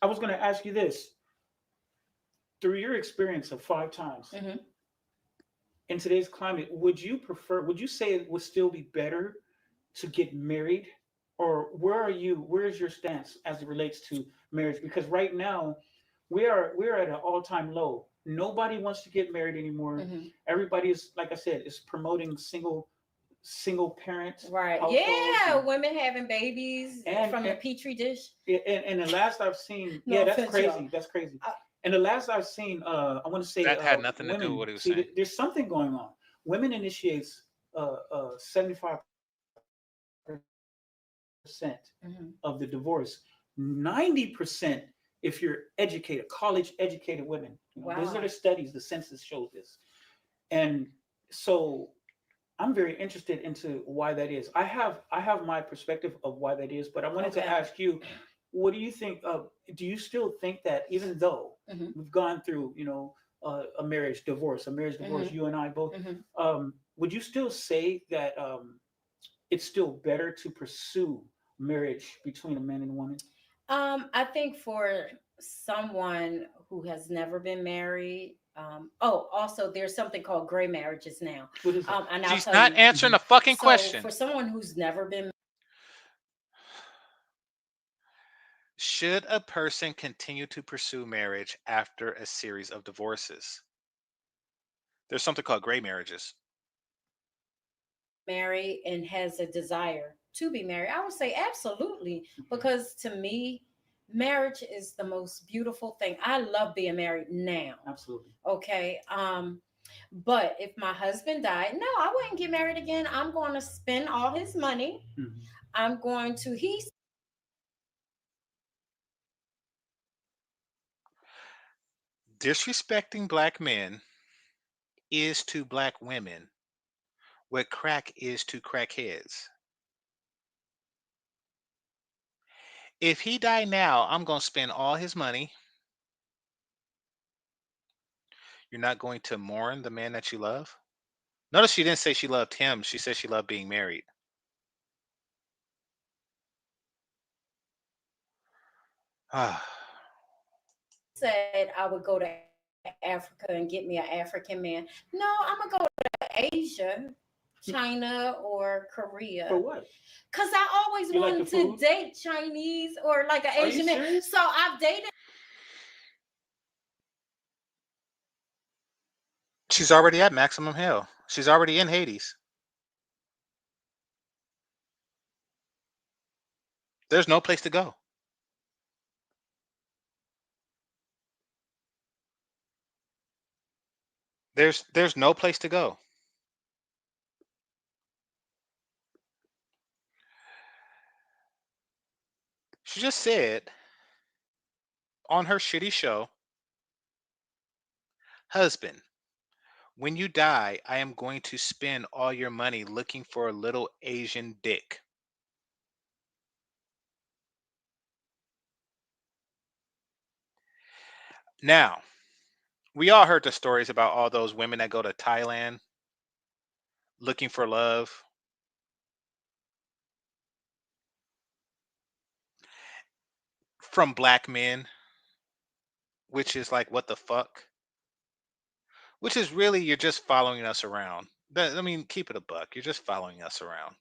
I was going to ask you this: through your experience of 5 times, Mhm. in today's climate, would you prefer? Would you say it would still be better to get married, or where are you? Where is your stance as it relates to marriage? Because right now, we're at an all time low. Nobody wants to get married anymore. Hmm. Everybody is, like I said, is promoting single parent Right. households, Yeah, women having babies and from the and petri dish. and the last I've seen, No yeah, that's offense, y'all. crazy. That's crazy. Uh, And the last I've seen, I want to say, That had nothing to do with women. what he was See, saying. there's something going on. Women initiates 75% mhm. of the divorce. 90% if you're educated, college educated women. These are the Wow. studies. The census shows this, and so I'm very interested into why that is. I have my perspective of why that is, but I wanted to Okay. ask you, what do you think of? Do you still think that even though Hmm. we've gone through, a marriage divorce, Hmm. you and I both, Hmm. would you still say that it's still better to pursue marriage between a man and a woman? I think for someone who has never been married, oh, also there's something called gray marriages now. What is it? And I'll She's tell not you. answering Hmm. the fucking So question. for someone who's never been, Should a person continue to pursue marriage after a series of divorces? There's something called gray marriages. married and has a desire to be married, I would say absolutely. Okay, Because to me, marriage is the most beautiful thing. I love being married now. absolutely. Okay. But if my husband died, no, I wouldn't get married again. I'm going to spend all his money. Hmm. I'm going to, he's Disrespecting black men is to black women what crack is to crackheads. If he died now, I'm going to spend all his money. You're not going to mourn the man that you love. Notice she didn't say she loved him. She said she loved being married. Ah, said I would go to Africa and get me an African man. No, I'm going to go to Asia, China, or For Korea. what? Because I always You like the wanted to food? date Chinese or like an Are you Asian man. serious? So I've dated. she's already at maximum hell. She's already in Hades. There's no place to go. There's no place to go. She just said on her shitty show, husband, when you die, I am going to spend all your money looking for a little Asian dick. Now, we all heard the stories about all those women that go to Thailand looking for love from black men, which is like, what the fuck? Which is really, you're just following us around. I mean, keep it a buck. You're just following us around.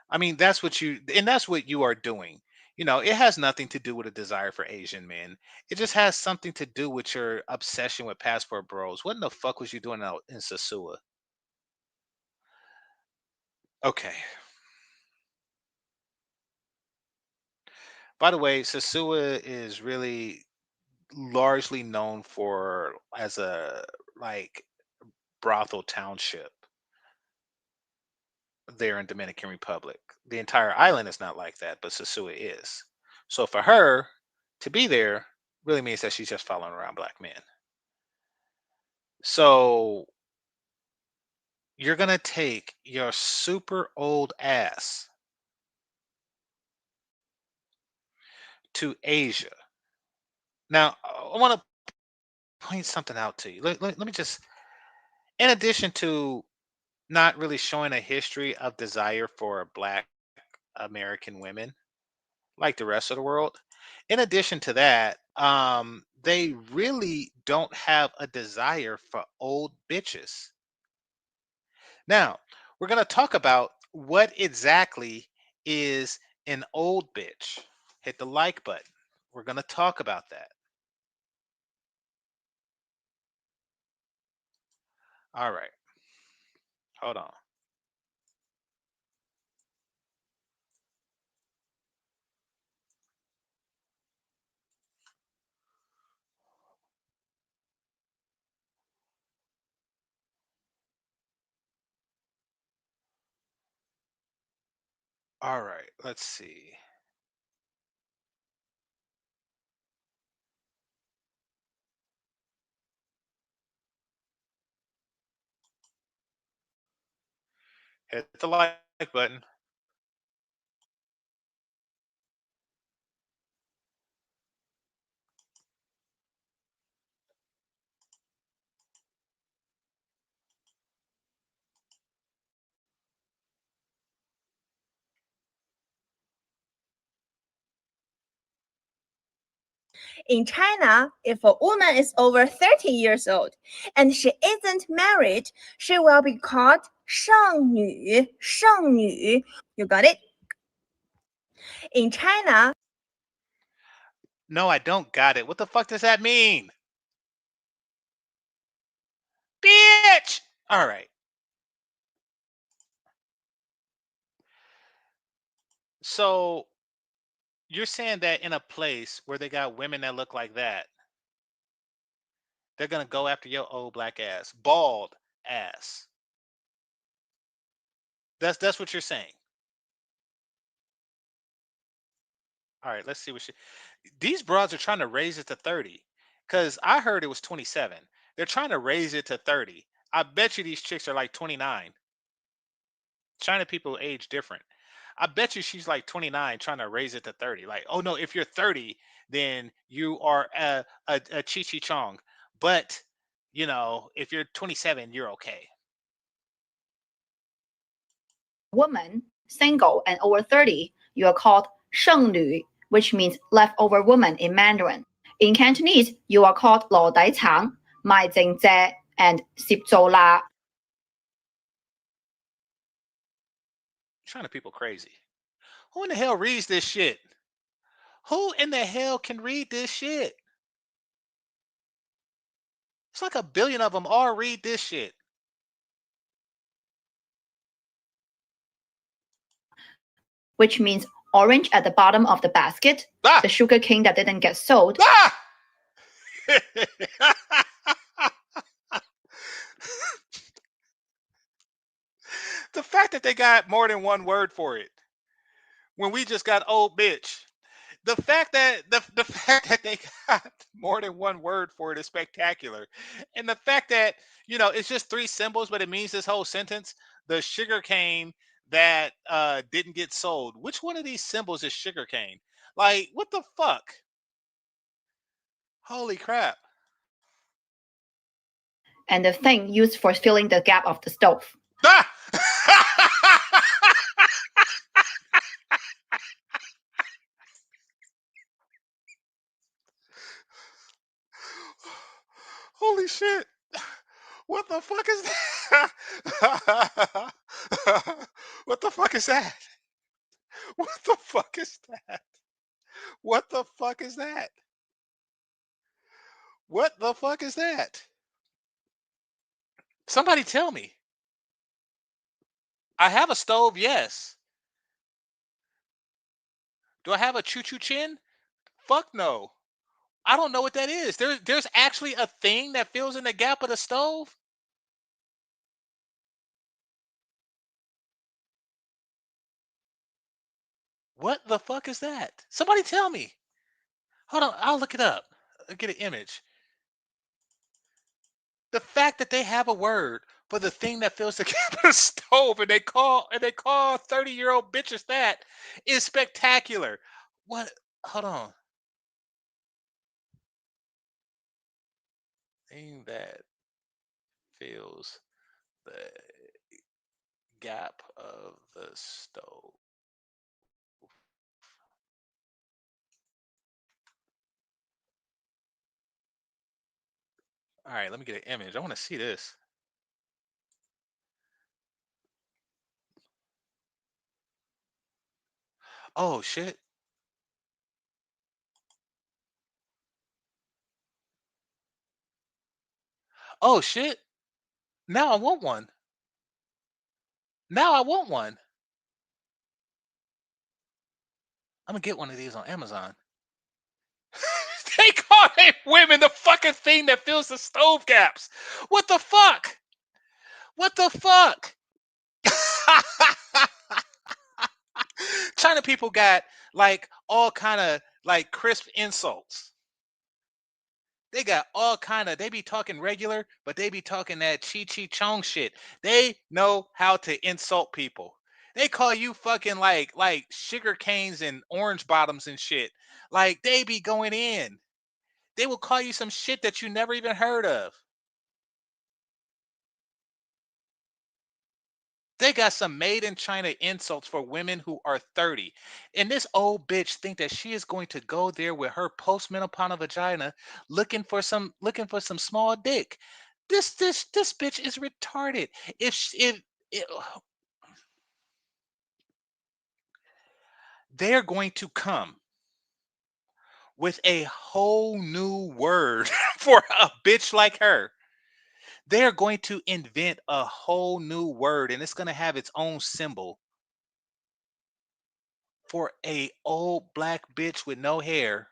I mean, that's what you are doing. It has nothing to do with a desire for Asian men. It just has something to do with your obsession with passport bros. What in the fuck was you doing out in Sasua? Okay. By the way, Sasua is really largely known for as a like brothel township there in Dominican Republic. The entire island is not like that, but Sasua is. So for her to be there really means that she's just following around black men. So you're gonna take your super old ass to Asia. Now, I want to point something out to you. Let me just, in addition to not really showing a history of desire for black American women like the rest of the world, in addition to that, they really don't have a desire for old bitches. Now, we're going to talk about what exactly is an old bitch. Hit the like button. We're going to talk about that. All right. Hold on. All right. Let's see. Hit the like button. In China, if a woman is over 30 years old and she isn't married, she will be called 剩女,剩女. You got it? In China, No, I don't got it. What the fuck does that mean? Bitch! All right. So you're saying that in a place where they got women that look like that, they're going to go after your old black ass, bald ass. That's what you're saying. All right, let's see what she. These broads are trying to raise it to 30 because I heard it was 27. They're trying to raise it to 30. I bet you these chicks are like 29. China people age different. I bet you she's like 29 trying to raise it to 30. Like, oh no, if you're 30, then you are a Chi Chi Chong. But, if you're 27, you're okay. Woman, single and over 30, you are called 剩女, which means leftover woman in Mandarin. In Cantonese, you are called 羅底橙, 賣剩蔗, and 攝做啦. China people crazy. Who in the hell reads this shit? Who in the hell can read this shit? It's like a billion of them all read this shit. Which means orange at the bottom of the basket, the sugar cane that didn't get sold. The fact that they got more than one word for it when we just got old bitch. The fact that the fact that they got more than one word for it is spectacular. And the fact that, it's just three symbols, but it means this whole sentence. The sugar cane that didn't get sold. Which one of these symbols is sugar cane? Like, what the fuck? Holy crap. And the thing used for filling the gap of the stove. Holy shit. What the fuck is that? What the fuck is that? What the fuck is that? What the fuck is that? What the fuck is that? Somebody tell me. I have a stove, yes. Do I have a choo-choo chin? Fuck no. I don't know what that is. There's actually a thing that fills in the gap of the stove? What the fuck is that? Somebody tell me. Hold on, I'll look it up. I'll get an image. The fact that they have a word for the thing that fills the gap of the stove and they call 30-year-old bitches that is spectacular. What? Hold on. Thing that fills the gap of the stove. All right, let me get an image. I want to see this. Oh shit. Oh shit. Now I want one. Now I want one. I'm gonna get one of these on Amazon. They call it women the fucking thing that fills the stove gaps. What the fuck? What the fuck? China people got like all kind of like crisp insults. They got all kind of. They be talking regular, but they be talking that chi chi chong shit. They know how to insult people. They call you fucking like sugar canes and orange bottoms and shit. Like they be going in. They will call you some shit that you never even heard of. They got some made in China insults for women who are 30. And this old bitch think that she is going to go there with her postmenopausal vagina looking for some small dick. This bitch is retarded. If they're going to come with a whole new word for a bitch like her. They're going to invent a whole new word and it's going to have its own symbol for a old black bitch with no hair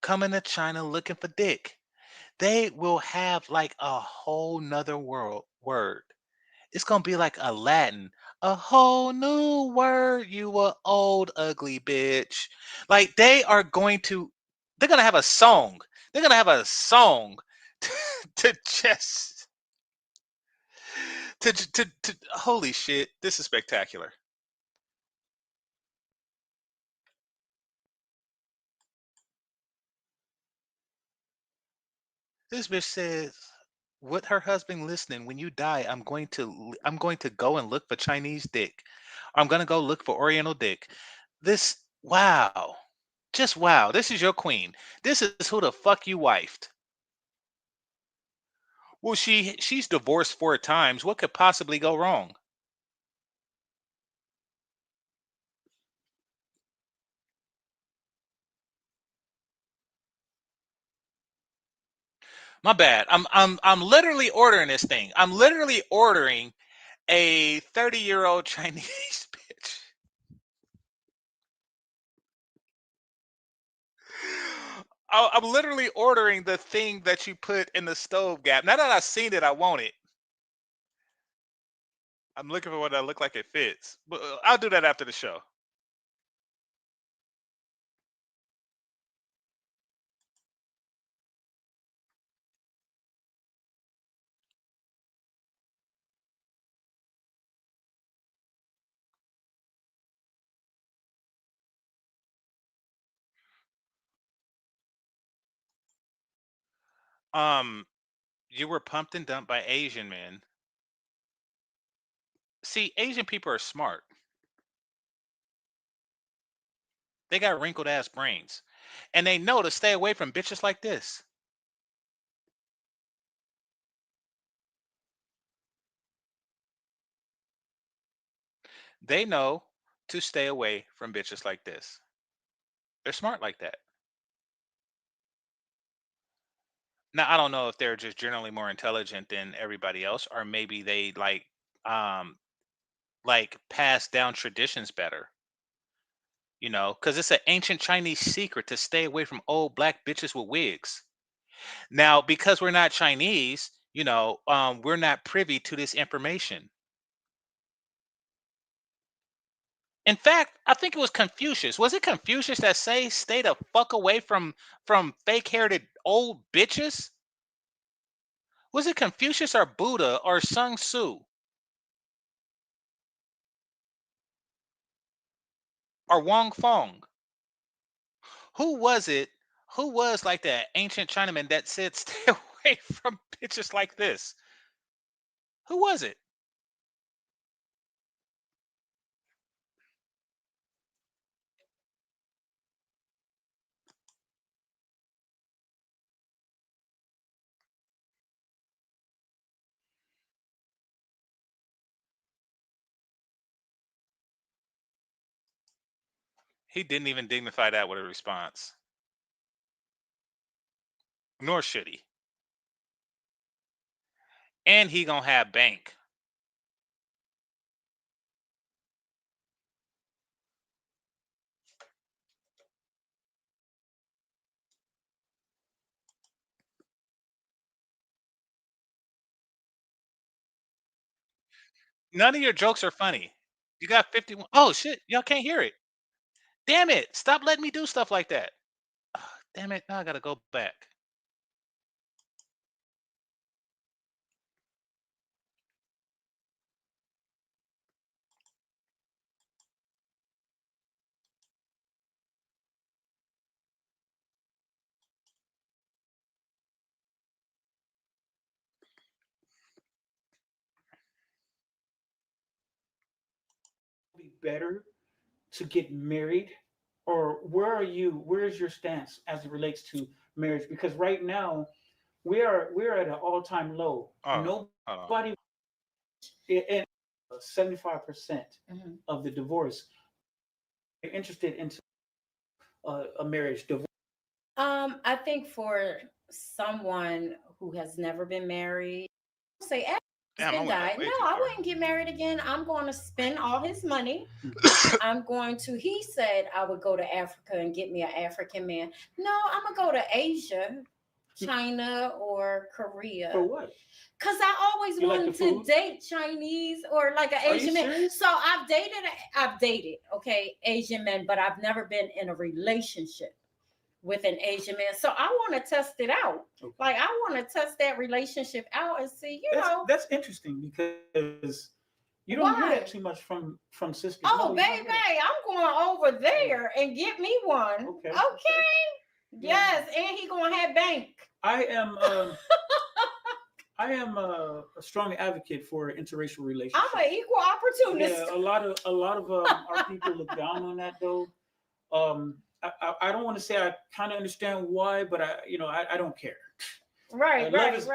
coming to China looking for dick. They will have like a whole nother world word. It's gonna be like a Latin, a whole new word, you a old ugly bitch. Like they're gonna have a song. They're gonna have a song to just to holy shit, this is spectacular. This bitch says, with her husband listening, when you die, I'm going to go and look for Chinese dick. I'm gonna go look for Oriental dick. This wow. Just wow. This is your queen. This is who the fuck you wifed. Well, she's divorced 4 times. What could possibly go wrong? My bad. I'm literally ordering this thing. I'm literally ordering a 30-year-old Chinese bitch. I'm literally ordering the thing that you put in the stove gap. Now that I've seen it, I want it. I'm looking for what I look like it fits. But I'll do that after the show. Um, you were pumped and dumped by Asian men. See, Asian people are smart. They got wrinkled ass brains. And they know to stay away from bitches like this. They know to stay away from bitches like this. They're smart like that. Now I don't know if they're just generally more intelligent than everybody else, or maybe they um like pass down traditions better. Because it's an ancient Chinese secret to stay away from old black bitches with wigs. Now, because we're not Chinese, we're not privy to this information. In fact, I think it was Confucius. Was it Confucius that say stay the fuck away from fake-haired old bitches? Was it Confucius or Buddha or Sun Tzu or Wang Fong? Who was it? Who was like that ancient Chinaman that said stay away from bitches like this? Who was it? He didn't even dignify that with a response. Nor should he. And he gonna have bank. None of your jokes are funny. You got 51. Oh shit, y'all can't hear it. Damn it. Stop letting me do stuff like that. Ah, damn it. Now I gotta go back. Be better to get married, or where are you? Where is your stance as it relates to marriage? Because right now we're at an all time low. Oh, hold on. Nobody, and 75% Mhm. of the divorce are interested in a marriage divorce. I think for someone who has never been married, say after Damn, I husband went back died, way no, too I far. wouldn't get married again. I'm going to spend all his money. I'm going to, he said I would go to Africa and get me an African man. No, I'm going to go to Asia, China, or Korea. For what? Because I always You like wanted the to food? date Chinese or like an Are you Asian man. serious? So I've dated, okay, Asian men, but I've never been in a relationship with an Asian man. So I want to test it out. Okay. Like I want to test that relationship out and see, That's interesting because you don't hear Why? that too much from sisters. Oh, No, you don't baby, hear that. I'm going over there and get me one. Okay. Yes, and he gonna have bank. I am I am a strong advocate for interracial relationships. I'm an equal opportunist. Yeah, a lot of our people look down on that though. I don't want to say I kind of understand why, but I don't care. Right. Love is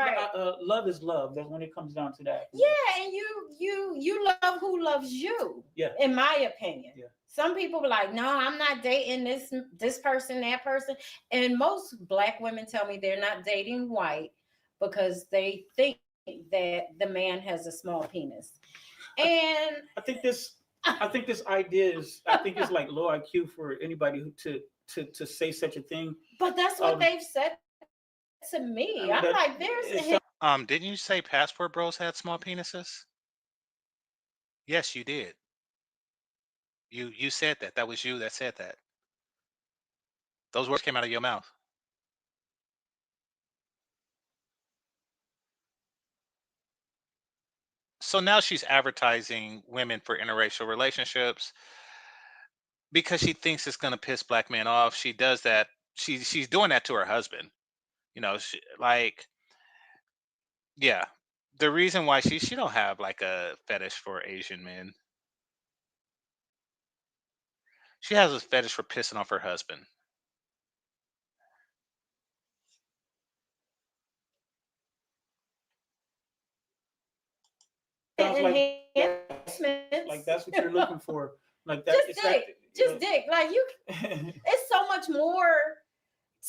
love. That's when it comes down to that. Yeah, and you love who loves you. Yeah. In my opinion. Yeah. Some people are like, no, I'm not dating this person, that person. And most Black women tell me they're not dating white because they think that the man has a small penis. And I think this idea is like low IQ for anybody to say such a thing. But that's what they've said to me. I'm like, Didn't you say passport bros had small penises? Yes, you did. You said that. That was you that said that. Those words came out of your mouth. So now she's advertising women for interracial relationships because she thinks it's gonna piss black men off. She does that. She's doing that to her husband. Like, yeah. The reason why she don't have like a fetish for Asian men. She has a fetish for pissing off her husband. Like that's what you're looking for. Like that. Just dick. Like you, it's so much more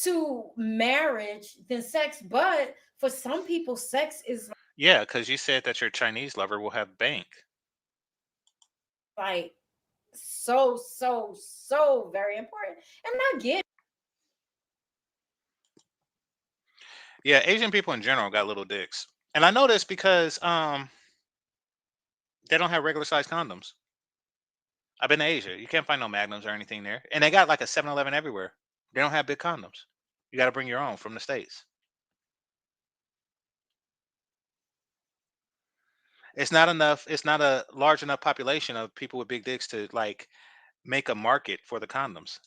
to marriage than sex. But for some people, sex is Yeah, because you said that your Chinese lover will have bank. like so very important. And I get it. Yeah, Asian people in general got little dicks. And I know this because they don't have regular size condoms. I've been to Asia. You can't find no magnums or anything there. And they got like a 7-Eleven everywhere. They don't have big condoms. You got to bring your own from the States. It's not enough. It's not a large enough population of people with big dicks to like make a market for the condoms.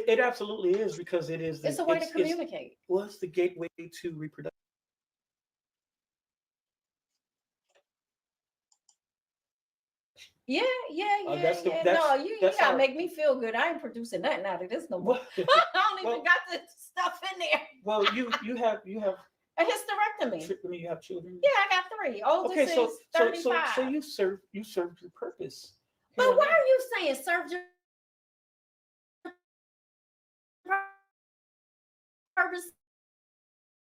It absolutely is because it is. It's a way to communicate. It's the gateway to reproduction. Yeah, That's the yeah. that's No, you that's gotta how. make me feel good. I ain't producing nothing out of this no more. Well, I don't even well, got the stuff in there. well, you have A hysterectomy. I mean, you have children. Yeah, I got 3. Oldest Okay, is 35. you served your purpose. But Here on why earth. are you saying serve your purpose?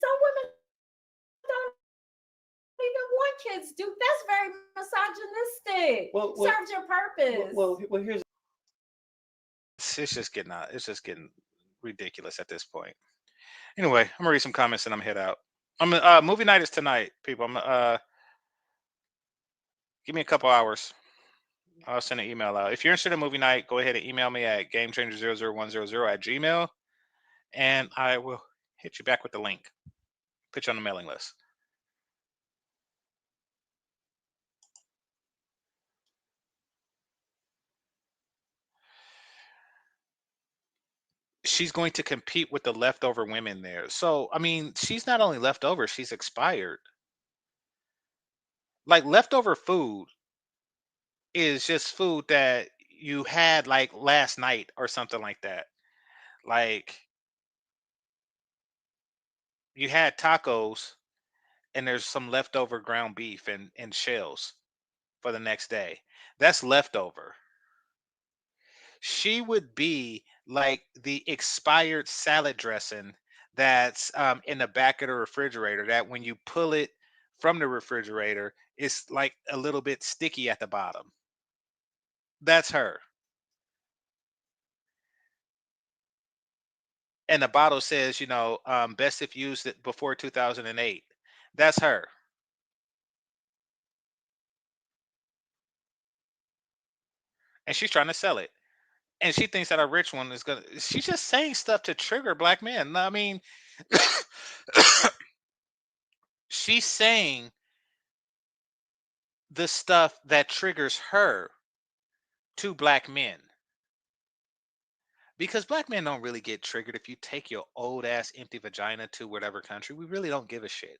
Some women don't even want kids. Do that's very misogynistic. Well, Serve your purpose. well, here's It's just getting out. It's just getting ridiculous at this point. Anyway, I'm gonna read some comments and I'm head out. Movie night is tonight, people. Give me a couple hours. I'll send an email out. If you're interested in movie night, go ahead and email me at GameChanger00100 @gmail, and I will hit you back with the link. Put you on the mailing list. She's going to compete with the leftover women there. So, I mean, she's not only leftover, she's expired. Like leftover food is just food that you had like last night or something like that. Like you had tacos and there's some leftover ground beef and shells for the next day. That's leftover. She would be like the expired salad dressing that's in the back of the refrigerator that when you pull it from the refrigerator, it's like a little bit sticky at the bottom. That's her. And the bottle says, best if used it before 2008. That's her. And she's trying to sell it. And she thinks that a rich one is gonna. She's just saying stuff to trigger black men. I mean, she's saying the stuff that triggers her to black men. Because black men don't really get triggered if you take your old ass empty vagina to whatever country. We really don't give a shit.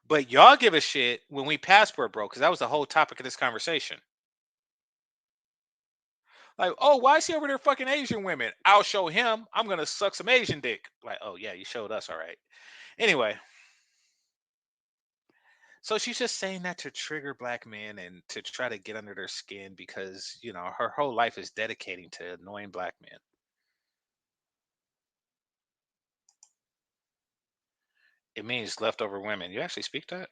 But y'all give a shit when we passport broke, because that was the whole topic of this conversation. Like, oh, why is he over there fucking Asian women? I'll show him. I'm gonna suck some Asian dick. Like, oh yeah, you showed us, all right. Anyway, so she's just saying that to trigger black men and to try to get under their skin because her whole life is dedicating to annoying black men. It means leftover women. You actually speak that?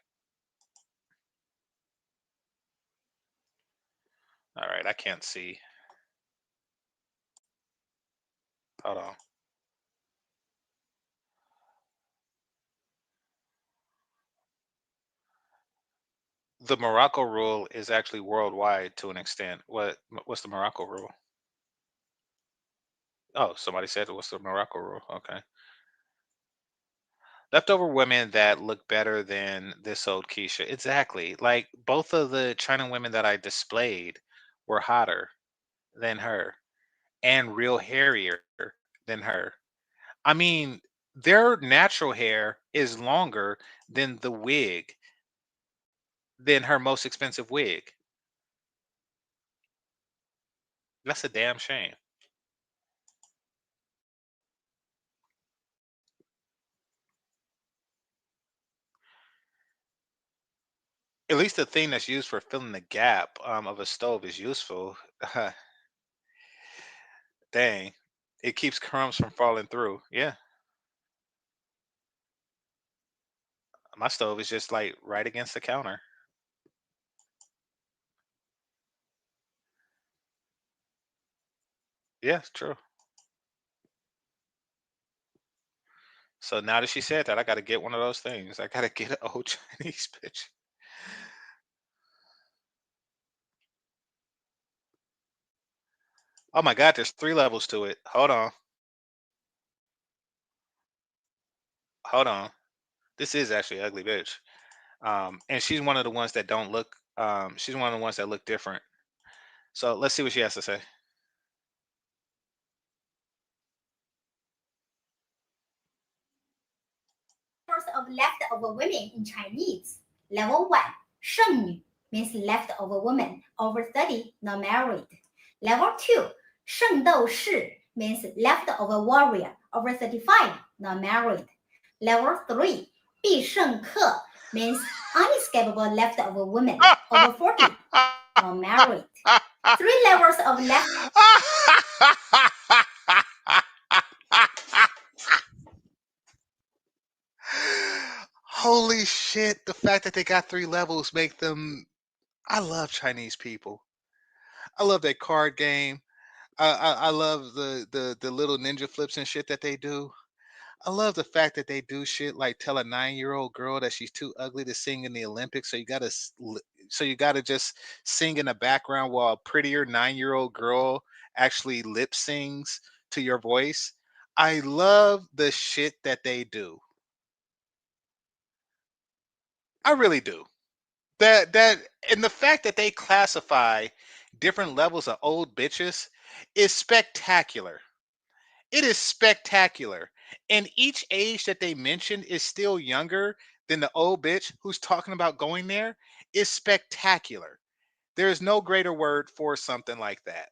All right, I can't see. Hold on. The Morocco rule is actually worldwide to an extent. What's the Morocco rule? Oh, somebody said what's the Morocco rule? Okay. Leftover women that look better than this old Keisha. Exactly. Like both of the China women that I displayed were hotter than her and real hairier than her. I mean, their natural hair is longer than the wig, than her most expensive wig. That's a damn shame. At least the thing that's used for filling the gap of a stove is useful. Dang. It keeps crumbs from falling through. Yeah. My stove is just like right against the counter. Yeah, it's true. So now that she said that, I got to get one of those things. I got to get an old Chinese bitch. Oh my God, there's 3 levels to it. Hold on. Hold on. This is actually ugly bitch. And she's one of the ones that don't look, she's one of the ones that look different. So let's see what she has to say. Of leftover women in Chinese. Level 1, 剩女 means leftover woman, over 30, not married. Level 2, 圣斗士 means leftover warrior, over 35, not married. Level 3, 必胜客 means unescapable leftover woman, over 40, not married. 3 levels of left. Holy shit! The fact that they got 3 levels make them. I love Chinese people. I love that card game. I love the little ninja flips and shit that they do. I love the fact that they do shit like tell a 9-year-old girl that she's too ugly to sing in the Olympics, so you gotta just sing in the background while a prettier 9-year-old girl actually lip sings to your voice. I love the shit that they do. I really do. That and the fact that they classify different levels of old bitches is spectacular. It is spectacular. And each age that they mention is still younger than the old bitch who's talking about going there is spectacular. There is no greater word for something like that.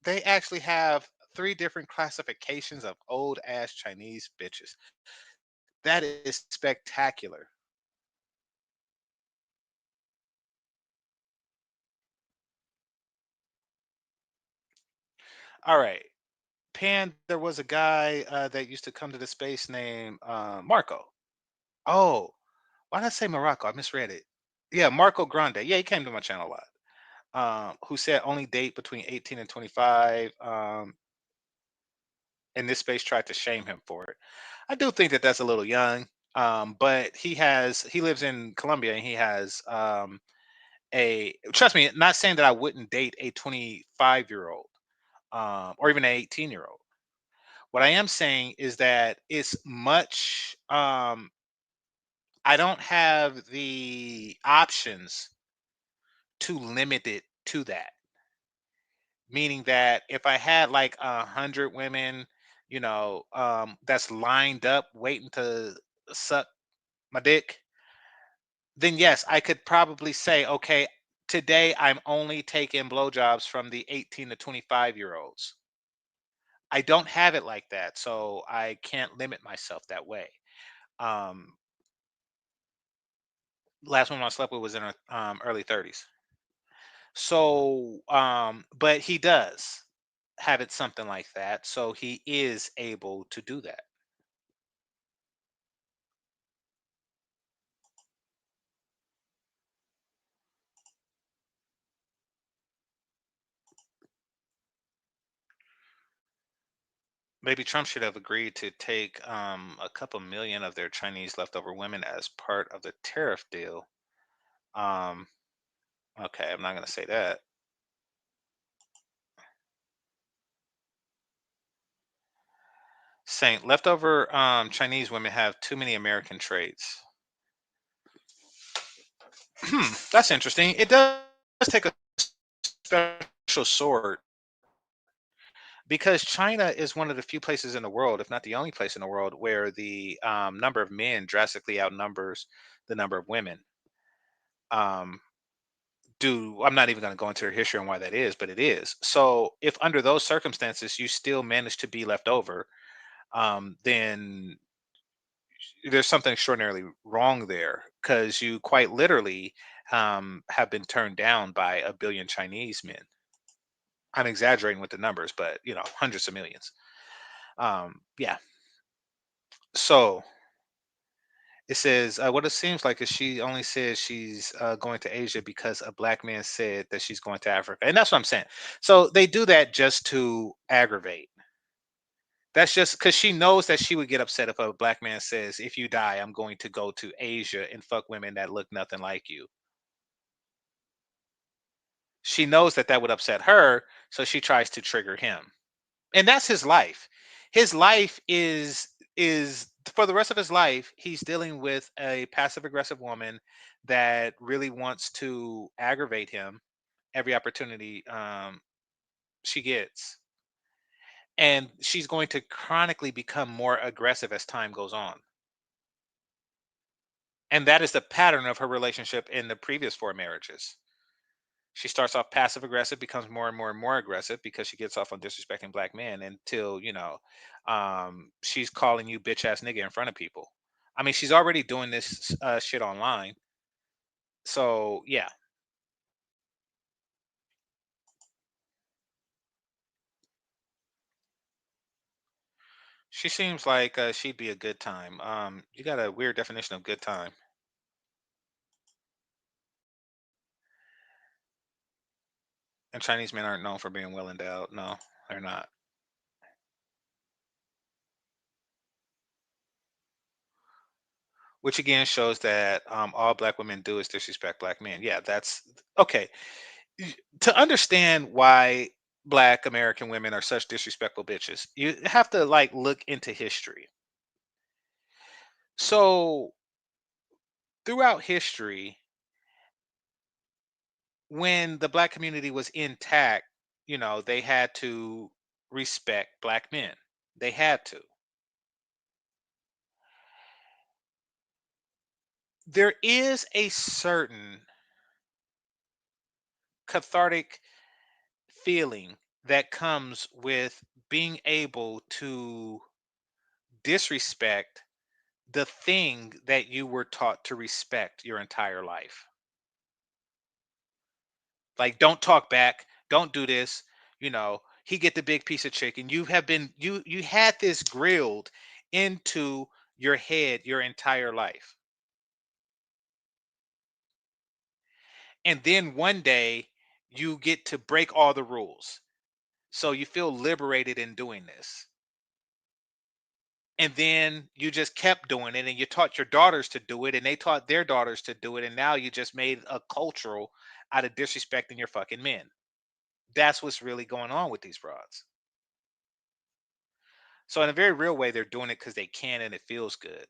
They actually have 3 different classifications of old ass Chinese bitches. That is spectacular. All right. Pan, there was a guy that used to come to the space named Marco. Oh, why did I say Morocco? I misread it. Yeah, Marco Grande. Yeah, he came to my channel a lot. Who said only date between 18 and 25. And this space tried to shame him for it. I do think that that's a little young. But he lives in Colombia and he has a trust me, not saying that I wouldn't date a 25-year-old or even an 18-year-old. What I am saying is that it's much I don't have the options to limit it to that. Meaning that if I had like 100 women, that's lined up waiting to suck my dick, then yes, I could probably say, okay, today I'm only taking blowjobs from the 18 to 25-year-olds. I don't have it like that, so I can't limit myself that way. Um, Last woman I slept with was in her early 30s. So, but he does have it something like that, so he is able to do that. Maybe Trump should have agreed to take a couple million of their Chinese leftover women as part of the tariff deal. Um, okay, I'm not going to say that. Saying leftover Chinese women have too many American traits. That's interesting. It does take a special sort because China is one of the few places in the world, if not the only place in the world, where the number of men drastically outnumbers the number of women. Um, I'm not even going to go into their history and why that is, but it is. So if under those circumstances you still manage to be left over, then there's something extraordinarily wrong there because you quite literally have been turned down by a billion Chinese men. I'm exaggerating with the numbers, but hundreds of millions. Yeah. So it says what it seems like is she only says she's going to Asia because a black man said that she's going to Africa, and that's what I'm saying. So they do that just to aggravate. That's just because she knows that she would get upset if a black man says, "If you die, I'm going to go to Asia and fuck women that look nothing like you." She knows that that would upset her, so she tries to trigger him. And that's his life. His life is for the rest of his life, he's dealing with a passive aggressive woman that really wants to aggravate him every opportunity she gets. And she's going to chronically become more aggressive as time goes on. And that is the pattern of her relationship in the previous 4 marriages. She starts off passive aggressive, becomes more and more and more aggressive because she gets off on disrespecting black men until, she's calling you bitch ass nigga in front of people. I mean, she's already doing this shit online. So, yeah. She seems like she'd be a good time. You got a weird definition of good time. And Chinese men aren't known for being well endowed. No, they're not. Which again shows that all black women do is disrespect black men. Yeah, that's okay. To understand why black American women are such disrespectful bitches, you have to like look into history. So throughout history, when the black community was intact, they had to respect black men. They had to. There is a certain cathartic feeling that comes with being able to disrespect the thing that you were taught to respect your entire life. Like, don't talk back, don't do this, he get the big piece of chicken. You have been you had this grilled into your head your entire life. And then one day you get to break all the rules. So you feel liberated in doing this. And then you just kept doing it and you taught your daughters to do it and they taught their daughters to do it. And now you just made a cultural out of disrespecting your fucking men. That's what's really going on with these broads. So in a very real way, they're doing it because they can and it feels good.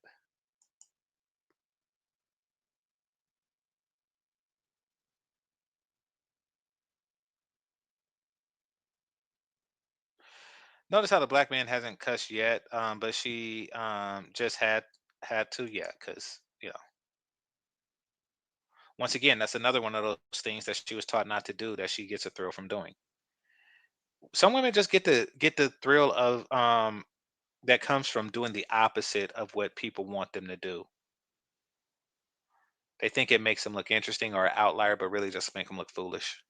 Notice how the black man hasn't cussed yet, but she just had to, yeah, because once again, that's another one of those things that she was taught not to do that she gets a thrill from doing. Some women just get the thrill of that comes from doing the opposite of what people want them to do. They think it makes them look interesting or an outlier, but really just make them look foolish.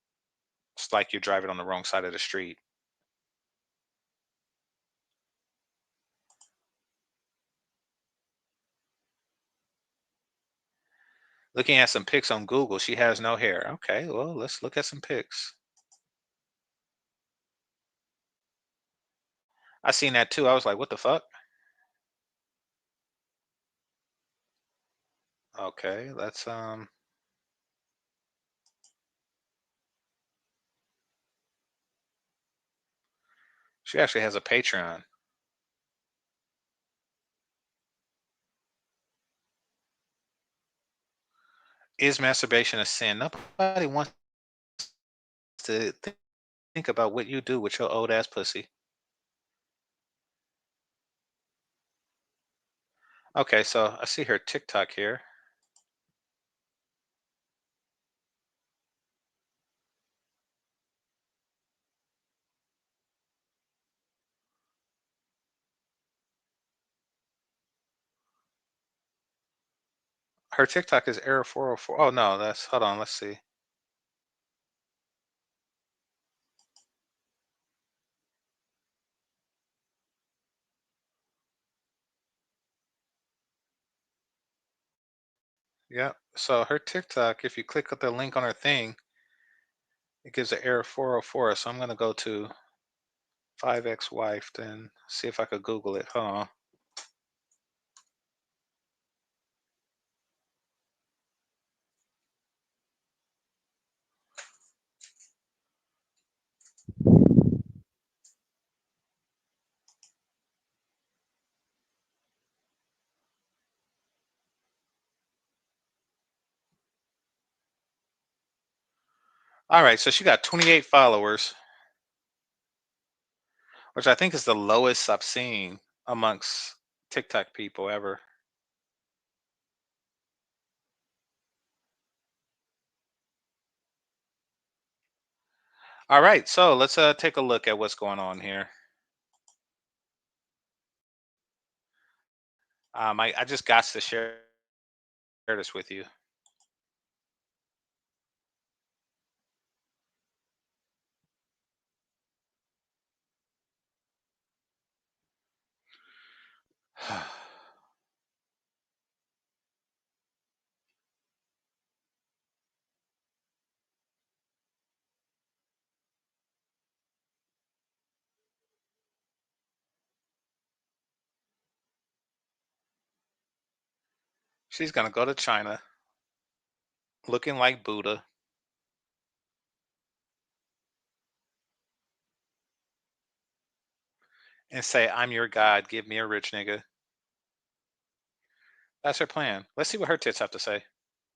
It's like you're driving on the wrong side of the street. Looking at some pics on Google, she has no hair. Okay, well, let's look at some pics. I seen that too. I was like, what the fuck? Okay, let's she actually has a Patreon. Is masturbation a sin? Nobody wants to think about what you do with your old ass pussy. Okay, so I see her TikTok here. Her TikTok is error 404. Oh no, that's hold on, let's see. Yeah. So her TikTok, if you click the link on her thing, it gives an error 404. So I'm gonna go to 5x wife, then see if I could Google it. Hold on. All right, so she got 28 followers, which I think is the lowest I've seen amongst TikTok people ever. All right, so let's take a look at what's going on here. I just got to share this with you. She's gonna go to China looking like Buddha and say, "I'm your God. Give me a rich nigga." That's her plan. Let's see what her tits have to say.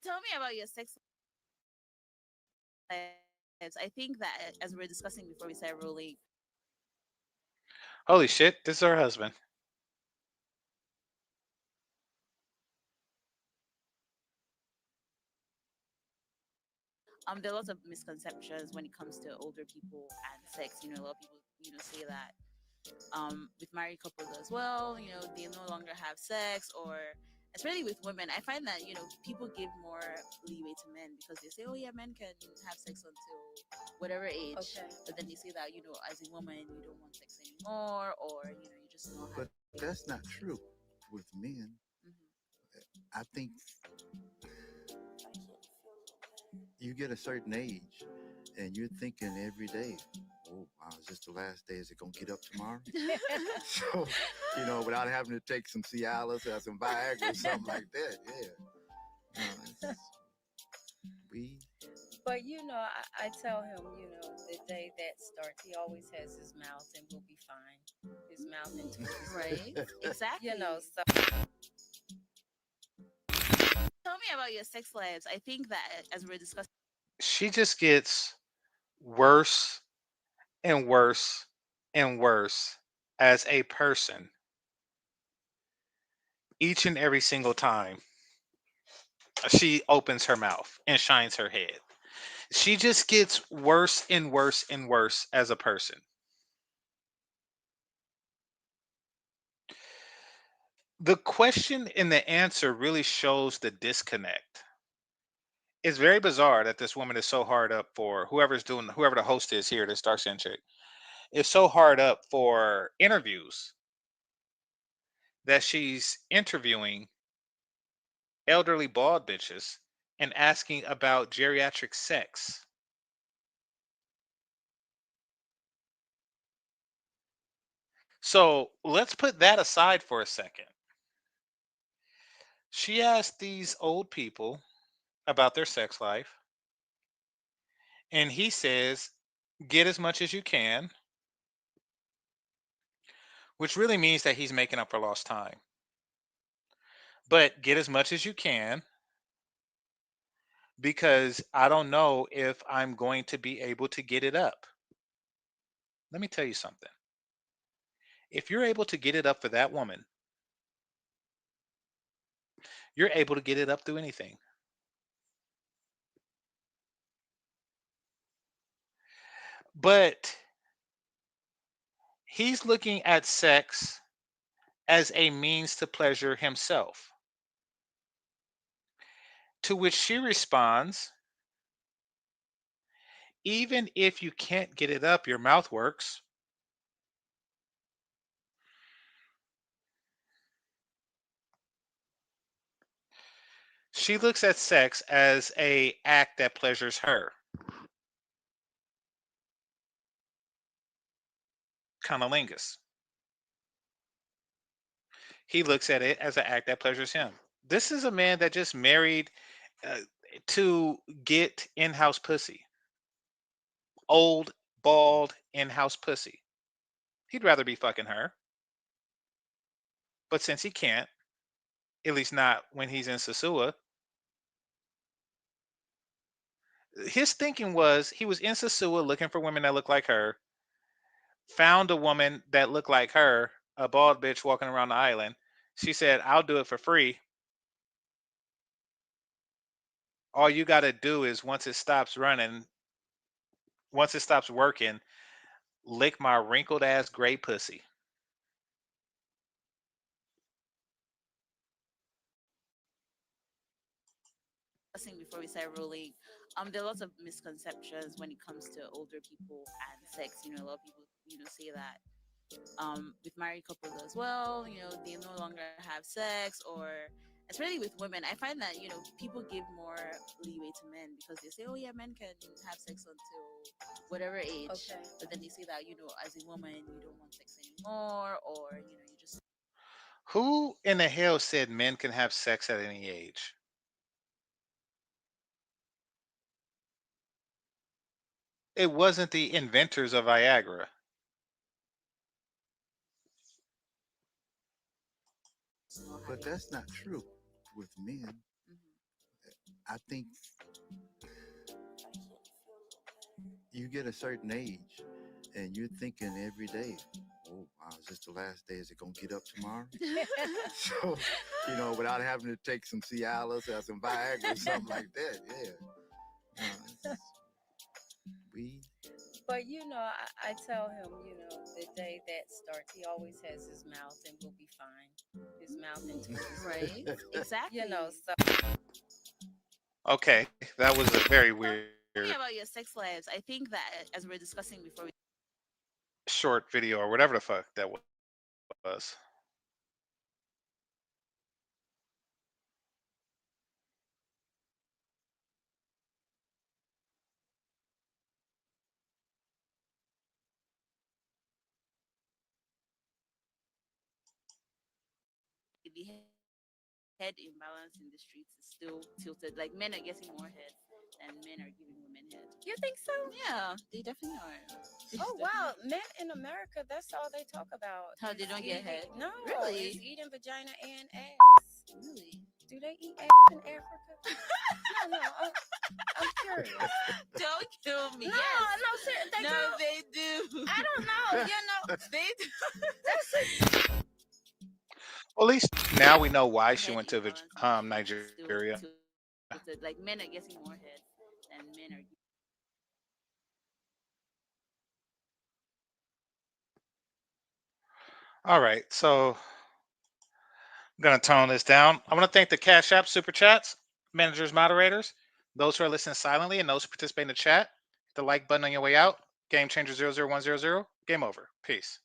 Tell me about your sex lives. I think that as we were discussing before we started rolling, Holy shit, this is her husband. there are lots of misconceptions when it comes to older people and sex. A lot of people, say that with married couples as well, they no longer have sex, or especially with women. I find that people give more leeway to men because they say, oh yeah, men can have sex until whatever age, Okay. but then they say that as a woman you don't want sex anymore, or you just not But happy. that's not true with men. Mhm. I think you get a certain age and you're thinking every day, oh, wow, is this the last day? Is it going to get up tomorrow? So, without having to take some Cialis or some Viagra or something like that. Yeah. We, But I tell him, the day that starts, he always has his mouth and we'll be fine. His mouth and tooties. Right, exactly. So Tell me about your sex lives. I think that as we are discussing. She just gets worse and worse and worse as a person each and every single time she opens her mouth and shines her head. She just gets worse and worse and worse as a person. The question and the answer really shows the disconnect. It's very bizarre that this woman is so hard up for whoever the host is here, this dark skin chick, is so hard up for interviews that she's interviewing elderly bald bitches and asking about geriatric sex. So let's put that aside for a second. She asked these old people about their sex life, and he says, get as much as you can, which really means that he's making up for lost time. But get as much as you can because I don't know if I'm going to be able to get it up. Let me tell you something. If you're able to get it up for that woman, you're able to get it up through anything. But he's looking at sex as a means to pleasure himself. To which she responds, even if you can't get it up, your mouth works. She looks at sex as a act that pleasures her. Cunnilingus. He looks at it as an act that pleasures him. This is a man that just married uh, to get in-house pussy. Old, bald, in-house pussy. He'd rather be fucking her. But since he can't, at least not when he's in Sasua, his thinking was he was in Sasua looking for women that look like her, found a woman that looked like her, a bald bitch walking around the island. She said, I'll do it for free. All you got to do is once it stops running, once it stops working, lick my wrinkled ass gray pussy. Discussing before we start rolling, there are lots of misconceptions when it comes to older people and sex. A lot of people, say that with married couples as well, they no longer have sex, or especially with women. I find that people give more leeway to men because they say, oh yeah, men can have sex until whatever age, Okay. but then they say that as a woman you don't want sex anymore, or you just Who in the hell said men can have sex at any age? It wasn't the inventors of Viagra. But that's not true with men. I think you get a certain age and you're thinking every day, oh, wow, is this the last day? Is it going to get up tomorrow? So, without having to take some Cialis or some Viagra or something like that. Yeah. We. But I tell him, the day that starts, he always has his mouth and we'll be fine. His mouth and toes. right. Exactly. So Okay, that was a very weird Tell me about your sex lives. I think that as we were discussing before we short video or whatever the fuck that was. the head imbalance in the streets is still tilted. Like men are getting more head than men are giving women head. you think so? Yeah, they definitely are. Oh wow, men in America, that's all they talk about. How they don't get Eating- head? No, Really? it's eating vagina and ass. Really? Do they eat ass in Africa? No, I'm curious. Don't kill me. No, Yes. no, they No, do. they do. I don't know. They do. Well, at least now we know why she Head went to imbalance in the streets is still Nigeria. tilted. Like men are getting more head than men are. All right, so I'm gonna tone this down. I want to thank the Cash App Super Chats, managers, moderators, those who are listening silently, and those who participate in the chat. Hit the like button on your way out. Game Changer 00100. Game over. Peace.